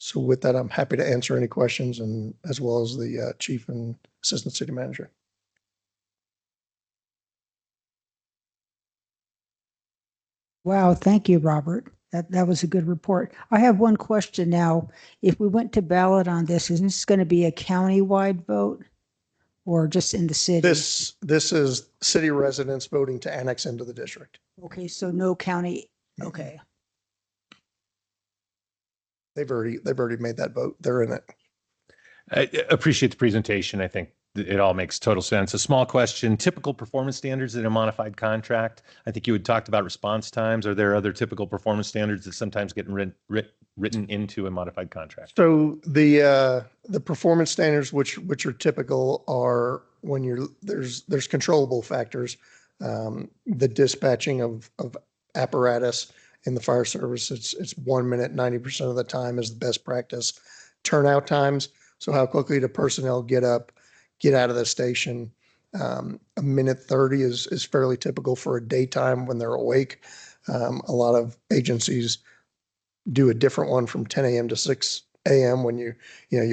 So with that, I'm happy to answer any questions, and as well as the chief and assistant city manager. Wow, thank you, Robert. That was a good report. I have one question now. If we went to ballot on this, is this going to be a county-wide vote or just in the city? This is city residents voting to annex into the district. Okay, so no county. Okay. They've already made that vote. They're in it. I appreciate the presentation. I think it all makes total sense. A small question, typical performance standards in a modified contract. I think you had talked about response times. Are there other typical performance standards that sometimes get written into a modified contract? So the performance standards, which are typical, are when there's controllable factors. The dispatching of apparatus in the fire service, it's 1 minute, 90% of the time is the best practice. Turnout times, so how quickly do personnel get up, get out of the station. 1 minute 30 is fairly typical for a daytime when they're awake. A lot of agencies do a different one from 10 a.m. to 6 a.m. when you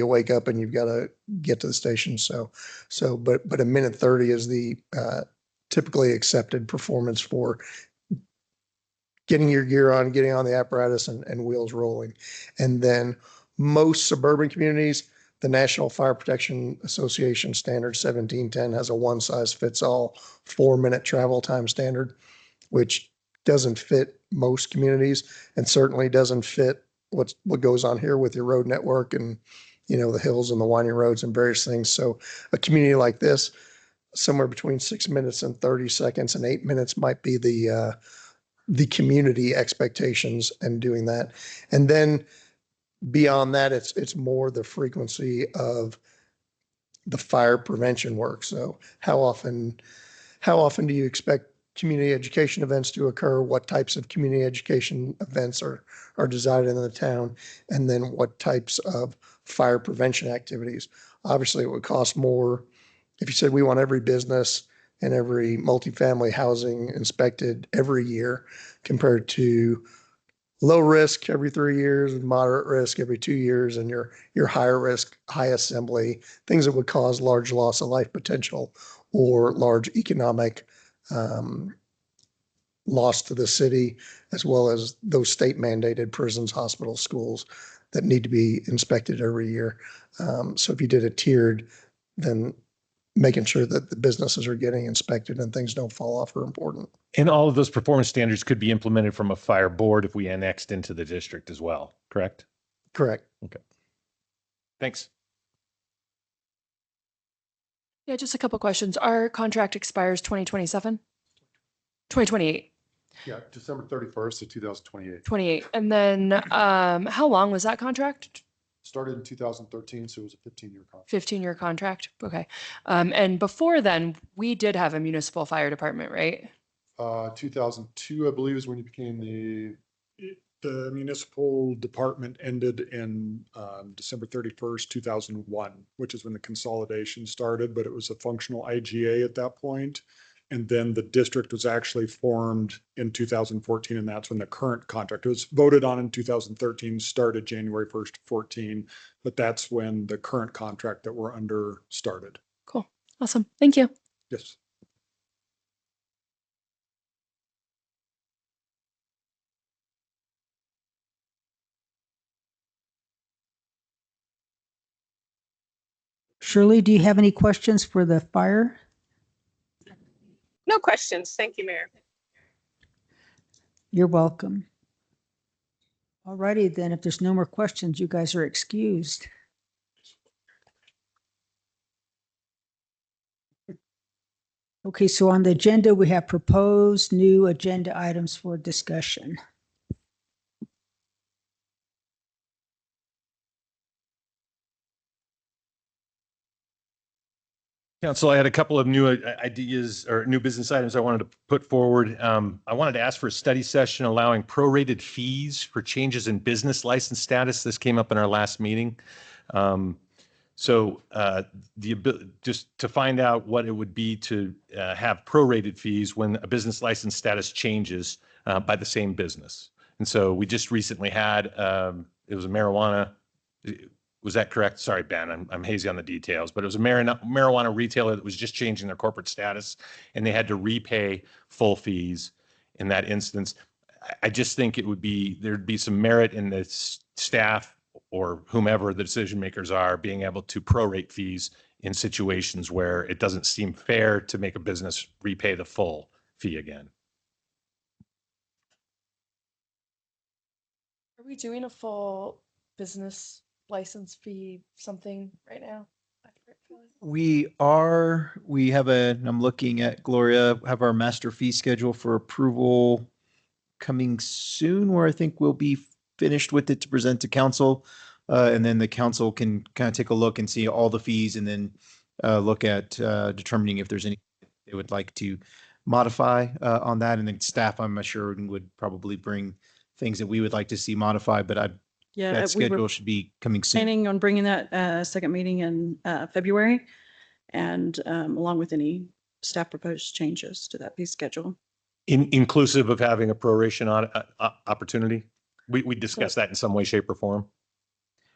wake up and you've got to get to the station. But 1 minute 30 is the typically accepted performance for getting your gear on, getting on the apparatus and wheels rolling. And then most suburban communities, the National Fire Protection Association Standard 1710 has a one-size-fits-all 4-minute travel time standard, which doesn't fit most communities and certainly doesn't fit what goes on here with your road network and, the hills and the winding roads and various things. So a community like this, somewhere between 6 minutes and 30 seconds and 8 minutes might be the community expectations and doing that. And then beyond that, it's more the frequency of the fire prevention work. So how often do you expect community education events to occur? What types of community education events are desired in the town? And then what types of fire prevention activities? Obviously, it would cost more if you said we want every business and every multifamily housing inspected every year, compared to low risk every 3 years and moderate risk every 2 years, and your higher risk, high assembly, things that would cause large loss of life potential or large economic loss to the city, as well as those state mandated prisons, hospitals, schools that need to be inspected every year. So if you did it tiered, then making sure that the businesses are getting inspected and things don't fall off are important. And all of those performance standards could be implemented from a fire board if we annexed into the district as well, correct? Correct. Okay. Thanks. Yeah, just a couple questions. Our contract expires 2027? 2028? Yeah, December 31st of 2028. 28. And then how long was that contract? Started in 2013, so it was a 15-year contract. 15-year contract. Okay. And before then, we did have a municipal fire department, right? 2002, I believe, is when you became the municipal department ended in December 31st, 2001, which is when the consolidation started, but it was a functional IGA at that point. And then the district was actually formed in 2014, and that's when the current contract was voted on in 2013, started January 1st, 14. But that's when the current contract that we're under started. Cool. Awesome. Thank you. Yes. Shirley, do you have any questions for the fire? No questions. Thank you, Mayor. You're welcome. All righty then, if there's no more questions, you guys are excused. Okay, so on the agenda, we have proposed new agenda items for discussion. Council, I had a couple of new ideas or new business items I wanted to put forward. I wanted to ask for a study session allowing prorated fees for changes in business license status. This came up in our last meeting. So just to find out what it would be to have prorated fees when a business license status changes by the same business. And so we just recently had, it was a marijuana. Was that correct? Sorry, Ben, I'm hazy on the details, but it was a marijuana retailer that was just changing their corporate status and they had to repay full fees in that instance. I just think it would be, there'd be some merit in the staff or whomever the decision makers are being able to prorate fees in situations where it doesn't seem fair to make a business repay the full fee again. Are we doing a full business license fee something right now? We have I'm looking at Gloria, have our master fee schedule for approval coming soon, where I think we'll be finished with it to present to council. And then the council can kind of take a look and see all the fees and then look at determining if there's any they would like to modify on that. And then staff, I'm sure, would probably bring things that we would like to see modified, but Yeah, that we were schedule should be coming soon. planning on bringing that second meeting in February, and along with any staff proposed changes to that fee schedule. Inclusive of having a proration opportunity? We discussed that in some way, shape, or form.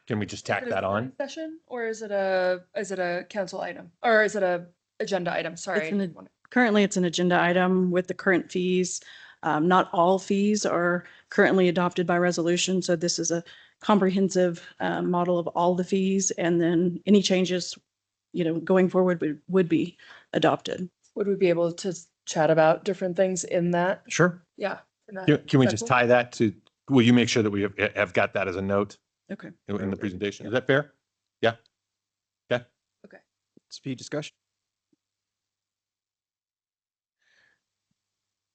Can we just tack Is it a that on? study Session, or is it a council item, or is it a agenda item? Sorry. Currently, it's an agenda item with the current fees. Not all fees are currently adopted by resolution, so this is a comprehensive model of all the fees, and then any changes, going forward would be adopted. Would we be able to chat about different things in that? Sure. Yeah. in that Can we just schedule? tie that to, will you make sure that we have got that as a note Okay. in the presentation? Is that fair? Yeah. Okay. Okay. Speed discussion.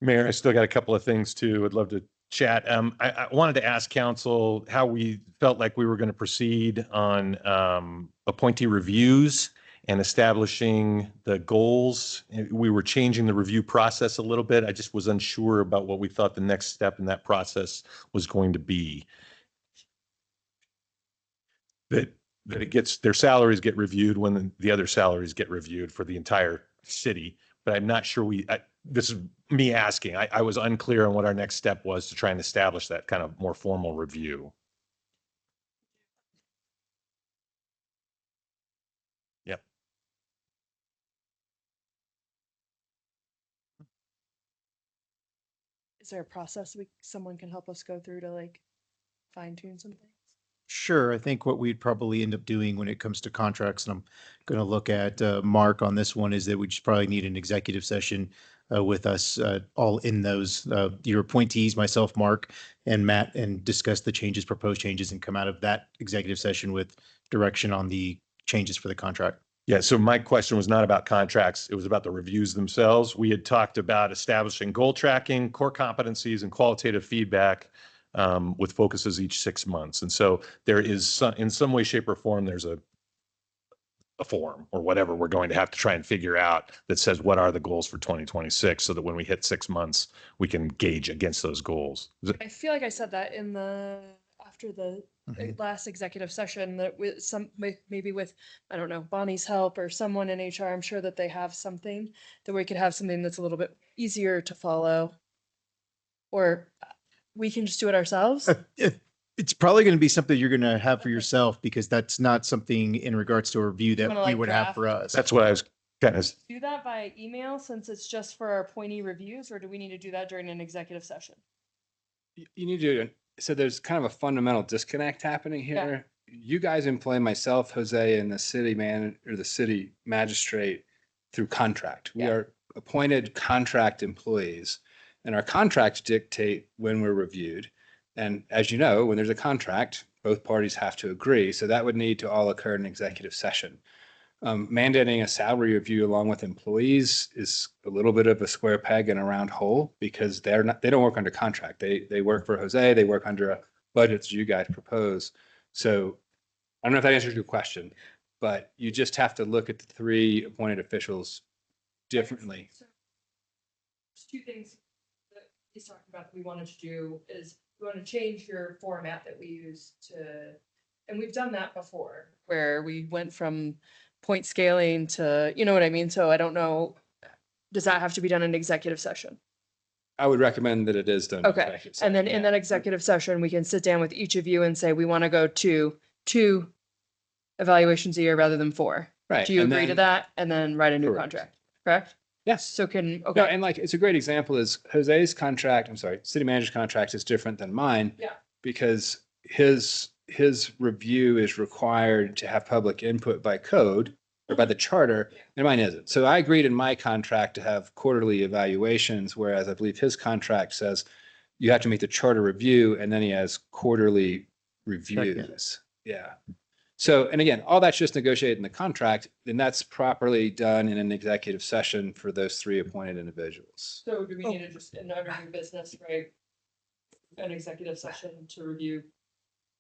Mayor, I still got a couple of things too. I'd love to chat. I wanted to ask council how we felt like we were going to proceed on appointee reviews and establishing the goals. We were changing the review process a little bit. I just was unsure about what we thought the next step in that process was going to be. That it gets, their salaries get reviewed when the other salaries get reviewed for the entire city. But I'm not sure this is me asking. I was unclear on what our next step was to try and establish that kind of more formal review. Yep. Is there a process someone can help us go through to fine tune some things? Sure. I think what we'd probably end up doing when it comes to contracts, and I'm going to look at Mark on this one, is that we just probably need an executive session with us all in those, your appointees, myself, Mark, and Matt, and discuss the changes, proposed changes, and come out of that executive session with direction on the changes for the contract. Yeah, so my question was not about contracts. It was about the reviews themselves. We had talked about establishing goal tracking, core competencies, and qualitative feedback with focuses each 6 months. And so there is in some way, shape, or form, there's a form or whatever we're going to have to try and figure out that says what are the goals for 2026 so that when we hit 6 months, we can gauge against those goals. I feel like I said that after the last executive session that with maybe with, I don't know, Bonnie's help or someone in HR, I'm sure that they have something that we could have something that's a little bit easier to follow. Or we can just do it ourselves. It's probably going to be something you're going to have for yourself because that's not something in regards to a review that Wanna, we like, would have draft? for us. That's what I was kind of, Do that by email since it's just for our appointee reviews, or do we need to do that during an executive session? You need to, so there's kind of a fundamental disconnect happening here. You guys employ myself, Jose, and the city man or the city magistrate through contract. We Yeah. are appointed contract employees, and our contracts dictate when we're reviewed. And as you know, when there's a contract, both parties have to agree. So that would need to all occur in executive session. Mandating a salary review along with employees is a little bit of a square peg in a round hole because they don't work under contract. They work for Jose, they work under a budget you guys propose. So I don't know if that answers your question, but you just have to look at the three appointed officials differently. So there's two things that he's talking about that we wanted to do is we want to change your format that we use to, and we've done that before, where we went from point scaling to, you know what I mean? So I don't know, does that have to be done in executive session? I would recommend that it is done. in Okay, executive and then session, in yeah. that executive session, we can sit down with each of you and say, we want to go to 2 evaluations a year rather than 4. Right, Do you and agree to then- that? And then write a new Correct. contract, correct? Yes. So can, No, okay, and like, it's a great example is Jose's contract, I'm sorry, city manager's contract is different than mine. Yeah. Because his review is required to have public input by code or by the charter, and mine isn't. So I agreed in my contract to have quarterly evaluations, whereas I believe his contract says you have to meet the charter review, and then he has quarterly reviews. Yeah. So, and again, all that's just negotiated in the contract, and that's properly done in an executive session for those 3 appointed individuals. so do we need to just, in under new business, right? An executive session to review.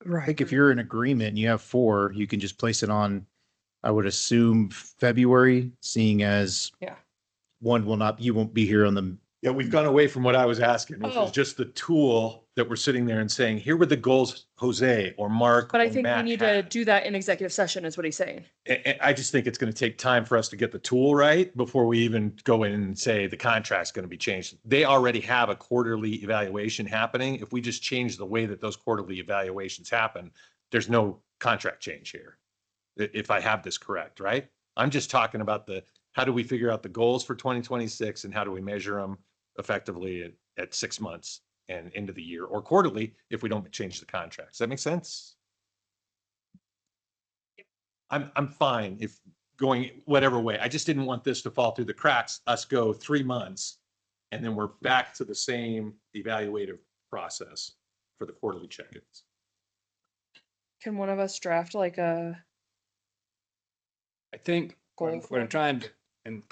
I think if you're in agreement and you have 4, you can just place it on, I would assume February, seeing as Yeah. one will not, you won't be here on the. yeah, we've gone away from what I was asking, which Oh. is just the tool that we're sitting there and saying, here were the goals Jose or Mark. But I or think we Matt need had. to do that in executive session is what he's saying. I just think it's going to take time for us to get the tool right before we even go in and say the contract's going to be changed. They already have a quarterly evaluation happening. If we just change the way that those quarterly evaluations happen, there's no contract change here. If I have this correct, right? I'm just talking about how do we figure out the goals for 2026 and how do we measure them effectively at 6 months and into the year or quarterly if we don't change the contract. Does that make sense? I'm fine if going whatever way. I just didn't want this to fall through the cracks, us go 3 months and then we're back to the same evaluative process for the quarterly check-ins. Can one of us draft like a, I think what I'm Goal trying to, and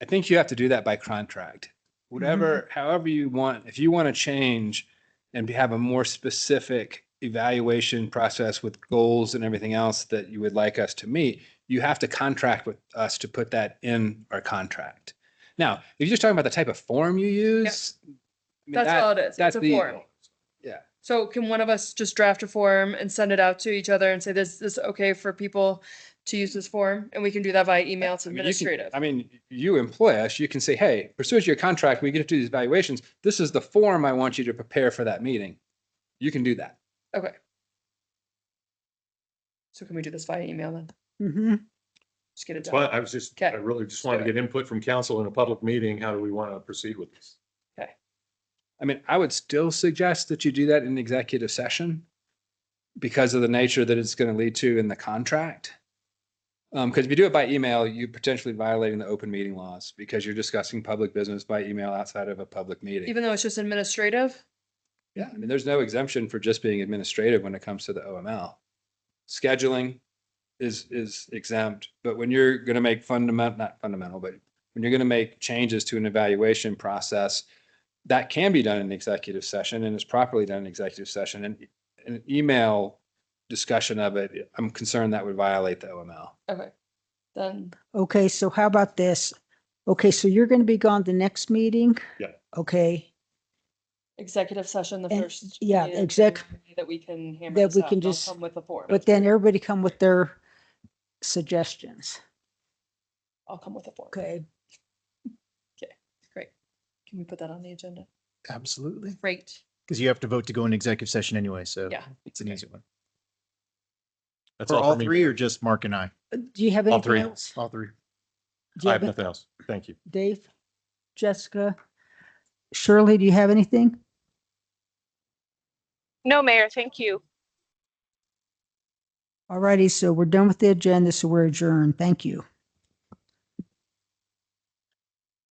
I think you have to do that by contract. Whatever, however you want, if you want to change and have a more specific evaluation process with goals and everything else that you would like us to meet, you have to contract with us to put that in our contract. Now, if you're just talking about the type of form you use. I mean, that's all it is. It's that's a the- form. Yeah. So can one of us just draft a form and send it out to each other and say, this is okay for people to use this form? And we can do that by email. It's I mean, you can- administrative. I mean, you employ us, you can say, hey, pursuant to your contract, we get to do these evaluations. This is the form I want you to prepare for that meeting. You can do that. Okay. So can we do this via email then? Mm-hmm. Just get it That's done. why I was just, I really just wanted to get input from council in a public meeting. How do we want to proceed with this? Okay. I mean, I would still suggest that you do that in executive session because of the nature that it's going to lead to in the contract. Because if you do it by email, you're potentially violating the open meeting laws because you're discussing public business by email outside of a public meeting. Even though it's just administrative? Yeah, I mean, there's no exemption for just being administrative when it comes to the OML. Scheduling is exempt, but when you're going to make not fundamental, but when you're going to make changes to an evaluation process, that can be done in executive session and is properly done in executive session. And an email discussion of it, I'm concerned that would violate the OML. Okay. Then Okay, so how about this? Okay, so you're going to be gone the next meeting? Yeah. Okay. executive session the And- first. yeah, meeting in exec- January That we can hammer that this we out, can and I'll just- come with a form. But then everybody come with their suggestions. I'll come with a form. Okay. Okay, great. Can we put that on the agenda? Absolutely. Great. Because you have to vote to go into executive session anyway, so Yeah. it's an easy one. That's For all all for me. three or just Mark and I? Do you have All anything three. else? All three. Do you I have have nothing else. Thank you. Dave, Jessica, Shirley, do you have anything? No, Mayor, thank you. All righty, so we're done with the agenda, so we're adjourned. Thank you.